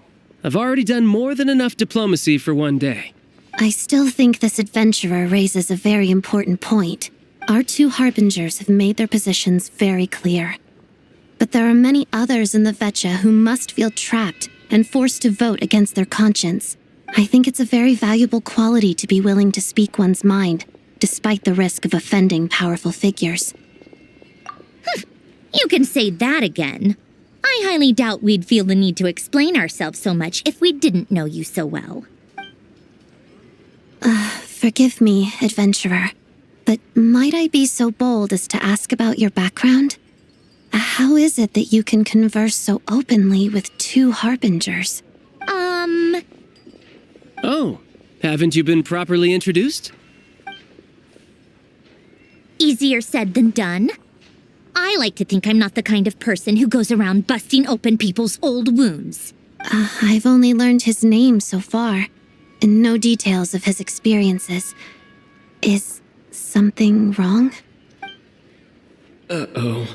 I've already done more than enough diplomacy for one day. I still think this adventurer raises a very important point. Our two harbingers have made their positions very clear. But there are many others in the Vetcha who must feel trapped and forced to vote against their conscience. I think it's a very valuable quality to be willing to speak one's mind, despite the risk of offending powerful figures. You can say that again. I highly doubt we'd feel the need to explain ourselves so much if we didn't know you so well. Forgive me, adventurer, but might I be so bold as to ask about your background? How is it that you can converse so openly with two harbingers? Oh, haven't you been properly introduced? Easier said than done. I like to think I'm not the kind of person who goes around busting open people's old wounds. I've only learned his name so far, and no details of his experiences. Is something wrong? Uh-oh.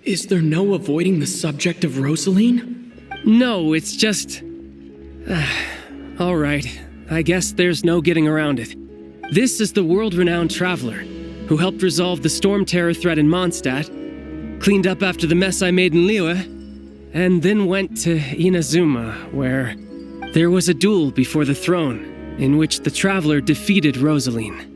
Is there no avoiding the subject of Rosaline? No, it's just... All right, I guess there's no getting around it. This is the world-renowned traveler who helped resolve the storm terror threat in Mondstadt, cleaned up after the mess I made in Liyue, and then went to Inazuma, where there was a duel before the throne in which the traveler defeated Rosaline.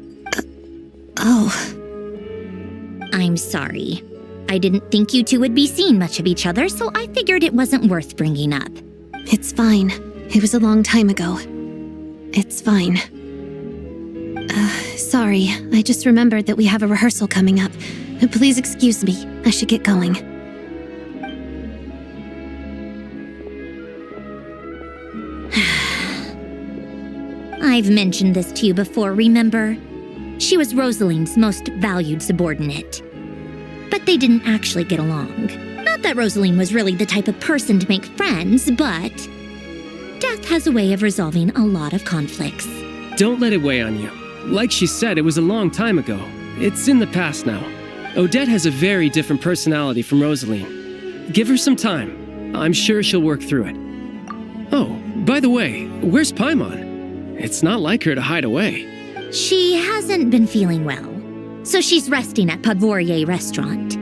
I'm sorry. I didn't think you two would be seeing much of each other, so I figured it wasn't worth bringing up. It's fine. It was a long time ago. It's fine. Sorry, I just remembered that we have a rehearsal coming up. Please excuse me. I should get going. I've mentioned this to you before, remember? She was Rosaline's most valued subordinate. But they didn't actually get along. Not that Rosaline was really the type of person to make friends, but death has a way of resolving a lot of conflicts. Don't let it weigh on you. Like she said, it was a long time ago. It's in the past now. Odette has a very different personality from Rosaline. Give her some time. I'm sure she'll work through it. Oh, by the way, where's Paimon? It's not like her to hide away. She hasn't been feeling well, so she's resting at Podvorier restaurant.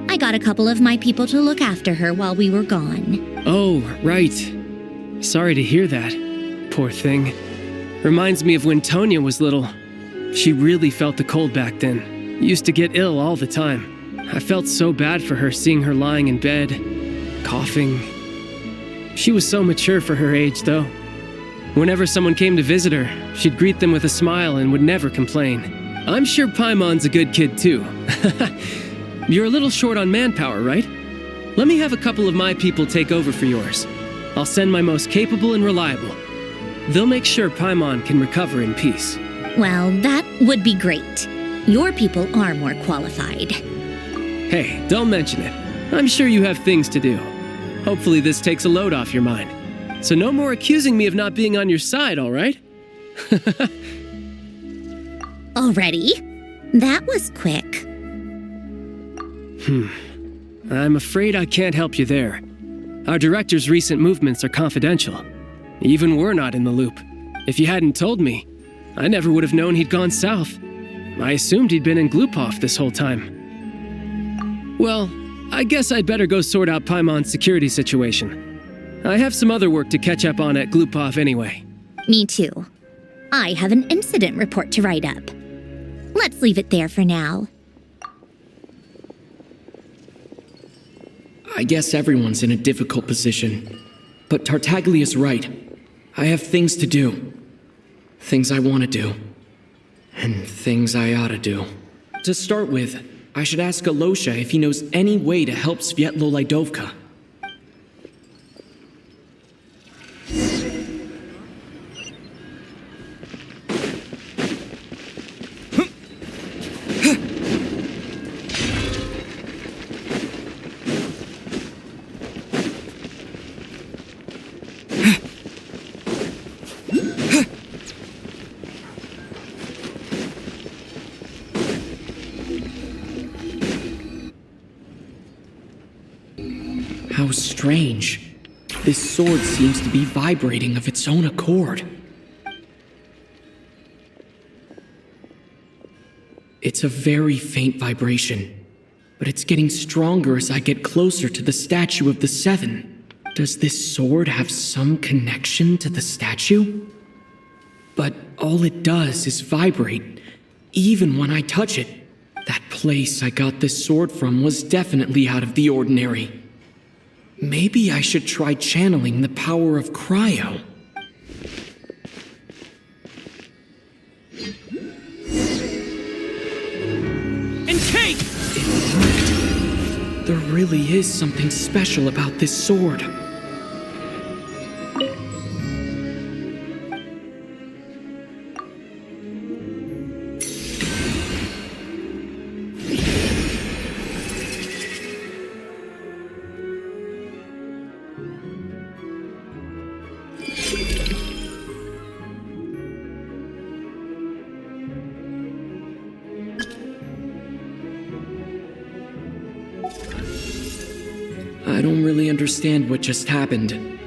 I got a couple of my people to look after her while we were gone. Oh, right. Sorry to hear that. Poor thing. Reminds me of when Tonya was little. She really felt the cold back then. Used to get ill all the time. I felt so bad for her seeing her lying in bed, coughing. She was so mature for her age, though. Whenever someone came to visit her, she'd greet them with a smile and would never complain. I'm sure Paimon's a good kid, too. You're a little short on manpower, right? Let me have a couple of my people take over for yours. I'll send my most capable and reliable. They'll make sure Paimon can recover in peace. Well, that would be great. Your people are more qualified. Hey, don't mention it. I'm sure you have things to do. Hopefully this takes a load off your mind. So no more accusing me of not being on your side, all right? Already? That was quick. I'm afraid I can't help you there. Our director's recent movements are confidential. Even we're not in the loop. If you hadn't told me, I never would have known he'd gone south. I assumed he'd been in Glupov this whole time. Well, I guess I'd better go sort out Paimon's security situation. I have some other work to catch up on at Glupov anyway. Me too. I have an incident report to write up. Let's leave it there for now. I guess everyone's in a difficult position. But Tartaglia's right. I have things to do. Things I want to do. And things I ought to do. To start with, I should ask Alosha if he knows any way to help Svietlo Laidovka. How strange. This sword seems to be vibrating of its own accord. It's a very faint vibration, but it's getting stronger as I get closer to the statue of the Seven. Does this sword have some connection to the statue? But all it does is vibrate, even when I touch it. That place I got this sword from was definitely out of the ordinary. Maybe I should try channeling the power of cryo. And Kate! There really is something special about this sword. I don't really understand what just happened,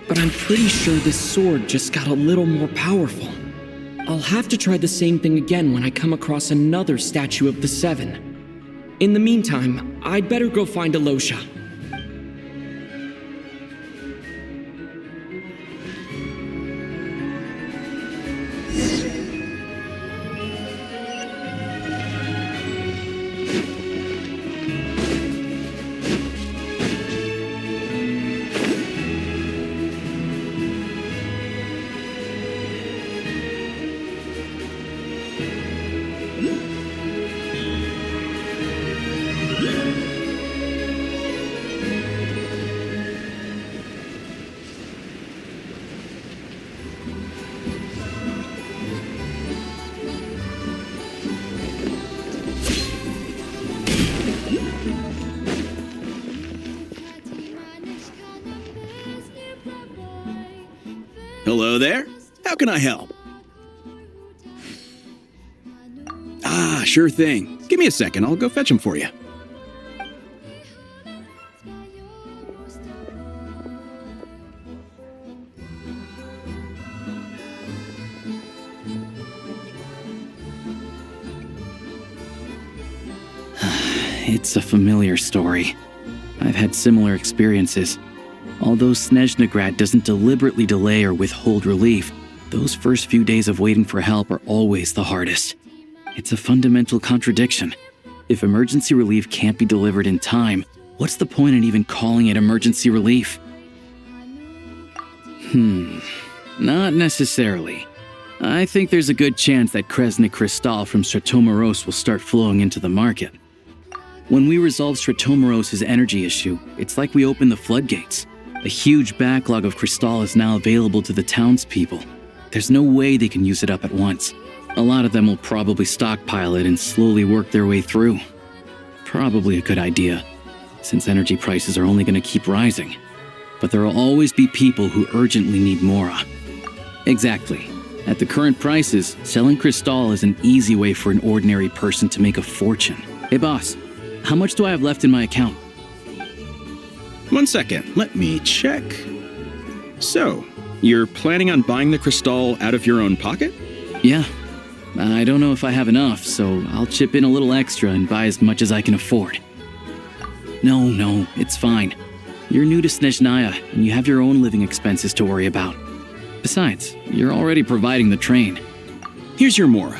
but I'm pretty sure this sword just got a little more powerful. I'll have to try the same thing again when I come across another statue of the Seven. In the meantime, I'd better go find Alosha. Hello there. How can I help? Ah, sure thing. Give me a second. I'll go fetch them for you. It's a familiar story. I've had similar experiences. Although Snezhnaya doesn't deliberately delay or withhold relief, those first few days of waiting for help are always the hardest. It's a fundamental contradiction. If emergency relief can't be delivered in time, what's the point in even calling it emergency relief? Not necessarily. I think there's a good chance that Kresnik Crystal from Stratomoros will start flowing into the market. When we resolve Stratomoros's energy issue, it's like we open the floodgates. A huge backlog of crystal is now available to the townspeople. There's no way they can use it up at once. A lot of them will probably stockpile it and slowly work their way through. Probably a good idea, since energy prices are only going to keep rising. But there will always be people who urgently need Mora. Exactly. At the current prices, selling crystal is an easy way for an ordinary person to make a fortune. Hey boss, how much do I have left in my account? 1 second, let me check. So, you're planning on buying the crystal out of your own pocket? Yeah. I don't know if I have enough, so I'll chip in a little extra and buy as much as I can afford. No, it's fine. You're new to Snezhnaya, and you have your own living expenses to worry about. Besides, you're already providing the train. Here's your Mora.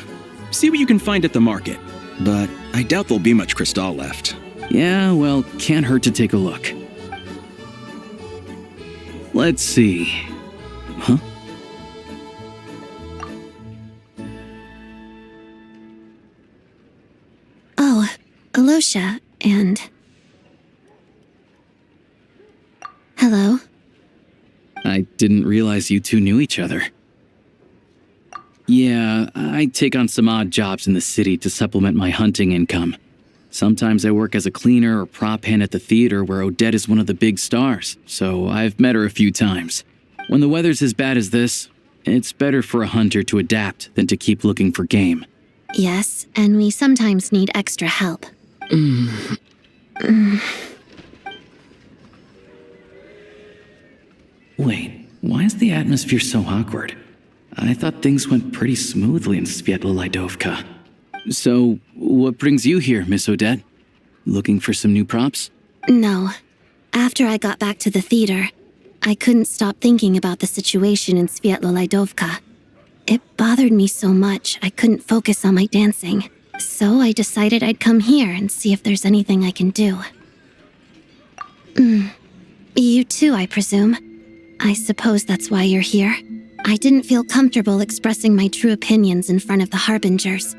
See what you can find at the market. But I doubt there'll be much crystal left. Yeah, well, can't hurt to take a look. Let's see. Huh? Oh, Alosha, and... Hello? I didn't realize you two knew each other. Yeah, I take on some odd jobs in the city to supplement my hunting income. Sometimes I work as a cleaner or prop hand at the theater where Odette is one of the big stars, so I've met her a few times. When the weather's as bad as this, it's better for a hunter to adapt than to keep looking for game. Yes, and we sometimes need extra help. Wait, why is the atmosphere so awkward? I thought things went pretty smoothly in Sviatlo-Lidovka. So, what brings you here, Miss Odette? Looking for some new props? No. After I got back to the theater, I couldn't stop thinking about the situation in Sviatlo-Lidovka. It bothered me so much I couldn't focus on my dancing. So I decided I'd come here and see if there's anything I can do. You too, I presume. I suppose that's why you're here. I didn't feel comfortable expressing my true opinions in front of the Harbingers.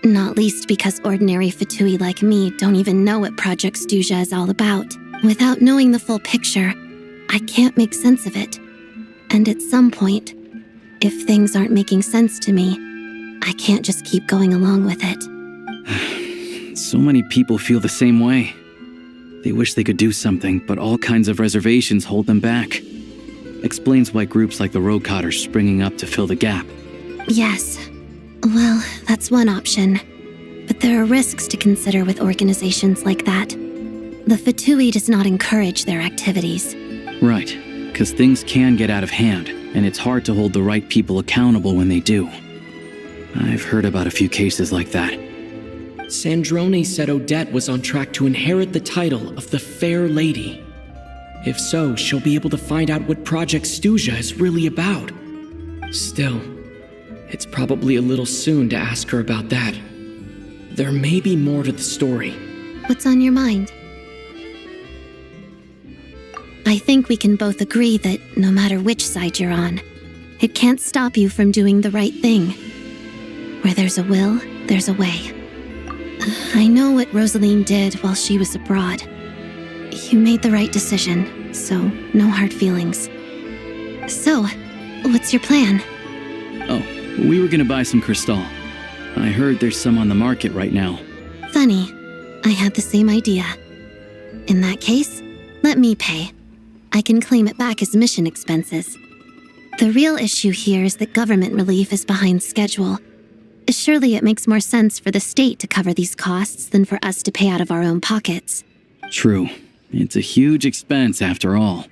Not least because ordinary Fatui like me don't even know what Project Stuzha is all about. Without knowing the full picture, I can't make sense of it. And at some point, if things aren't making sense to me, I can't just keep going along with it. So many people feel the same way. They wish they could do something, but all kinds of reservations hold them back. Explains why groups like the Rokot are springing up to fill the gap. Yes. Well, that's one option. But there are risks to consider with organizations like that. The Fatui does not encourage their activities. Right, because things can get out of hand, and it's hard to hold the right people accountable when they do. I've heard about a few cases like that. Sandrone said Odette was on track to inherit the title of the Fair Lady. If so, she'll be able to find out what Project Stuzha is really about. Still, it's probably a little soon to ask her about that. There may be more to the story. What's on your mind? I think we can both agree that no matter which side you're on, it can't stop you from doing the right thing. Where there's a will, there's a way. I know what Rosaline did while she was abroad. You made the right decision, so no hard feelings. So, what's your plan? Oh, we were gonna buy some crystal. I heard there's some on the market right now. Funny, I had the same idea. In that case, let me pay. I can claim it back as mission expenses. The real issue here is that government relief is behind schedule. Surely it makes more sense for the state to cover these costs than for us to pay out of our own pockets. True. It's a huge expense after all.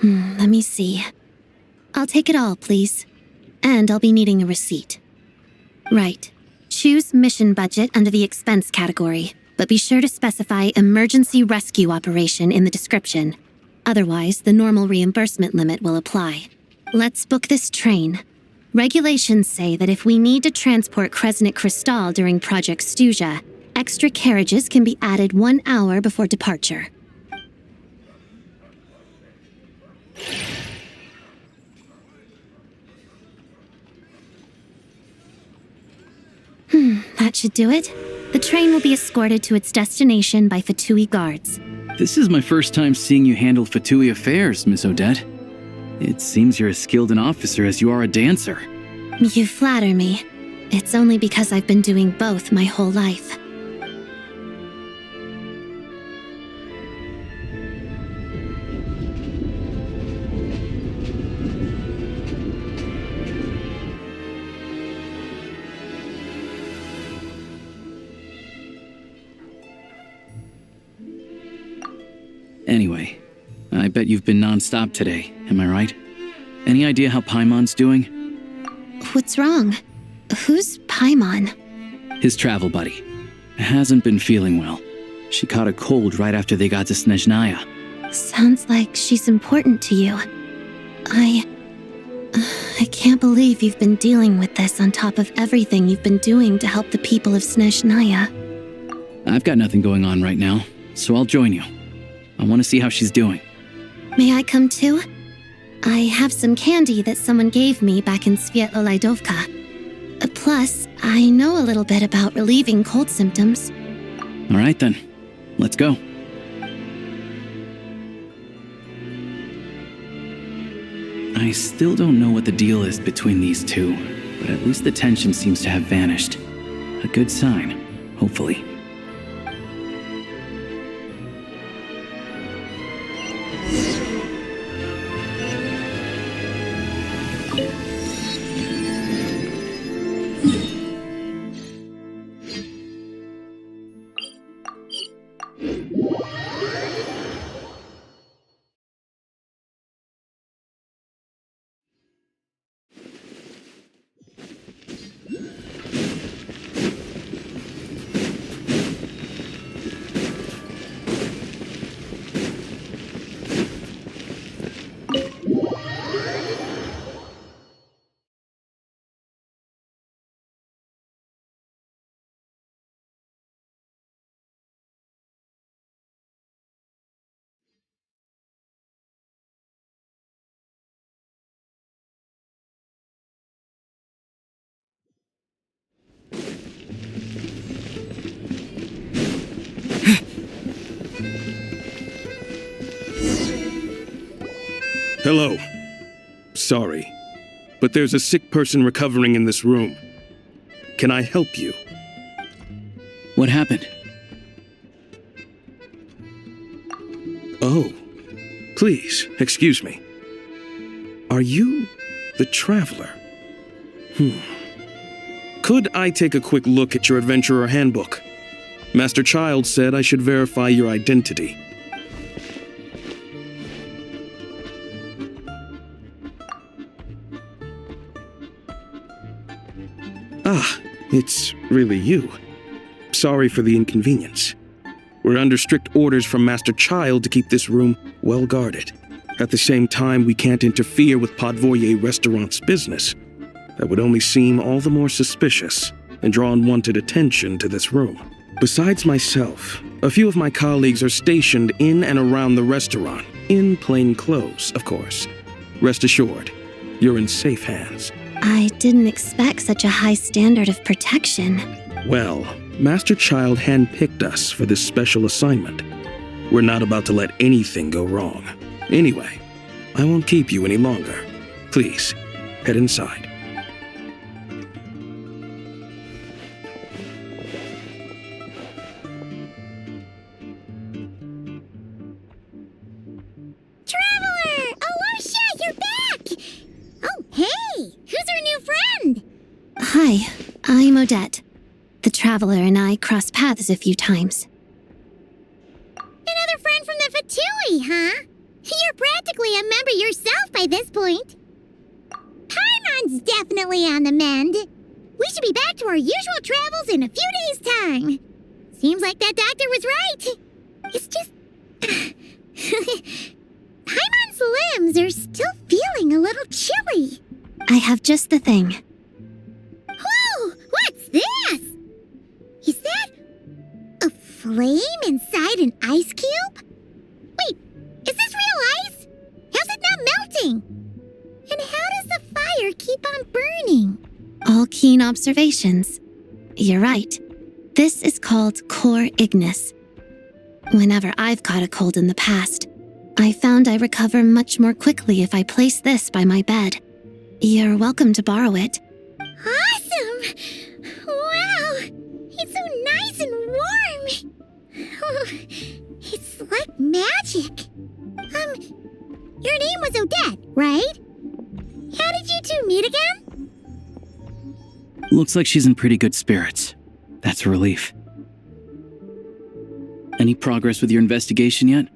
Let me see. I'll take it all, please. And I'll be needing a receipt. Right. Choose mission budget under the expense category, but be sure to specify emergency rescue operation in the description. Otherwise, the normal reimbursement limit will apply. Let's book this train. Regulations say that if we need to transport Kresnik Crystal during Project Stuja, extra carriages can be added 1 hour before departure. That should do it. The train will be escorted to its destination by Fatui guards. This is my first time seeing you handle Fatui affairs, Miss Odette. It seems you're as skilled an officer as you are a dancer. You flatter me. It's only because I've been doing both my whole life. Anyway, I bet you've been non-stop today, am I right? Any idea how Paimon's doing? What's wrong? Who's Paimon? His travel buddy. Hasn't been feeling well. She caught a cold right after they got to Snezhnaya. Sounds like she's important to you. I can't believe you've been dealing with this on top of everything you've been doing to help the people of Snezhnaya. I've got nothing going on right now, so I'll join you. I want to see how she's doing. May I come too? I have some candy that someone gave me back in Svietloleidovka. Plus, I know a little bit about relieving cold symptoms. All right then, let's go. I still don't know what the deal is between these two, but at least the tension seems to have vanished. A good sign, hopefully. Hello. Sorry, but there's a sick person recovering in this room. Can I help you? What happened? Oh, please, excuse me. Are you the Traveler? Could I take a quick look at your Adventurer Handbook? Master Child said I should verify your identity. Ah, it's really you. Sorry for the inconvenience. We're under strict orders from Master Child to keep this room well guarded. At the same time, we can't interfere with Podvoye Restaurant's business. That would only seem all the more suspicious and draw unwanted attention to this room. Besides myself, a few of my colleagues are stationed in and around the restaurant, in plain clothes, of course. Rest assured, you're in safe hands. I didn't expect such a high standard of protection. Well, Master Child handpicked us for this special assignment. We're not about to let anything go wrong. Anyway, I won't keep you any longer. Please, head inside. Traveler! Alicia, you're back! Oh, hey! Who's our new friend? Hi, I'm Odette. The Traveler and I crossed paths a few times. Another friend from the Fatui, huh? You're practically a member yourself by this point. Paimon's definitely on the mend. We should be back to our usual travels in a few days' time. Seems like that doctor was right. It's just... Paimon's limbs are still feeling a little chilly. I have just the thing. Whoa! What's this? Is that a flame inside an ice cube? Wait, is this real ice? How's it not melting? And how does the fire keep on burning? All keen observations. You're right. This is called core ignis. Whenever I've caught a cold in the past, I found I recover much more quickly if I place this by my bed. You're welcome to borrow it. Awesome! Wow! It's so nice and warm! Oh, it's like magic. Your name was Odette, right? How did you two meet again? Looks like she's in pretty good spirits. That's a relief. Any progress with your investigation yet?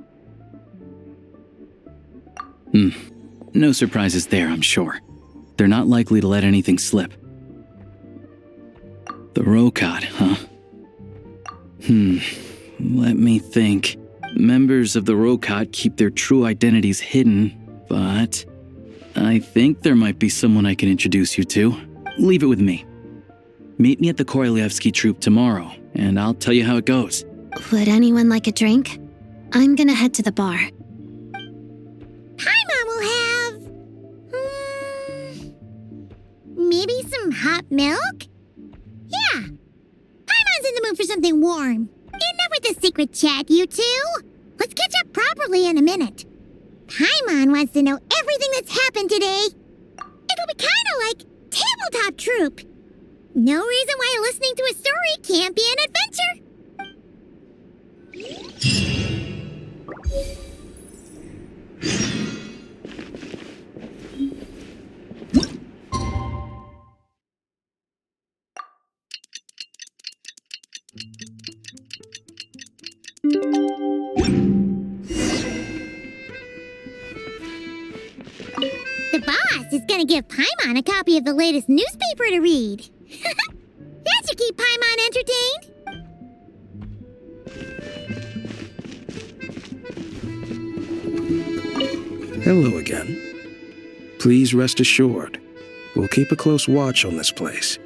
No surprises there, I'm sure. They're not likely to let anything slip. The Rokot, huh? Let me think. Members of the Rokot keep their true identities hidden, but I think there might be someone I can introduce you to. Leave it with me. Meet me at the Korolyevsky troop tomorrow, and I'll tell you how it goes. Would anyone like a drink? I'm gonna head to the bar. Paimon will have... maybe some hot milk? Yeah. Paimon's in the mood for something warm. Enough with the secret chat, you two. Let's catch up properly in a minute. Paimon wants to know everything that's happened today. It'll be kind of like tabletop troop. No reason why listening to a story can't be an adventure. The boss is gonna give Paimon a copy of the latest newspaper to read. That should keep Paimon entertained. Hello again. Please rest assured, we'll keep a close watch on this place.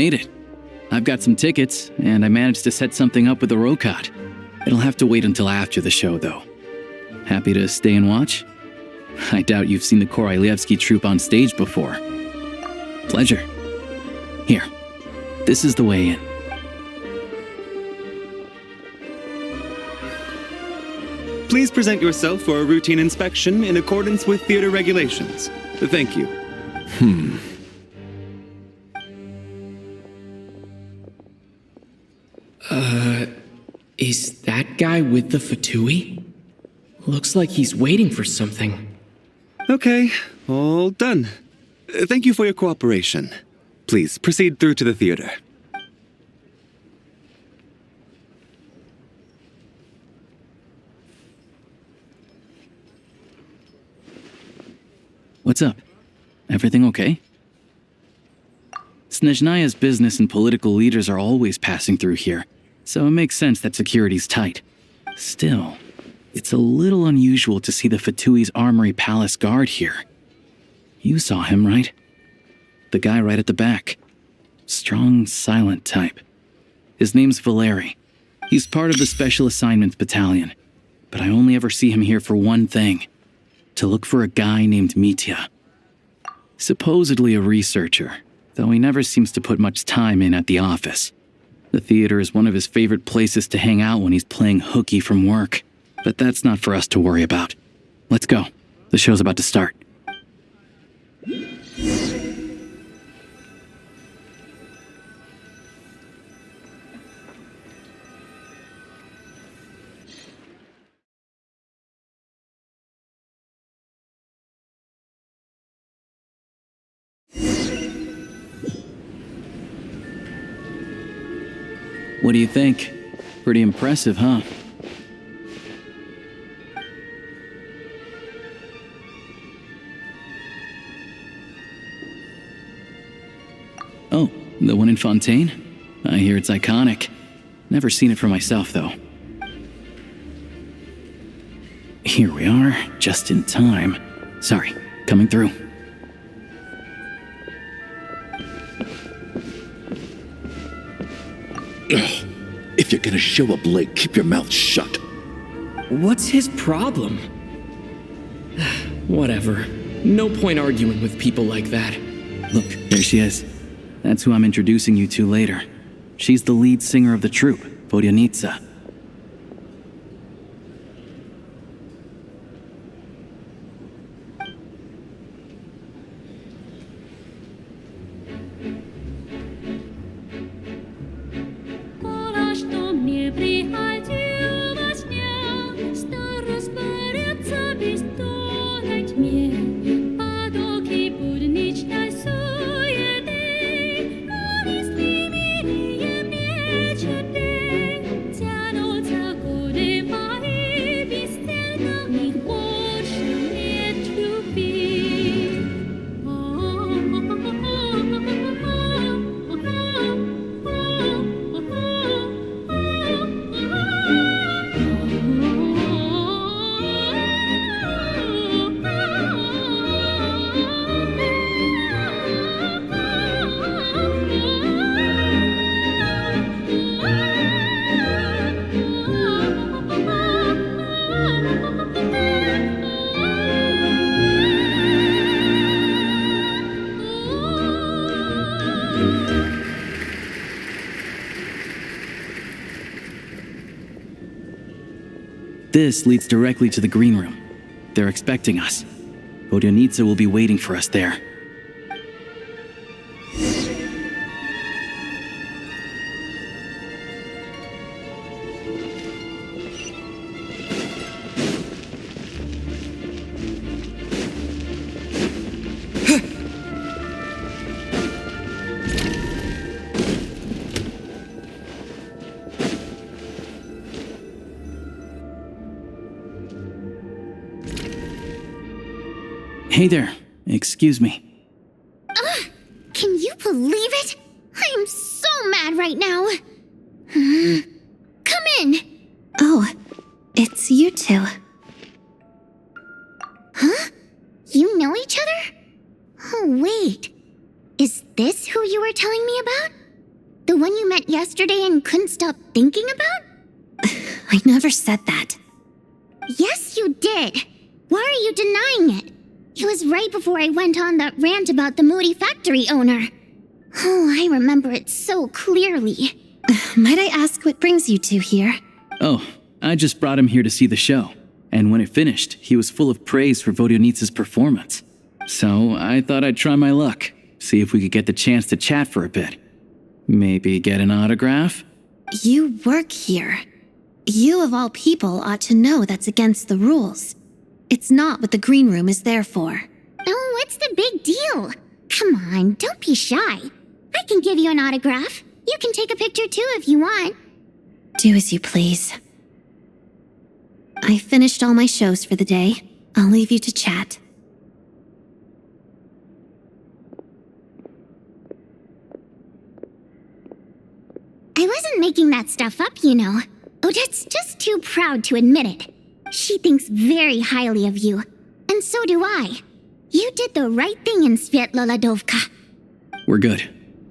made it. I've got some tickets, and I managed to set something up with the Rokot. It'll have to wait until after the show, though. Happy to stay and watch? I doubt you've seen the Korolyevsky troupe on stage before. Pleasure. Here, this is the way in. Please present yourself for a routine inspection in accordance with theater regulations. Thank you. Is that guy with the Fatui? Looks like he's waiting for something. Okay, all done. Thank you for your cooperation. Please proceed through to the theater. What's up? Everything okay? Snezhnaya's business and political leaders are always passing through here, so it makes sense that security's tight. Still, it's a little unusual to see the Fatui's Armory Palace guard here. You saw him, right? The guy right at the back. Strong, silent type. His name's Valeri. He's part of the Special Assignments Battalion, but I only ever see him here for one thing. To look for a guy named Mitya. Supposedly a researcher, though he never seems to put much time in at the office. The theater is one of his favorite places to hang out when he's playing hooky from work. But that's not for us to worry about. Let's go. The show's about to start. What do you think? Pretty impressive, huh? Oh, the one in Fontaine? I hear it's iconic. Never seen it for myself, though. Here we are, just in time. Sorry, coming through. If you're gonna show up late, keep your mouth shut. What's his problem? Whatever. No point arguing with people like that. Look, there she is. That's who I'm introducing you to later. She's the lead singer of the troupe, Vodyanitsa. This leads directly to the green room. They're expecting us. Vodyanitsa will be waiting for us there. Hey there. Excuse me. Can you believe it? I am so mad right now. Come in. Oh, it's you two. Huh? You know each other? Oh, wait. Is this who you were telling me about? one you met yesterday and couldn't stop thinking about? I never said that. Yes, you did. Why are you denying it? It was right before I went on that rant about the moody factory owner. Oh, I remember it so clearly. Might I ask what brings you two here? Oh, I just brought him here to see the show. And when it finished, he was full of praise for Vodionitsa's performance. So I thought I'd try my luck, see if we could get the chance to chat for a bit. Maybe get an autograph? You work here. You of all people ought to know that's against the rules. It's not what the green room is there for. Oh, what's the big deal? Come on, don't be shy. I can give you an autograph. You can take a picture too if you want. Do as you please. I finished all my shows for the day. I'll leave you to chat. I wasn't making that stuff up, you know. Odette's just too proud to admit it. She thinks very highly of you, and so do I. You did the right thing in Svietloladovka. We're good.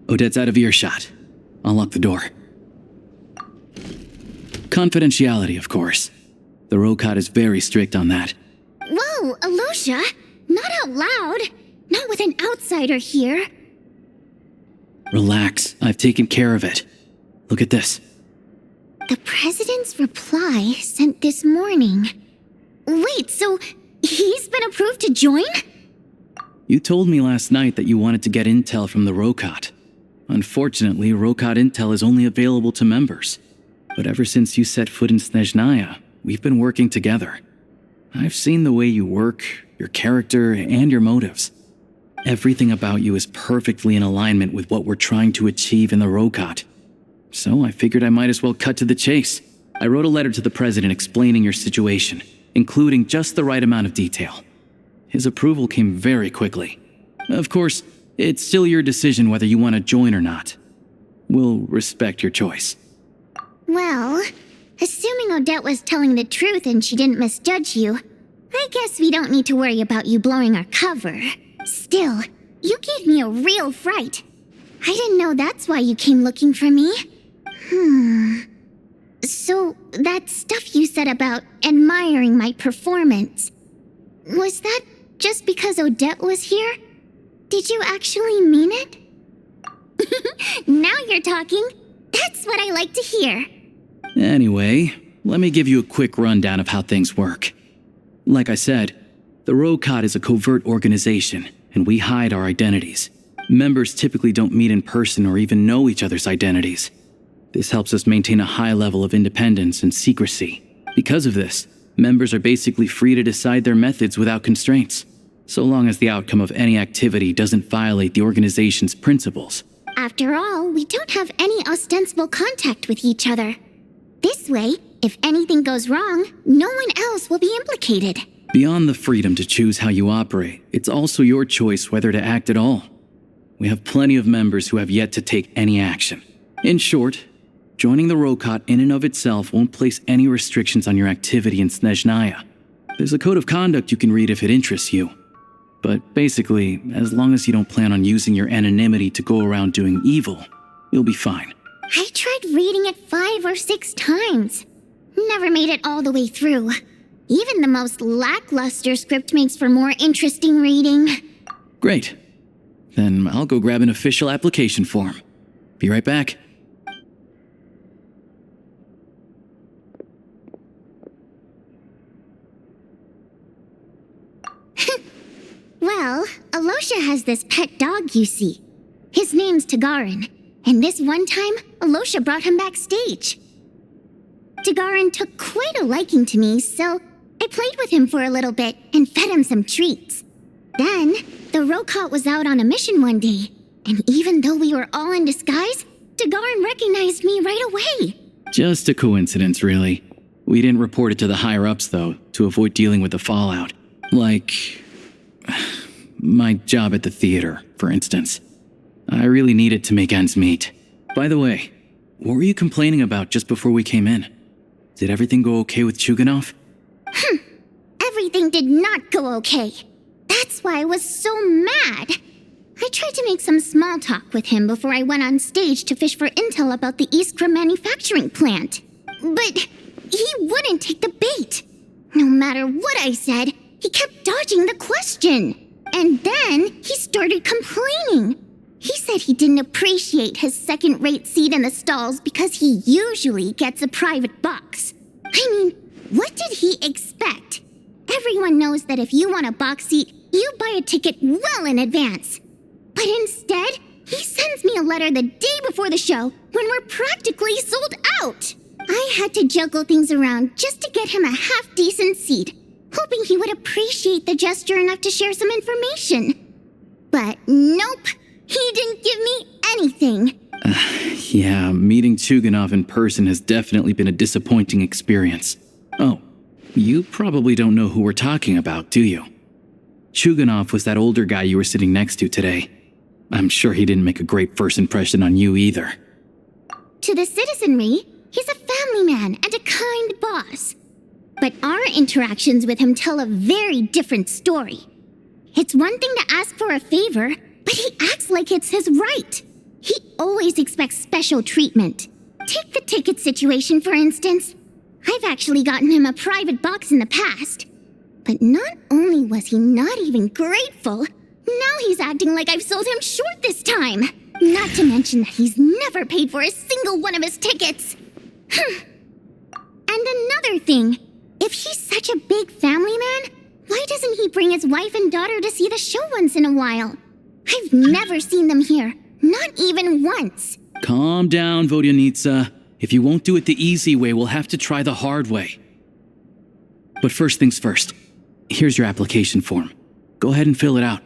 Odette's out of earshot. I'll lock the door. Confidentiality, of course. The Rokot is very strict on that. Whoa, Alosha! Not out loud! Not with an outsider here! Relax, I've taken care of it. Look at this. The president's reply sent this morning. Wait, so he's been approved to join? You told me last night that you wanted to get intel from the Rokot. Unfortunately, Rokot intel is only available to members. But ever since you set foot in Snezhnaya, we've been working together. I've seen the way you work, your character, and your motives. Everything about you is perfectly in alignment with what we're trying to achieve in the Rokot. So I figured I might as well cut to the chase. I wrote a letter to the president explaining your situation, including just the right amount of detail. His approval came very quickly. Of course, it's still your decision whether you want to join or not. We'll respect your choice. Well, assuming Odette was telling the truth and she didn't misjudge you, I guess we don't need to worry about you blowing our cover. Still, you gave me a real fright. I didn't know that's why you came looking for me. So, that stuff you said about admiring my performance, was that just because Odette was here? Did you actually mean it? Now you're talking. That's what I like to hear. Anyway, let me give you a quick rundown of how things work. Like I said, the Rokot is a covert organization, and we hide our identities. Members typically don't meet in person or even know each other's identities. This helps us maintain a high level of independence and secrecy. Because of this, members are basically free to decide their methods without constraints, so long as the outcome of any activity doesn't violate the organization's principles. After all, we don't have any ostensible contact with each other. This way, if anything goes wrong, no one else will be implicated. Beyond the freedom to choose how you operate, it's also your choice whether to act at all. We have plenty of members who have yet to take any action. In short, joining the Rokot in and of itself won't place any restrictions on your activity in Snezhnaya. There's a code of conduct you can read if it interests you. But basically, as long as you don't plan on using your anonymity to go around doing evil, you'll be fine. I tried reading it 5 or 6 times. Never made it all the way through. Even the most lackluster script makes for more interesting reading. Great. Then I'll go grab an official application form. Be right back. Well, Alosha has this pet dog, you see. His name's Tagarin, and this one time, Alosha brought him backstage. Tagarin took quite a liking to me, so I played with him for a little bit and fed him some treats. Then, the Rokot was out on a mission one day, and even though we were all in disguise, Tagarin recognized me right away. Just a coincidence, really. We didn't report it to the higher-ups, though, to avoid dealing with the fallout. Like my job at the theater, for instance. I really needed to make ends meet. By the way, what were you complaining about just before we came in? Did everything go okay with Chuganov? Everything did not go okay. That's why I was so mad. I tried to make some small talk with him before I went on stage to fish for intel about the Iskra manufacturing plant. But he wouldn't take the bait. No matter what I said, he kept dodging the question. And then he started complaining. He said he didn't appreciate his second-rate seat in the stalls because he usually gets a private box. I mean, what did he expect? Everyone knows that if you want a box seat, you buy a ticket well in advance. But instead, he sends me a letter the day before the show when we're practically sold out. I had to juggle things around just to get him a half-decent seat, hoping he would appreciate the gesture enough to share some information. But nope, he didn't give me anything. Yeah, meeting Chuganov in person has definitely been a disappointing experience. Oh, you probably don't know who we're talking about, do you? Chuganov was that older guy you were sitting next to today. I'm sure he didn't make a great first impression on you either. To the citizenry, he's a family man and a kind boss. But our interactions with him tell a very different story. It's one thing to ask for a favor, but he acts like it's his right. He always expects special treatment. Take the ticket situation, for instance. I've actually gotten him a private box in the past. But not only was he not even grateful, now he's acting like I've sold him short this time. Not to mention that he's never paid for a single one of his tickets. And another thing, if he's such a big family man, why doesn't he bring his wife and daughter to see the show once in a while? I've never seen them here, not even once. Calm down, Vodyanitsa. If you won't do it the easy way, we'll have to try the hard way. But first things first. Here's your application form. Go ahead and fill it out.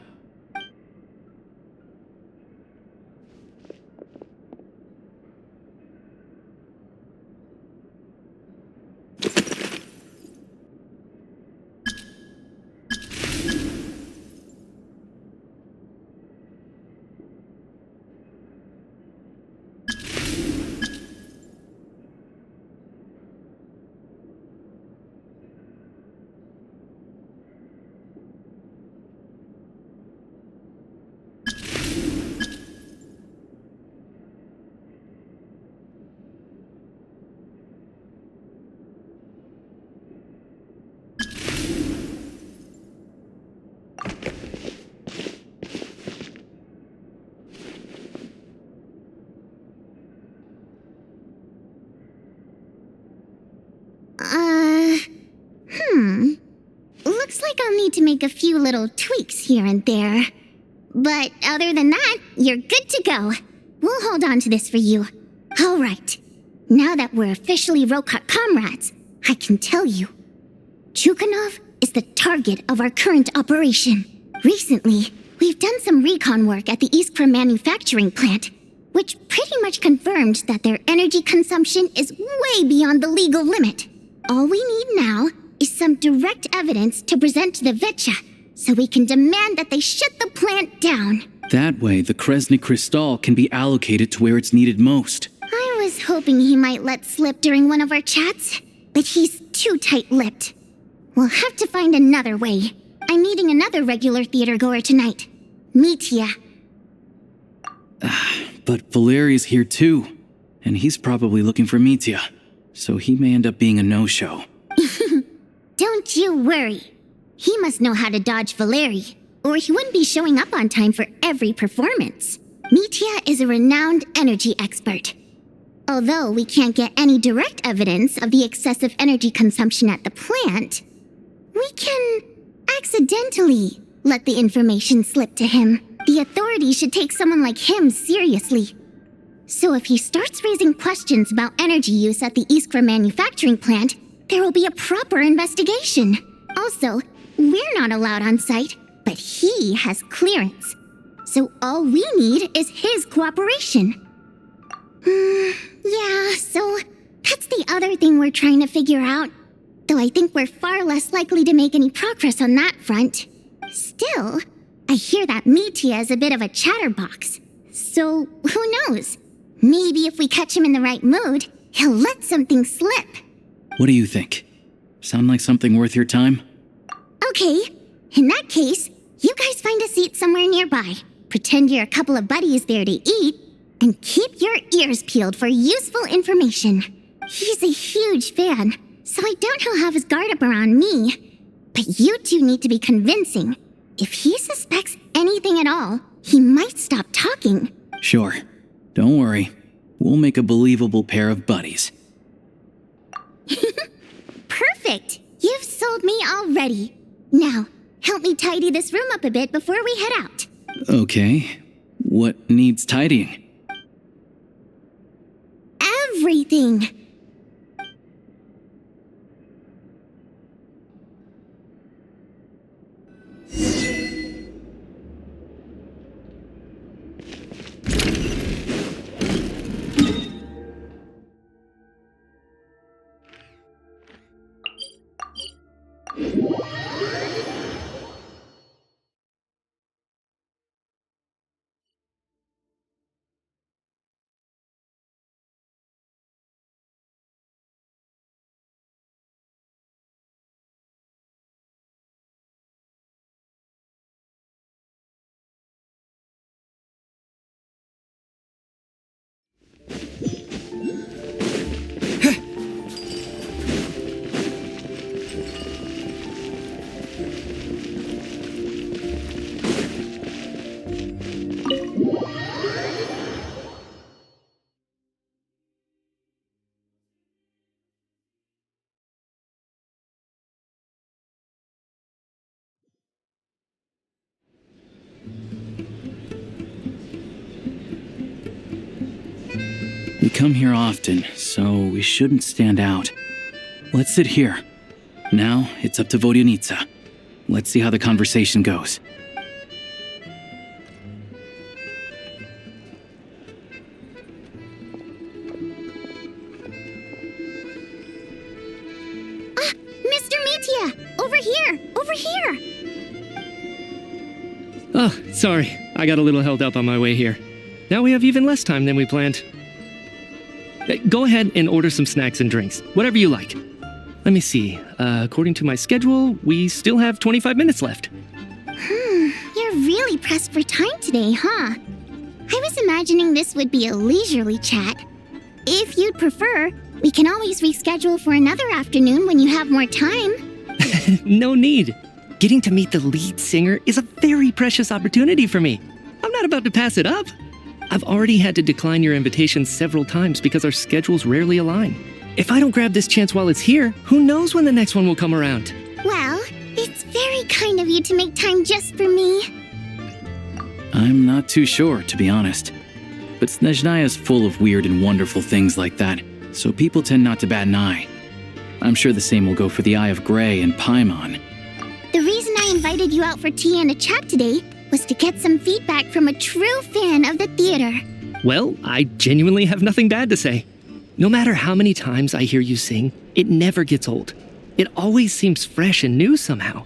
Looks like I'll need to make a few little tweaks here and there. But other than that, you're good to go. We'll hold on to this for you. All right. Now that we're officially Rokot comrades, I can tell you. Chuganov is the target of our current operation. Recently, we've done some recon work at the Iskra manufacturing plant, which pretty much confirmed that their energy consumption is way beyond the legal limit. All we need now is some direct evidence to present to the Vetcha, so we can demand that they shut the plant down. That way, the Kresnik Crystal can be allocated to where it's needed most. I was hoping he might let slip during one of our chats, but he's too tight-lipped. We'll have to find another way. I'm meeting another regular theater goer tonight, Mitya. But Valeri's here too, and he's probably looking for Mitya, so he may end up being a no-show. Don't you worry. He must know how to dodge Valeri, or he wouldn't be showing up on time for every performance. Mitya is a renowned energy expert. Although we can't get any direct evidence of the excessive energy consumption at the plant, we can accidentally let the information slip to him. The authorities should take someone like him seriously. So if he starts raising questions about energy use at the Iskra manufacturing plant, there will be a proper investigation. Also, we're not allowed on site, but he has clearance. So all we need is his cooperation. Yeah, so that's the other thing we're trying to figure out. Though I think we're far less likely to make any progress on that front. Still, I hear that Mitya is a bit of a chatterbox. So, who knows? Maybe if we catch him in the right mood, he'll let something slip. What do you think? Sound like something worth your time? Okay, in that case, you guys find a seat somewhere nearby. pretend you're a couple of buddies there to eat, and keep your ears peeled for useful information. He's a huge fan, so I doubt he'll have his guard up around me. But you two need to be convincing. If he suspects anything at all, he might stop talking. Sure. Don't worry. We'll make a believable pair of buddies. Perfect! You've sold me already. Now, help me tidy this room up a bit before we head out. Okay. What needs tidying? Everything! We come here often, so we shouldn't stand out. Let's sit here. Now, it's up to Vodyanitsa. Let's see how the conversation goes. Mr. Mitya! Over here! Over here! Oh, sorry. I got a little held up on my way here. Now we have even less time than we planned. Go ahead and order some snacks and drinks, whatever you like. Let me see. According to my schedule, we still have 25 minutes left. You're really pressed for time today, huh? I was imagining this would be a leisurely chat. If you'd prefer, we can always reschedule for another afternoon when you have more time. No need. Getting to meet the lead singer is a very precious opportunity for me. I'm not about to pass it up. I've already had to decline your invitation several times because our schedules rarely align. If I don't grab this chance while it's here, who knows when the next one will come around? Well, it's very kind of you to make time just for me. I'm not too sure, to be honest. But Snezhnaya is full of weird and wonderful things like that, so people tend not to bat an eye. I'm sure the same will go for the Eye of Grey and Paimon. The reason I invited you out for tea and a chat today was to get some feedback from a true fan of the theater. Well, I genuinely have nothing bad to say. No matter how many times I hear you sing, it never gets old. It always seems fresh and new somehow.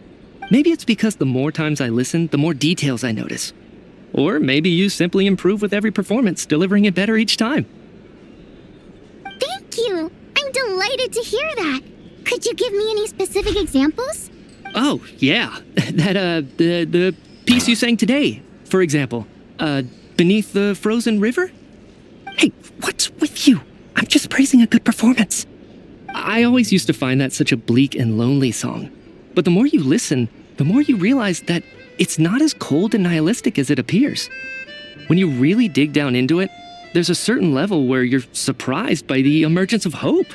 Maybe it's because the more times I listen, the more details I notice. Or maybe you simply improve with every performance, delivering it better each time. Thank you! I'm delighted to hear that. Could you give me any specific examples? Oh, yeah. The piece you sang today, for example. Beneath the Frozen River? Hey, what's with you? I'm just praising a good performance. I always used to find that such a bleak and lonely song. But the more you listen, the more you realize that it's not as cold and nihilistic as it appears. When you really dig down into it, there's a certain level where you're surprised by the emergence of hope.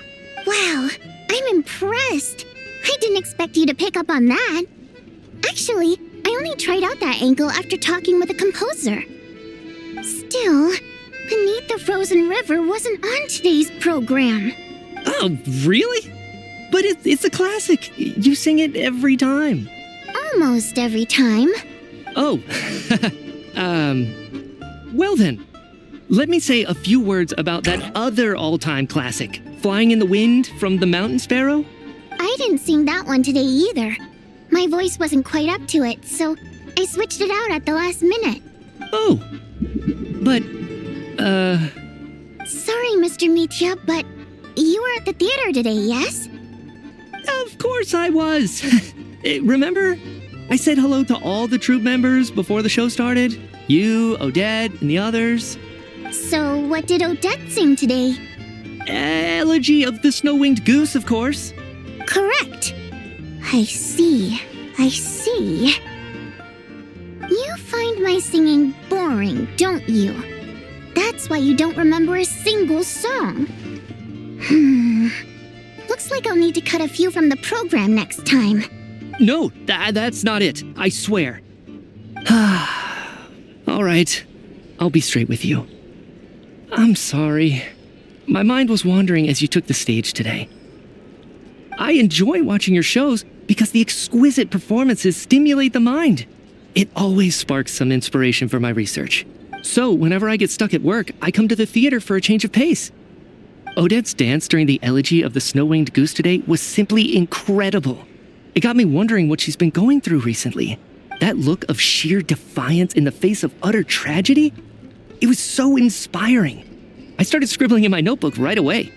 Wow, I'm impressed. I didn't expect you to pick up on that. Actually, I only tried out that angle after talking with a composer. Still, Beneath the Frozen River wasn't on today's program. Oh, really? But it's a classic. You sing it every time. Almost every time. Oh, well then. Let me say a few words about that other all-time classic, Flying in the Wind from the Mountain Sparrow. I didn't sing that one today either. My voice wasn't quite up to it, so I switched it out at the last minute. Oh, but, Sorry, Mr. Mitya, but you were at the theater today, yes? Of course I was. Remember? I said hello to all the troupe members before the show started. You, Odette, and the others. So, what did Odette sing today? Elegy of the Snow-Winged Goose, of course. Correct. I see. You find my singing boring, don't you? That's why you don't remember a single song. Looks like I'll need to cut a few from the program next time. No, that's not it. I swear. All right. I'll be straight with you. I'm sorry. My mind was wandering as you took the stage today. I enjoy watching your shows because the exquisite performances stimulate the mind. It always sparks some inspiration for my research. So whenever I get stuck at work, I come to the theater for a change of pace. Odette's dance during the elegy of the Snow-Winged Goose today was simply incredible. It got me wondering what she's been going through recently. That look of sheer defiance in the face of utter tragedy? It was so inspiring. I started scribbling in my notebook right away.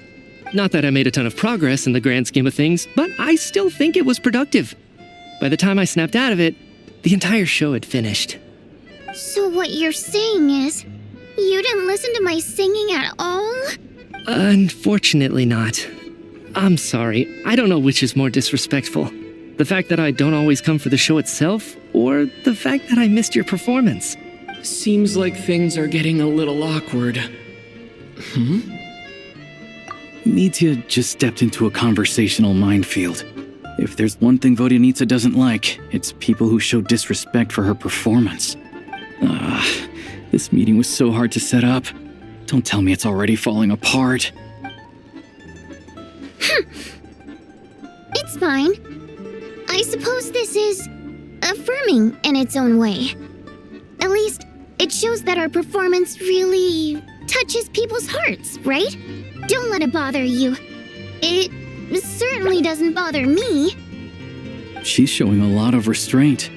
Not that I made a ton of progress in the grand scheme of things, but I still think it was productive. By the time I snapped out of it, the entire show had finished. So what you're saying is, you didn't listen to my singing at all? Unfortunately not. I'm sorry, I don't know which is more disrespectful. The fact that I don't always come for the show itself, or the fact that I missed your performance. Seems like things are getting a little awkward. Metia just stepped into a conversational minefield. If there's one thing Vodyanitsa doesn't like, it's people who show disrespect for her performance. This meeting was so hard to set up. Don't tell me it's already falling apart. It's fine. I suppose this is affirming in its own way. At least, it shows that our performance really touches people's hearts, right? Don't let it bother you. It certainly doesn't bother me. She's showing a lot of restraint.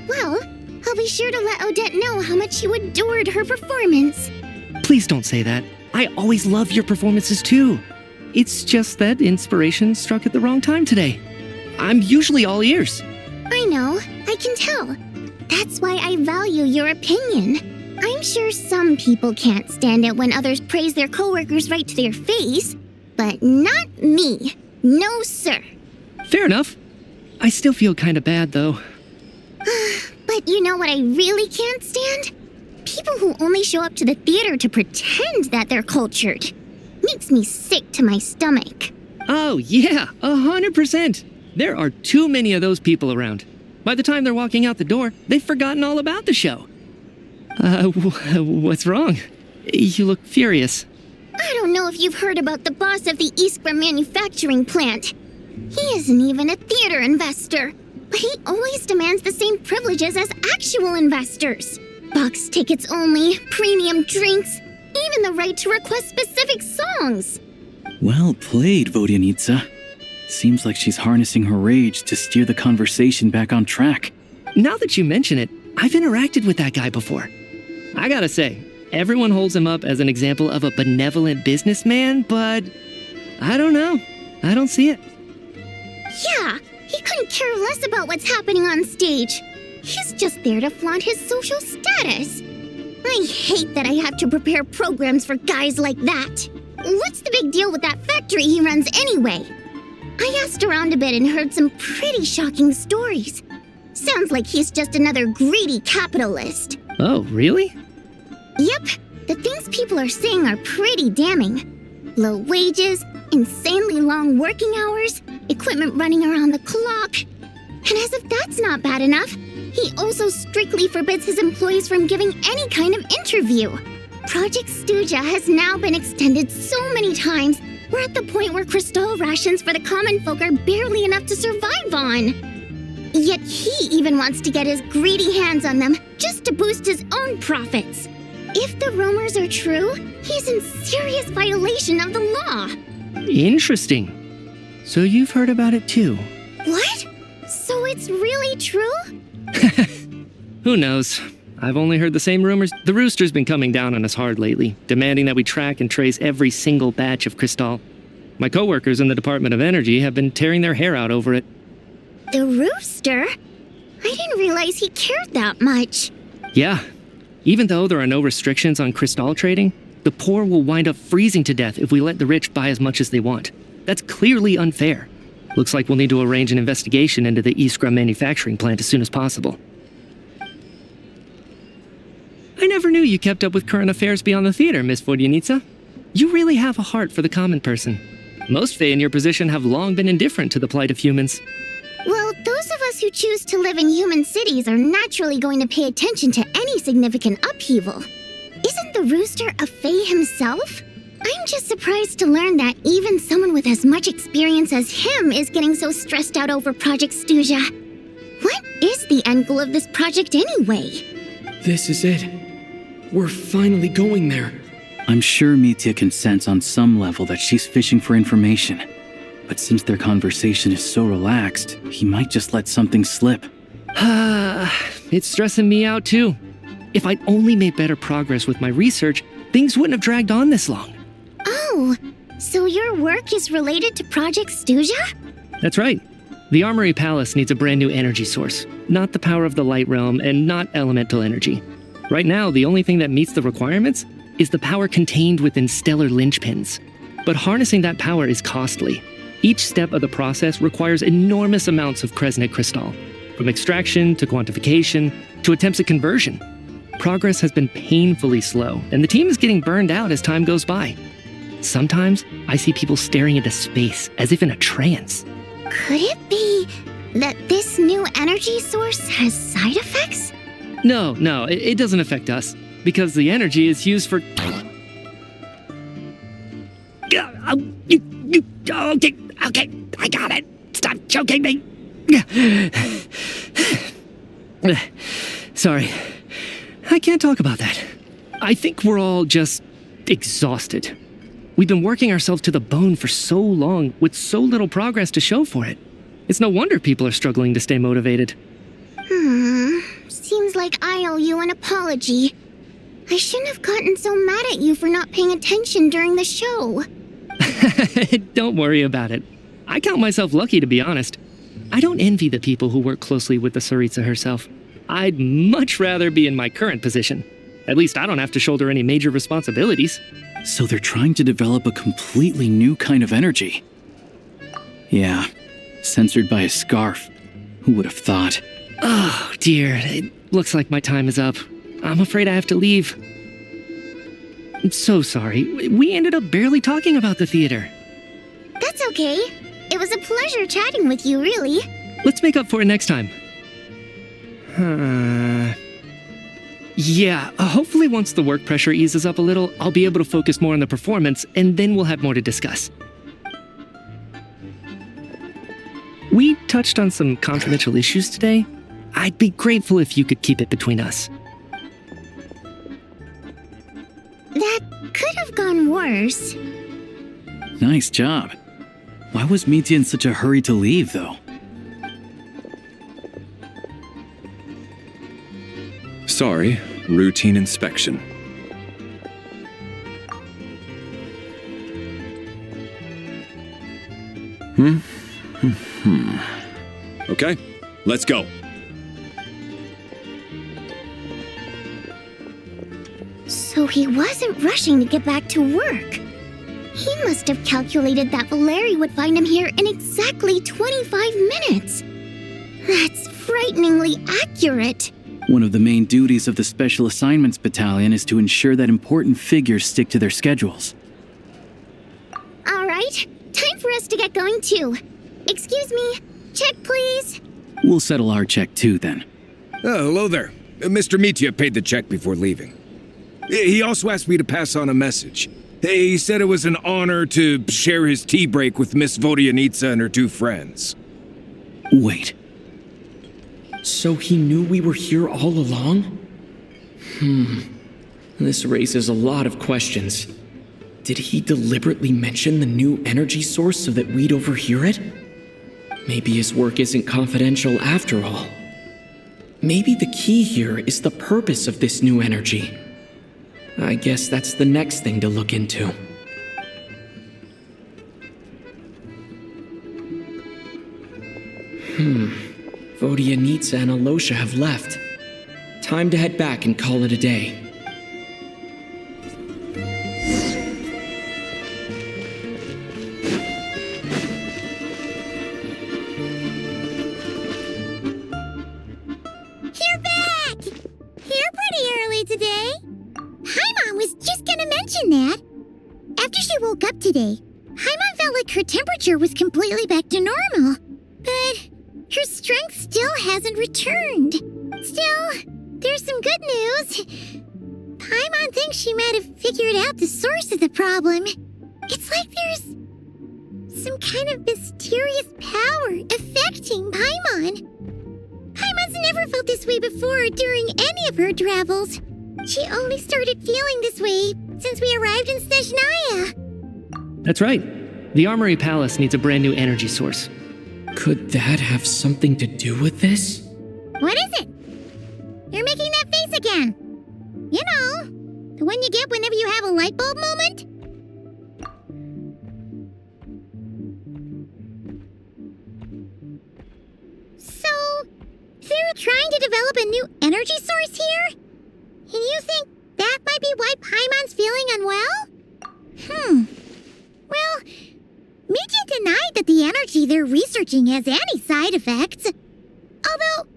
Well, I'll be sure to let Odette know how much you adored her performance. Please don't say that. I always love your performances too. It's just that inspiration struck at the wrong time today. I'm usually all ears. I know, I can tell. That's why I value your opinion. I'm sure some people can't stand it when others praise their coworkers right to their face, but not me. No, sir. Fair enough. I still feel kind of bad, though. But you know what I really can't stand? People who only show up to the theater to pretend that they're cultured. Makes me sick to my stomach. Oh, yeah, 100%. There are too many of those people around. By the time they're walking out the door, they've forgotten all about the show. What's wrong? You look furious. I don't know if you've heard about the boss of the Iskra manufacturing plant. He isn't even a theater investor, but he always demands the same privileges as actual investors. Box tickets only, premium drinks, even the right to request specific songs. Well played, Vodyanitsa. Seems like she's harnessing her rage to steer the conversation back on track. Now that you mention it, I've interacted with that guy before. I gotta say, everyone holds him up as an example of a benevolent businessman, but I don't know. I don't see it. Yeah, he couldn't care less about what's happening on stage. He's just there to flaunt his social status. I hate that I have to prepare programs for guys like that. What's the big deal with that factory he runs anyway? I asked around a bit and heard some pretty shocking stories. Sounds like he's just another greedy capitalist. Oh, really? Yep, the things people are saying are pretty damning. Low wages, insanely long working hours, equipment running around the clock. And as if that's not bad enough, he also strictly forbids his employees from giving any kind of interview. Project Stuja has now been extended so many times, we're at the point where Crystal rations for the common folk are barely enough to survive on. Yet he even wants to get his greedy hands on them just to boost his own profits. If the rumors are true, he's in serious violation of the law. Interesting. So you've heard about it too. What? So it's really true? Who knows? I've only heard the same rumors. The Rooster's been coming down on us hard lately, demanding that we track and trace every single batch of Crystal. My coworkers in the Department of Energy have been tearing their hair out over it. The Rooster? I didn't realize he cared that much. Yeah, Even though there are no restrictions on crystal trading, the poor will wind up freezing to death if we let the rich buy as much as they want. That's clearly unfair. Looks like we'll need to arrange an investigation into the Iskra manufacturing plant as soon as possible. I never knew you kept up with current affairs beyond the theater, Miss Vodyanitsa. You really have a heart for the common person. Most Fae in your position have long been indifferent to the plight of humans. Well, those of us who choose to live in human cities are naturally going to pay attention to any significant upheaval. Isn't the rooster a Fae himself? I'm just surprised to learn that even someone with as much experience as him is getting so stressed out over Project Stuzha. What is the end goal of this project anyway? This is it. We're finally going there. I'm sure Mitya can sense on some level that she's fishing for information. But since their conversation is so relaxed, he might just let something slip. It's stressing me out too. If I'd only made better progress with my research, things wouldn't have dragged on this long. Oh, so your work is related to Project Stuzha? That's right. The Armory Palace needs a brand new energy source. Not the power of the Light Realm and not elemental energy. Right now, the only thing that meets the requirements is the power contained within stellar linchpins. But harnessing that power is costly. Each step of the process requires enormous amounts of Kresnik crystal, from extraction to quantification to attempts at conversion. Progress has been painfully slow, and the team is getting burned out as time goes by. Sometimes, I see people staring into space as if in a trance. Could it be that this new energy source has side effects? No, it doesn't affect us, because the energy is used for... Okay, I got it. Stop choking me. Sorry, I can't talk about that. I think we're all just exhausted. We've been working ourselves to the bone for so long with so little progress to show for it. It's no wonder people are struggling to stay motivated. Seems like I owe you an apology. I shouldn't have gotten so mad at you for not paying attention during the show. Don't worry about it. I count myself lucky, to be honest. I don't envy the people who work closely with the Tsaritsa herself. I'd much rather be in my current position. At least I don't have to shoulder any major responsibilities. So they're trying to develop a completely new kind of energy. Yeah, censored by a scarf. Who would have thought? Oh, dear. It looks like my time is up. I'm afraid I have to leave. I'm so sorry. We ended up barely talking about the theater. That's okay. It was a pleasure chatting with you, really. Let's make up for it next time. Yeah, hopefully once the work pressure eases up a little, I'll be able to focus more on the performance, and then we'll have more to discuss. We touched on some confidential issues today. I'd be grateful if you could keep it between us. That could have gone worse. Nice job. Why was Mitya in such a hurry to leave, though? Sorry, routine inspection. Okay, let's go. So he wasn't rushing to get back to work. He must have calculated that Valeri would find him here in exactly 25 minutes. That's frighteningly accurate. One of the main duties of the Special Assignments Battalion is to ensure that important figures stick to their schedules. All right, time for us to get going too. Excuse me, check please. We'll settle our check too, then. Oh, hello there. Mr. Mitya paid the check before leaving. He also asked me to pass on a message. He said it was an honor to share his tea break with Miss Vodyanitsa and her two friends. Wait. So he knew we were here all along? This raises a lot of questions. Did he deliberately mention the new energy source so that we'd overhear it? Maybe his work isn't confidential after all. Maybe the key here is the purpose of this new energy. I guess that's the next thing to look into. Vodyanitsa and Alosha have left. Time to head back and call it a day. You're back! You're pretty early today. Paimon was just gonna mention that. After she woke up today, Paimon felt like her temperature was completely back to normal. But her strength still hasn't returned. Still, there's some good news. Paimon thinks she might have figured out the source of the problem. It's like there's some kind of mysterious power affecting Paimon. Paimon's never felt this way before during any of her travels. She only started feeling this way since we arrived in Snezhnaya. That's right. The Armory Palace needs a brand new energy source. Could that have something to do with this? What is it? You're making that face again. You know, the one you get whenever you have a light bulb moment? So, they're trying to develop a new energy source here? And you think that might be why Paimon's feeling unwell? Well, Michi denied that the energy they're researching has any side effects. Although,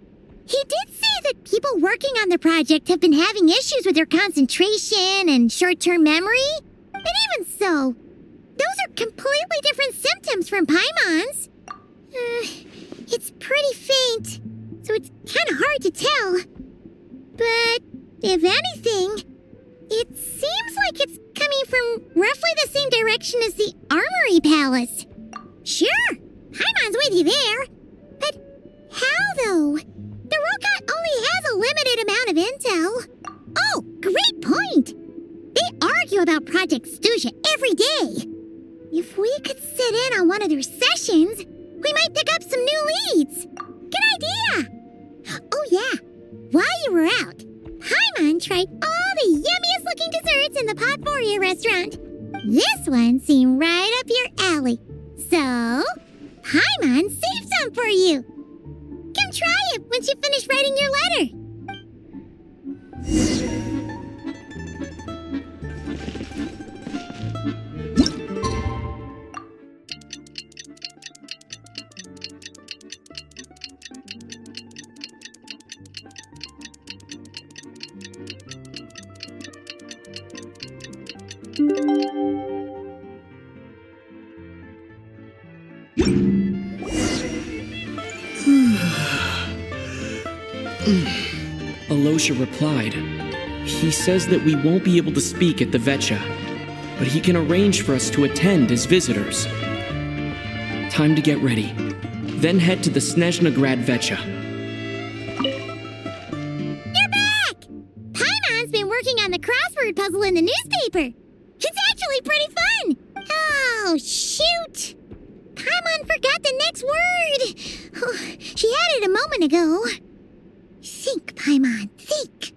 he did say that people working on the project have been having issues with their concentration and short-term memory. But even so, those are completely different symptoms from Paimon's. It's pretty faint, so it's kind of hard to tell. But if anything, it seems like it's coming from roughly the same direction as the Armory Palace. Sure, Paimon's with you there. But how, though? The Rokat only has a limited amount of intel. Oh, great point! They argue about Project Stuzha every day. If we could sit in on one of their sessions, we might pick up some new leads. Good idea! Oh yeah, while you were out, Paimon tried all the yummiest looking desserts in the Potpourri restaurant. This one seemed right up your alley. So, Paimon saved some for you. Come try it once you finish writing your letter. Alosha replied. He says that we won't be able to speak at the Vetcha, but he can arrange for us to attend as visitors. Time to get ready. Then head to the Snezhnaya Vetcha. You're back! Paimon's been working on the crossword puzzle in the newspaper. It's actually pretty fun. Oh, shoot! Paimon forgot the next word. Oh, she had it a moment ago. Think, Paimon, think.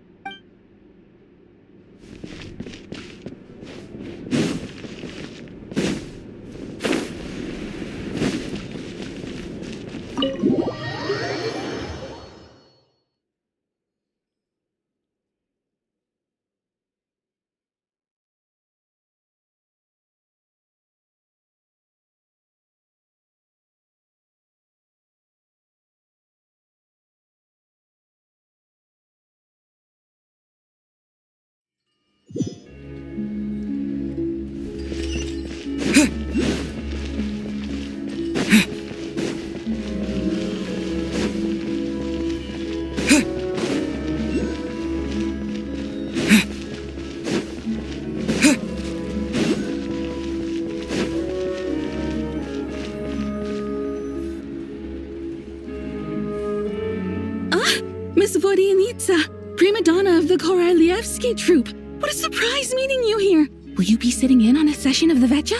Miss Vodyanitsa, prima donna of the Korolievsky troupe. What a surprise meeting you here. Will you be sitting in on a session of the Vetcha?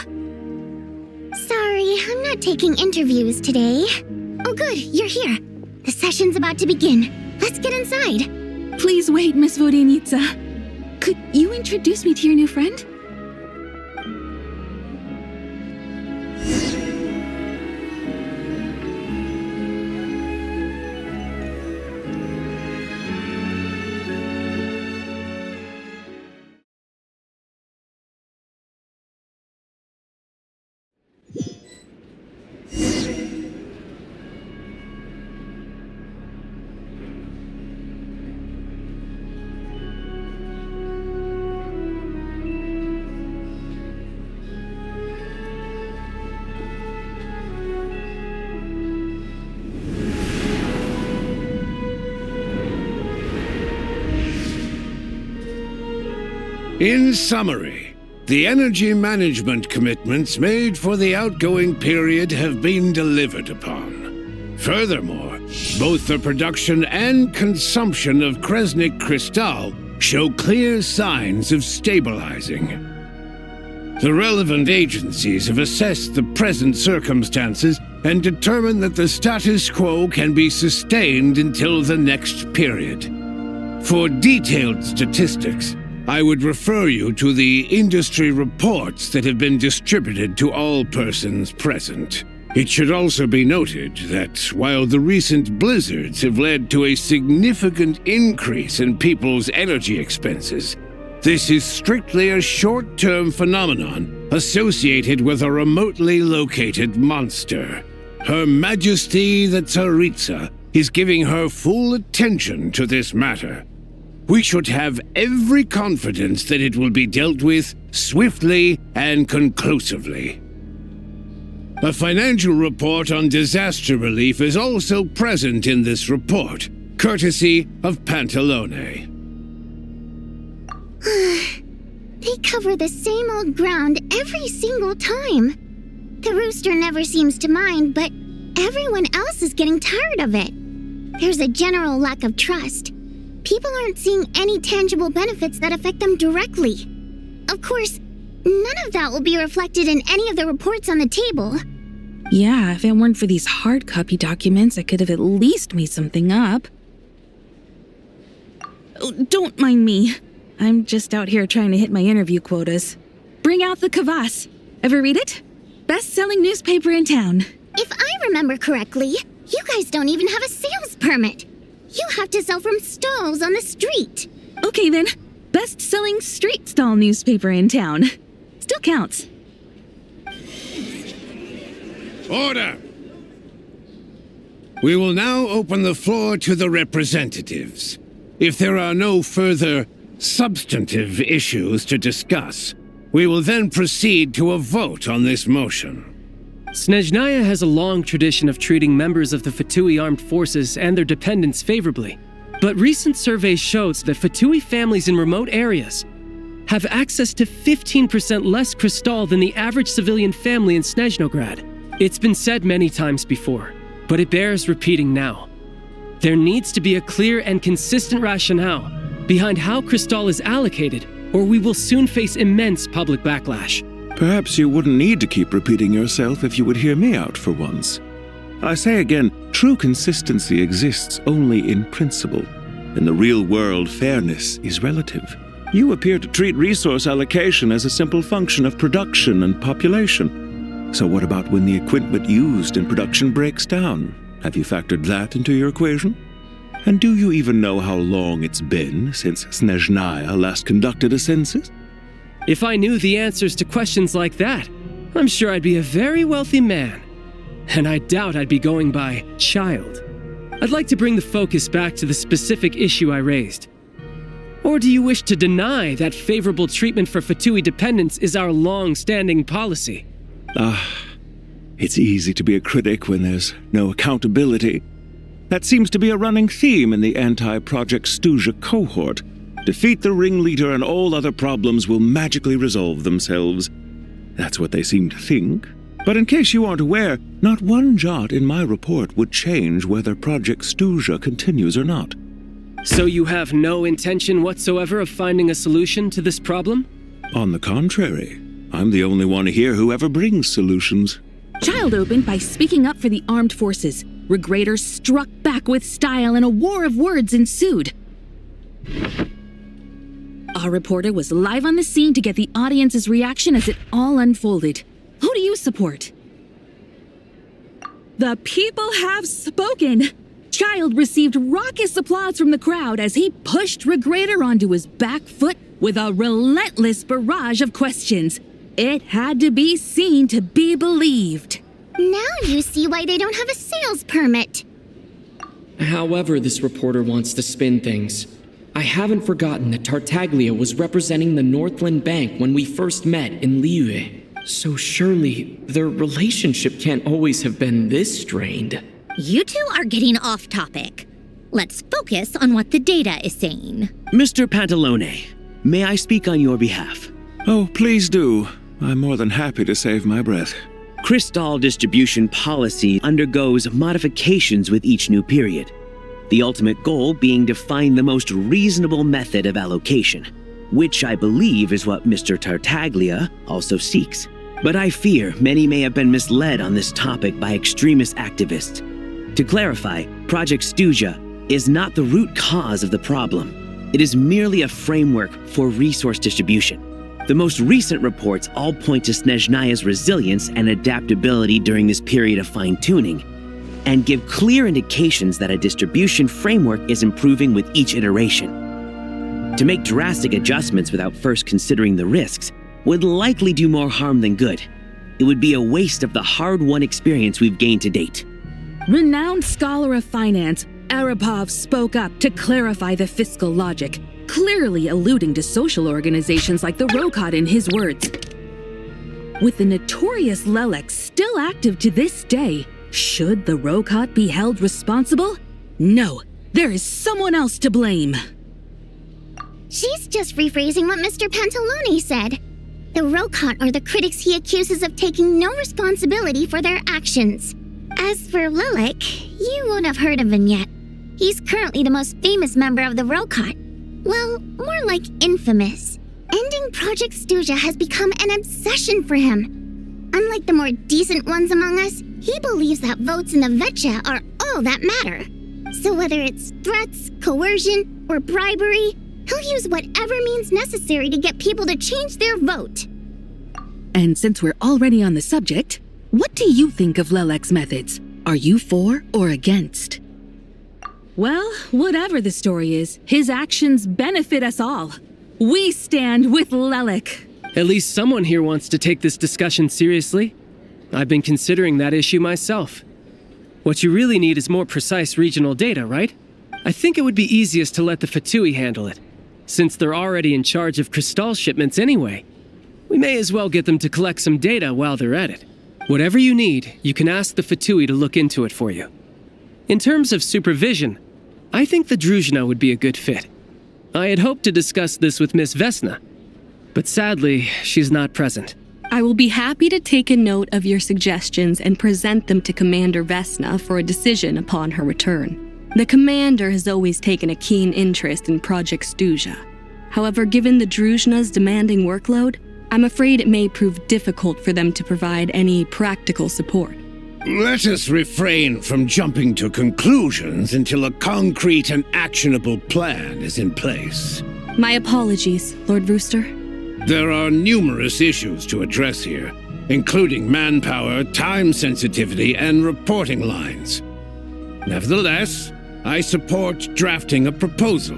Sorry, I'm not taking interviews today. Oh good, you're here. The session's about to begin. Let's get inside. Please wait, Miss Vodyanitsa. Could you introduce me to your new friend? In summary, the energy management commitments made for the outgoing period have been delivered upon. Furthermore, both the production and consumption of Kresnik Crystal show clear signs of stabilizing. The relevant agencies have assessed the present circumstances and determined that the status quo can be sustained until the next period. For detailed statistics, I would refer you to the industry reports that have been distributed to all persons present. It should also be noted that while the recent blizzards have led to a significant increase in people's energy expenses, this is strictly a short-term phenomenon associated with a remotely located monster. Her Majesty the Tsaritsa is giving her full attention to this matter. We should have every confidence that it will be dealt with swiftly and conclusively. A financial report on disaster relief is also present in this report, courtesy of Pantalone. They cover the same old ground every single time. The rooster never seems to mind, but everyone else is getting tired of it. There's a general lack of trust. People aren't seeing any tangible benefits that affect them directly. Of course, none of that will be reflected in any of the reports on the table. Yeah, if it weren't for these hard copy documents, I could have at least made something up. Oh, don't mind me. I'm just out here trying to hit my interview quotas. Bring out the kvass. Ever read it? Best-selling newspaper in town. If I remember correctly, you guys don't even have a sales permit. You have to sell from stalls on the street. Okay then, best-selling street stall newspaper in town. Still counts. Order! We will now open the floor to the representatives. If there are no further substantive issues to discuss, we will then proceed to a vote on this motion. Snezhnaya has a long tradition of treating members of the Fatui armed forces and their dependents favorably. But recent surveys shows that Fatui families in remote areas have access to 15% less crystal than the average civilian family in Snezhnograd. It's been said many times before, but it bears repeating now. There needs to be a clear and consistent rationale behind how crystal is allocated, or we will soon face immense public backlash. Perhaps you wouldn't need to keep repeating yourself if you would hear me out for once. I say again, true consistency exists only in principle. In the real world, fairness is relative. You appear to treat resource allocation as a simple function of production and population. So what about when the equipment used in production breaks down? Have you factored that into your equation? And do you even know how long it's been since Snezhnaya last conducted a census? If I knew the answers to questions like that, I'm sure I'd be a very wealthy man. And I doubt I'd be going by child. I'd like to bring the focus back to the specific issue I raised. Or do you wish to deny that favorable treatment for Fatui dependents is our long-standing policy? It's easy to be a critic when there's no accountability. That seems to be a running theme in the anti-Project Stuzha cohort. Defeat the ringleader and all other problems will magically resolve themselves. That's what they seem to think. But in case you aren't aware, not one jot in my report would change whether Project Stuzha continues or not. So you have no intention whatsoever of finding a solution to this problem? On the contrary, I'm the only one here who ever brings solutions. Child opened by speaking up for the armed forces. Regrator struck back with style and a war of words ensued. Our reporter was live on the scene to get the audience's reaction as it all unfolded. Who do you support? The people have spoken! Child received raucous applause from the crowd as he pushed Regrator onto his back foot with a relentless barrage of questions. It had to be seen to be believed. Now you see why they don't have a sales permit. However this reporter wants to spin things, I haven't forgotten that Tartaglia was representing the Northland Bank when we first met in Liyue. So surely their relationship can't always have been this strained. You two are getting off topic. Let's focus on what the data is saying. Mr. Pantalone, may I speak on your behalf? Oh, please do. I'm more than happy to save my breath. Crystal distribution policy undergoes modifications with each new period. The ultimate goal being to find the most reasonable method of allocation, which I believe is what Mr. Tartaglia also seeks. But I fear many may have been misled on this topic by extremist activists. To clarify, Project Stuja is not the root cause of the problem. It is merely a framework for resource distribution. The most recent reports all point to Snezhnaya's resilience and adaptability during this period of fine-tuning, and give clear indications that a distribution framework is improving with each iteration. To make drastic adjustments without first considering the risks would likely do more harm than good. It would be a waste of the hard-won experience we've gained to date. Renowned scholar of finance, Arapov spoke up to clarify the fiscal logic, clearly alluding to social organizations like the Rokot in his words. With the notorious Lelex still active to this day, should the Rokot be held responsible? No, there is someone else to blame. She's just rephrasing what Mr. Pantalone said. The Rokot are the critics he accuses of taking no responsibility for their actions. As for Lilac, you won't have heard of him yet. He's currently the most famous member of the Rokot. Well, more like infamous. Ending Project Stuja has become an obsession for him. Unlike the more decent ones among us, he believes that votes in the Vetcha are all that matter. So whether it's threats, coercion, or bribery, he'll use whatever means necessary to get people to change their vote. And since we're already on the subject, what do you think of Lelec's methods? Are you for or against? Well, whatever the story is, his actions benefit us all. We stand with Lelec. At least someone here wants to take this discussion seriously. I've been considering that issue myself. What you really need is more precise regional data, right? I think it would be easiest to let the Fatui handle it, since they're already in charge of Crystal shipments anyway. We may as well get them to collect some data while they're at it. Whatever you need, you can ask the Fatui to look into it for you. In terms of supervision, I think the Druzhna would be a good fit. I had hoped to discuss this with Miss Vesna, but sadly, she's not present. I will be happy to take a note of your suggestions and present them to Commander Vesna for a decision upon her return. The Commander has always taken a keen interest in Project Stuja. However, given the Druzhna's demanding workload, I'm afraid it may prove difficult for them to provide any practical support. Let us refrain from jumping to conclusions until a concrete and actionable plan is in place. My apologies, Lord Rooster. There are numerous issues to address here, including manpower, time sensitivity, and reporting lines. Nevertheless, I support drafting a proposal.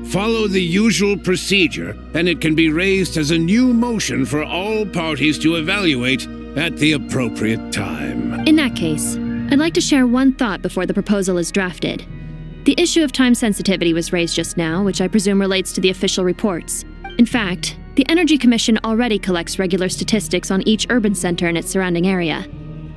Follow the usual procedure, and it can be raised as a new motion for all parties to evaluate at the appropriate time. In that case, I'd like to share one thought before the proposal is drafted. The issue of time sensitivity was raised just now, which I presume relates to the official reports. In fact, the Energy Commission already collects regular statistics on each urban center and its surrounding area.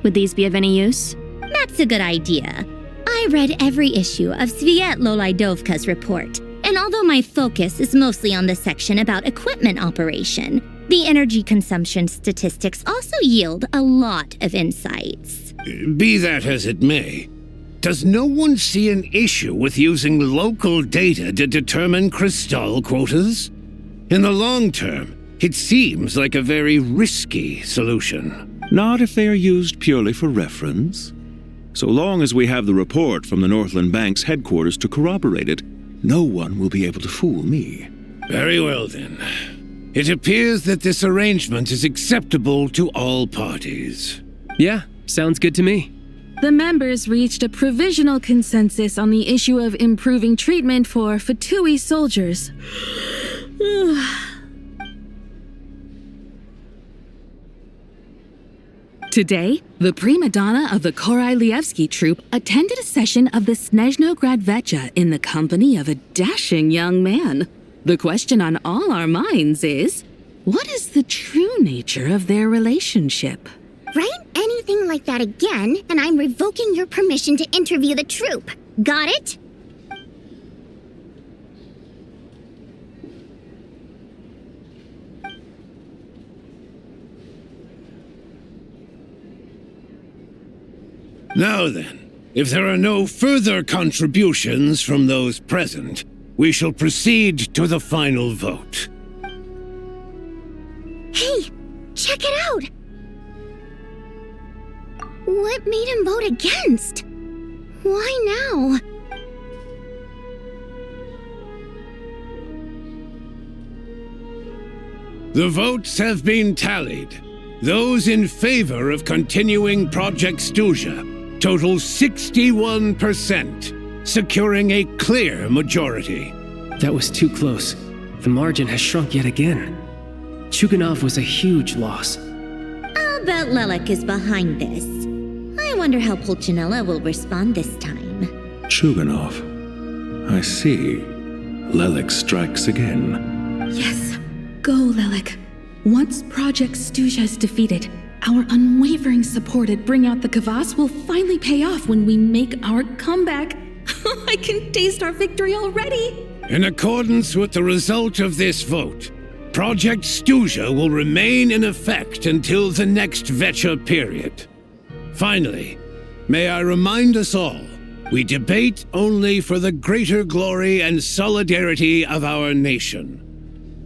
Would these be of any use? That's a good idea. I read every issue of Svietlo Laidovka's report, and although my focus is mostly on the section about equipment operation, the energy consumption statistics also yield a lot of insights. Be that as it may, does no one see an issue with using local data to determine Crystal quotas? In the long term, it seems like a very risky solution. Not if they are used purely for reference. So long as we have the report from the Northland Bank's headquarters to corroborate it, no one will be able to fool me. Very well then. It appears that this arrangement is acceptable to all parties. Yeah, sounds good to me. The members reached a provisional consensus on the issue of improving treatment for Fatui soldiers. Today, the prima donna of the Korailievsky troupe attended a session of the Snezhnograd Vetcha in the company of a dashing young man. The question on all our minds is, what is the true nature of their relationship? Write anything like that again, and I'm revoking your permission to interview the troupe. Got it? Now then, if there are no further contributions from those present, we shall proceed to the final vote. Hey, check it out! What made him vote against? Why now? The votes have been tallied. Those in favor of continuing Project Stuzha total 61%, securing a clear majority. That was too close. The margin has shrunk yet again. Chuganov was a huge loss. I'll bet Lelek is behind this. I wonder how Pulcinella will respond this time. Chuganov. I see. Lelek strikes again. Yes. Go, Lelek. Once Project Stuzha is defeated, our unwavering support at Bring Out the Kvass will finally pay off when we make our comeback. I can taste our victory already! In accordance with the result of this vote, Project Stuzha will remain in effect until the next Vecha period. Finally, may I remind us all, we debate only for the greater glory and solidarity of our nation.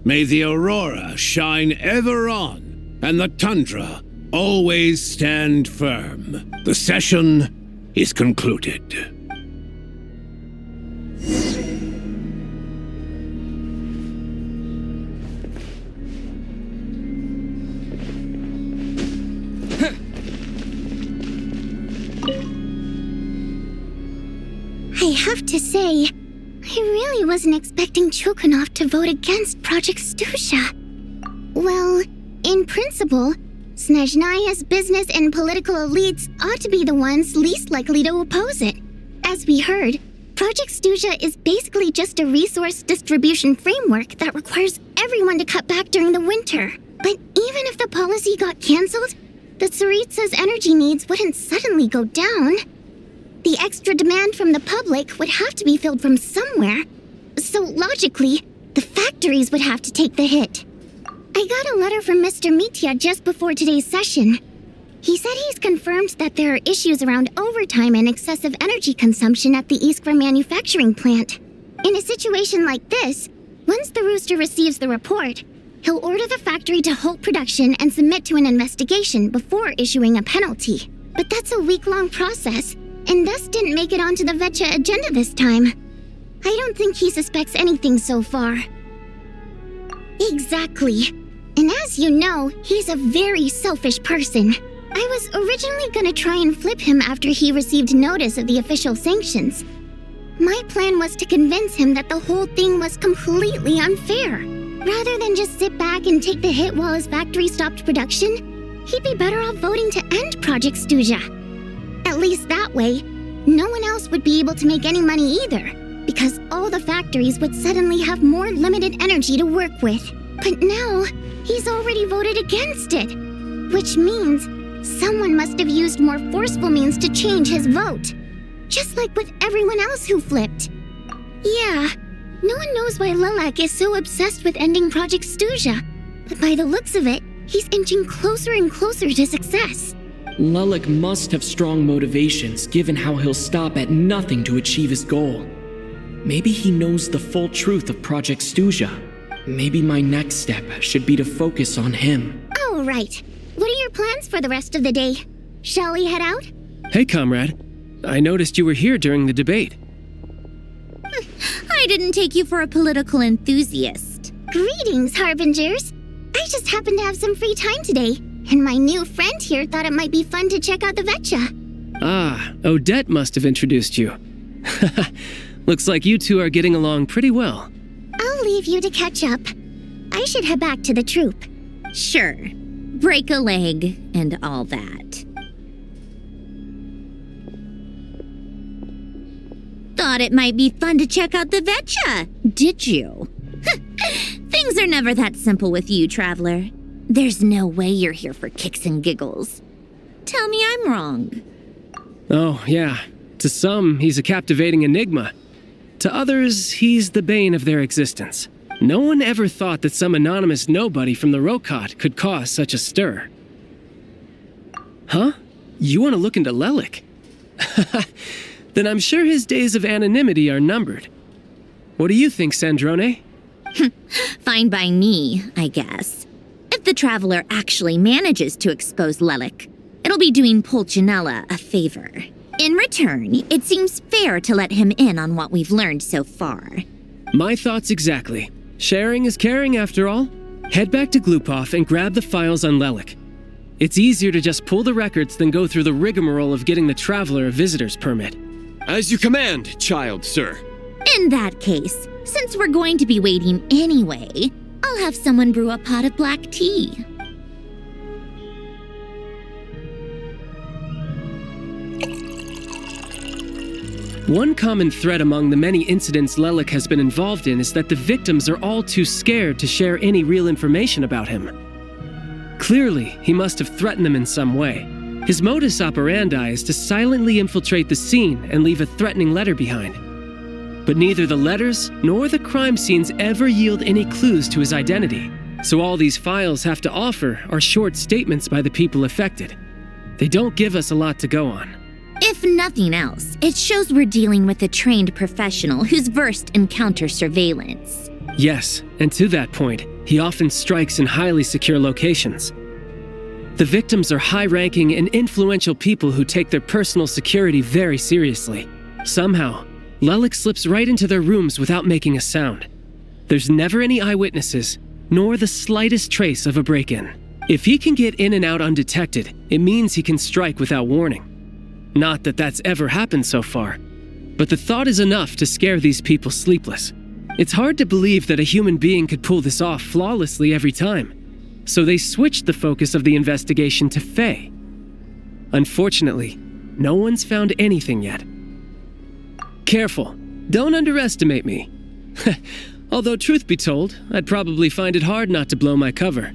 May the aurora shine ever on, and the tundra always stand firm. The session is concluded. I have to say, I really wasn't expecting Chuganov to vote against Project Stuzha. Well, in principle, Snezhnaya's business and political elites ought to be the ones least likely to oppose it. As we heard, Project Stuzha is basically just a resource distribution framework that requires everyone to cut back during the winter. But even if the policy got cancelled, the Tsaritsa's energy needs wouldn't suddenly go down. The extra demand from the public would have to be filled from somewhere. So logically, the factories would have to take the hit. I got a letter from Mr. Mitya just before today's session. He said he's confirmed that there are issues around overtime and excessive energy consumption at the Iskra manufacturing plant. In a situation like this, once the Rooster receives the report, he'll order the factory to halt production and submit to an investigation before issuing a penalty. But that's a week-long process, and thus didn't make it onto the Vecha agenda this time. I don't think he suspects anything so far. Exactly. And as you know, he's a very selfish person. I was originally gonna try and flip him after he received notice of the official sanctions. My plan was to convince him that the whole thing was completely unfair. Rather than just sit back and take the hit while his factory stopped production, he'd be better off voting to end Project Stuzha. At least that way, no one else would be able to make any money either, because all the factories would suddenly have more limited energy to work with. But now, he's already voted against it, which means someone must have used more forceful means to change his vote. Just like with everyone else who flipped. Yeah, no one knows why Lelek is so obsessed with ending Project Stuzha, but by the looks of it, he's inching closer and closer to success. Lelek must have strong motivations, given how he'll stop at nothing to achieve his goal. Maybe he knows the full truth of Project Stuzha. Maybe my next step should be to focus on him. Oh, right. What are your plans for the rest of the day? Shall we head out? Hey, comrade. I noticed you were here during the debate. I didn't take you for a political enthusiast. Greetings, Harbingers. I just happened to have some free time today, and my new friend here thought it might be fun to check out the Vecha. Ah, Odette must have introduced you. Looks like you two are getting along pretty well. I'll leave you to catch up. I should head back to the troop. Sure. Break a leg and all that. Thought it might be fun to check out the Vecha, did you? Things are never that simple with you, Traveler. There's no way you're here for kicks and giggles. Tell me I'm wrong. Oh, yeah. To some, he's a captivating enigma. To others, he's the bane of their existence. No one ever thought that some anonymous nobody from the Rokot could cause such a stir. Huh? You want to look into Lelek? Then I'm sure his days of anonymity are numbered. What do you think, Sandrone? Fine by me, I guess. If the Traveler actually manages to expose Lelik, it'll be doing Pulcinella a favor. In return, it seems fair to let him in on what we've learned so far. My thoughts exactly. Sharing is caring, after all. Head back to Glupov and grab the files on Lelik. It's easier to just pull the records than go through the rigmarole of getting the Traveler a visitor's permit. As you command, child, sir. In that case, since we're going to be waiting anyway, I'll have someone brew a pot of black tea. One common thread among the many incidents Lelik has been involved in is that the victims are all too scared to share any real information about him. Clearly, he must have threatened them in some way. His modus operandi is to silently infiltrate the scene and leave a threatening letter behind. But neither the letters nor the crime scenes ever yield any clues to his identity, so all these files have to offer are short statements by the people affected. They don't give us a lot to go on. If nothing else, it shows we're dealing with a trained professional who's versed in counter-surveillance. Yes, and to that point, he often strikes in highly secure locations. The victims are high-ranking and influential people who take their personal security very seriously. Somehow, Lelik slips right into their rooms without making a sound. There's never any eyewitnesses, nor the slightest trace of a break-in. If he can get in and out undetected, it means he can strike without warning. Not that that's ever happened so far, but the thought is enough to scare these people sleepless. It's hard to believe that a human being could pull this off flawlessly every time, so they switched the focus of the investigation to Faye. Unfortunately, no one's found anything yet. Careful, don't underestimate me. Although truth be told, I'd probably find it hard not to blow my cover.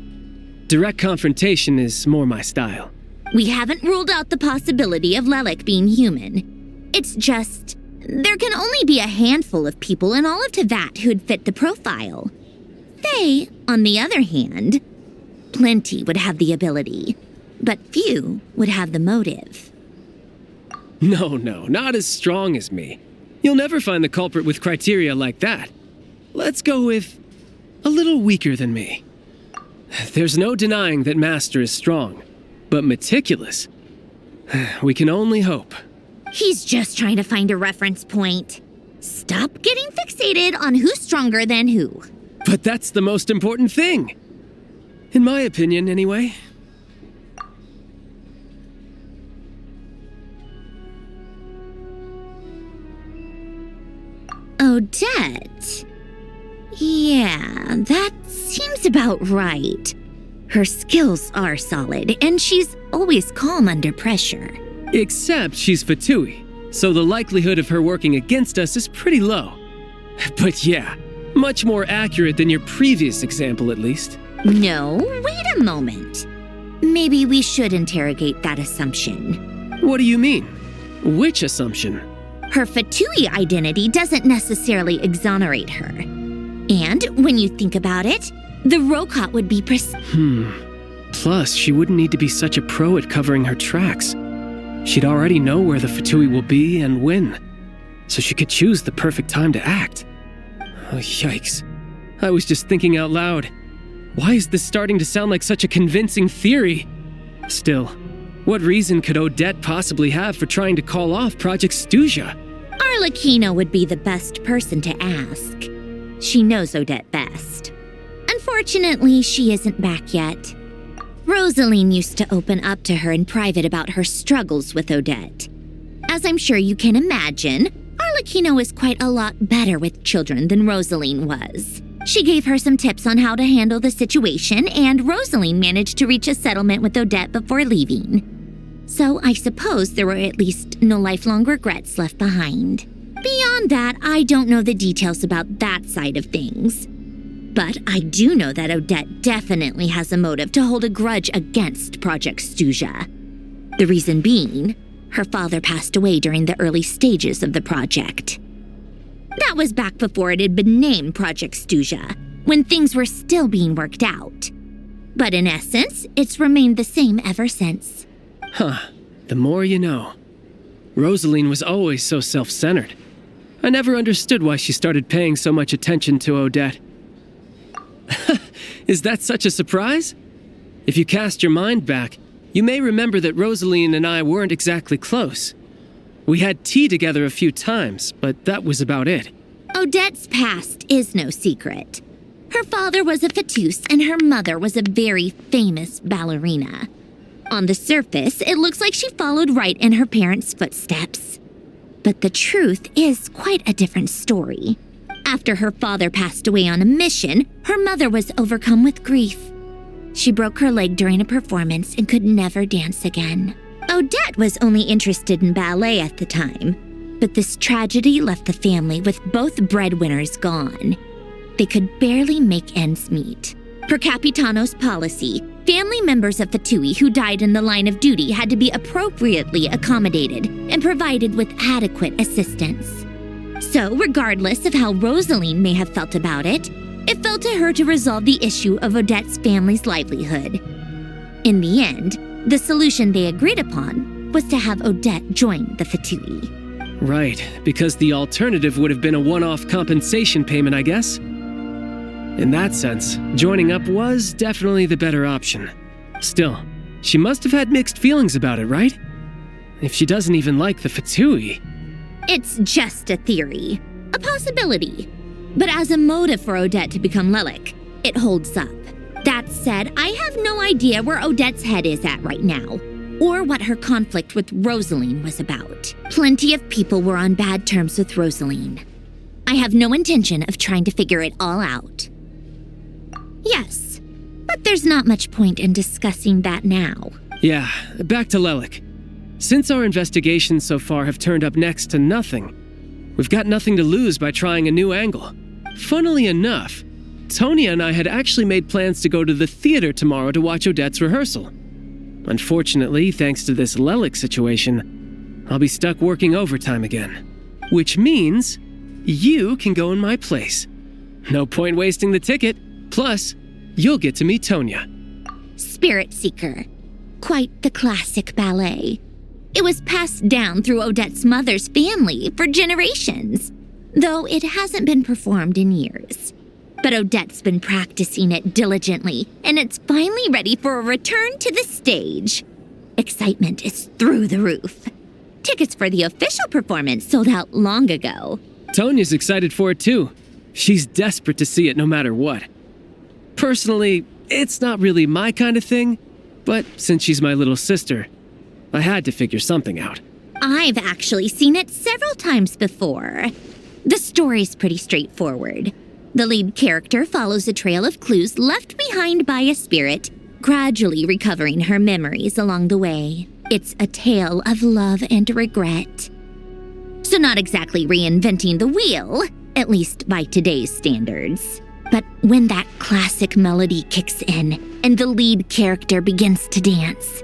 Direct confrontation is more my style. We haven't ruled out the possibility of Lelik being human. It's just, there can only be a handful of people in all of Teyvat who'd fit the profile. Faye, on the other hand, plenty would have the ability, but few would have the motive. No, not as strong as me. You'll never find the culprit with criteria like that. Let's go with a little weaker than me. There's no denying that Master is strong. But meticulous? We can only hope. He's just trying to find a reference point. Stop getting fixated on who's stronger than who. But that's the most important thing. In my opinion, anyway. Odette? Yeah, that seems about right. Her skills are solid, and she's always calm under pressure. Except she's Fatui, so the likelihood of her working against us is pretty low. But yeah, much more accurate than your previous example, at least. No, wait a moment. Maybe we should interrogate that assumption. What do you mean? Which assumption? Her Fatui identity doesn't necessarily exonerate her. And when you think about it, the Rokot would be Plus, she wouldn't need to be such a pro at covering her tracks. She'd already know where the Fatui will be and when, so she could choose the perfect time to act. Oh, yikes. I was just thinking out loud. Why is this starting to sound like such a convincing theory? Still, what reason could Odette possibly have for trying to call off Project Stuzha? Arlecchino would be the best person to ask. She knows Odette best. Unfortunately, she isn't back yet. Rosaline used to open up to her in private about her struggles with Odette. As I'm sure you can imagine, Arlecchino is quite a lot better with children than Rosaline was. She gave her some tips on how to handle the situation, and Rosaline managed to reach a settlement with Odette before leaving. So I suppose there were at least no lifelong regrets left behind. Beyond that, I don't know the details about that side of things. But I do know that Odette definitely has a motive to hold a grudge against Project Stuzha. The reason being, her father passed away during the early stages of the project. That was back before it had been named Project Stuzha, when things were still being worked out. But in essence, it's remained the same ever since. Huh. The more you know. Rosaline was always so self-centered. I never understood why she started paying so much attention to Odette. Is that such a surprise? If you cast your mind back, you may remember that Rosaline and I weren't exactly close. We had tea together a few times, but that was about it. Odette's past is no secret. Her father was a fatus and her mother was a very famous ballerina. On the surface, it looks like she followed right in her parents' footsteps. But the truth is quite a different story. After her father passed away on a mission, her mother was overcome with grief. She broke her leg during a performance and could never dance again. Odette was only interested in ballet at the time, but this tragedy left the family with both breadwinners gone. They could barely make ends meet. Per Capitano's policy, family members of Fatui who died in the line of duty had to be appropriately accommodated and provided with adequate assistance. So, regardless of how Rosaline may have felt about it, it fell to her to resolve the issue of Odette's family's livelihood. In the end, the solution they agreed upon was to have Odette join the Fatui. Right, because the alternative would have been a one-off compensation payment, I guess. In that sense, joining up was definitely the better option. Still, she must have had mixed feelings about it, right? If she doesn't even like the Fatui. It's just a theory, a possibility. But as a motive for Odette to become Lelik, it holds up. That said, I have no idea where Odette's head is at right now, or what her conflict with Rosaline was about. Plenty of people were on bad terms with Rosaline. I have no intention of trying to figure it all out. Yes, but there's not much point in discussing that now. Yeah, back to Lelik. Since our investigations so far have turned up next to nothing, we've got nothing to lose by trying a new angle. Funnily enough, Tonya and I had actually made plans to go to the theater tomorrow to watch Odette's rehearsal. Unfortunately, thanks to this Lelik situation, I'll be stuck working overtime again. Which means you can go in my place. No point wasting the ticket. Plus, you'll get to meet Tonya. Spirit Seeker. Quite the classic ballet. It was passed down through Odette's mother's family for generations, though it hasn't been performed in years. But Odette's been practicing it diligently, and it's finally ready for a return to the stage. Excitement is through the roof. Tickets for the official performance sold out long ago. Tonya's excited for it too. She's desperate to see it no matter what. Personally, it's not really my kind of thing, but since she's my little sister, I had to figure something out. I've actually seen it several times before. The story's pretty straightforward. The lead character follows a trail of clues left behind by a spirit, gradually recovering her memories along the way. It's a tale of love and regret. So not exactly reinventing the wheel, at least by today's standards. But when that classic melody kicks in and the lead character begins to dance,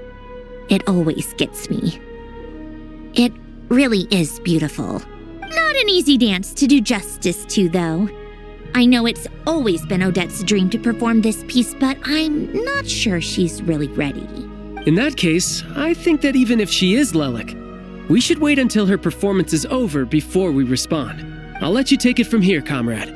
it always gets me. It really is beautiful. Not an easy dance to do justice to, though. I know it's always been Odette's dream to perform this piece, but I'm not sure she's really ready. In that case, I think that even if she is Lelik, we should wait until her performance is over before we respond. I'll let you take it from here, comrade.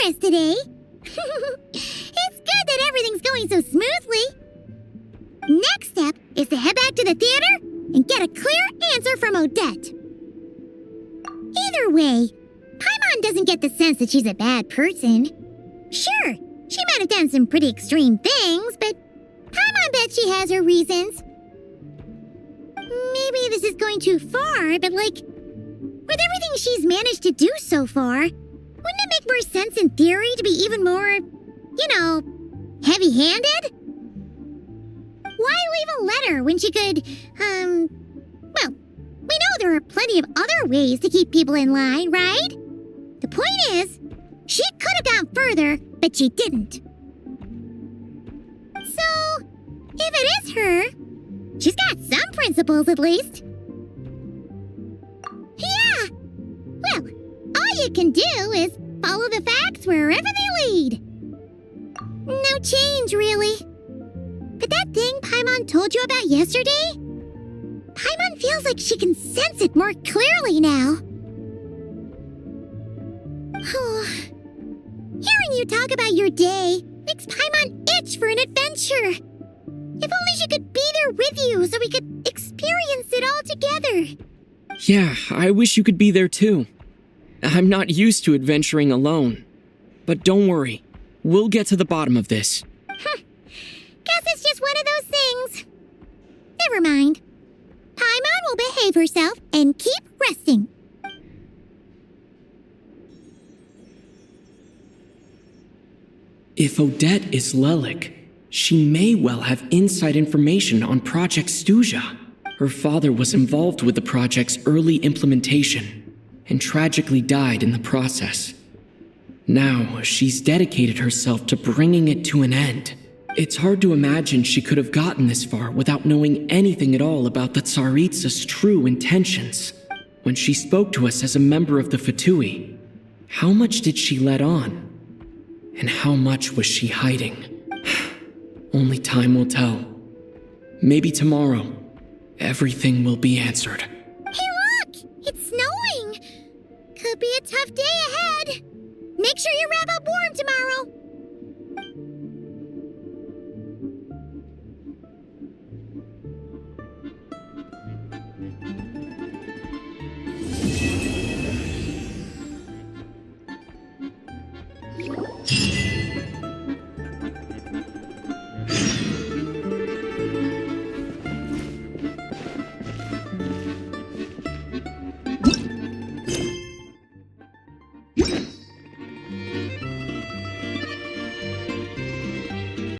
progress today. It's good that everything's going so smoothly. Next step is to head back to the theater and get a clear answer from Odette. Either way, Paimon doesn't get the sense that she's a bad person. Sure, she might have done some pretty extreme things, but Paimon bet she has her reasons. Maybe this is going too far, but with everything she's managed to do so far, wouldn't it make more sense in theory to be even more, heavy-handed? Why leave a letter when she could, we know there are plenty of other ways to keep people in line, right? The point is, she could have gone further, but she didn't. So, if it is her, she's got some principles at least. Yeah! Well, all you can do is follow the facts wherever they lead. No change, really. But that thing Paimon told you about yesterday? Paimon feels like she can sense it more clearly now. Hearing you talk about your day makes Paimon itch for an adventure. If only she could be there with you so we could experience it all together. Yeah, I wish you could be there too. I'm not used to adventuring alone. But don't worry, we'll get to the bottom of this. Guess it's just one of those things. Never mind. Paimon will behave herself and keep resting. If Odette is Lelik, she may well have inside information on Project Stuzha. Her father was involved with the project's early implementation and tragically died in the process. Now, she's dedicated herself to bringing it to an end. It's hard to imagine she could have gotten this far without knowing anything at all about the Tsaritsa's true intentions. When she spoke to us as a member of the Fatui, how much did she let on? And how much was she hiding? Only time will tell. Maybe tomorrow, everything will be answered. Hey look! It's snowing! Could be a tough day ahead. Make sure you wrap up warm tomorrow.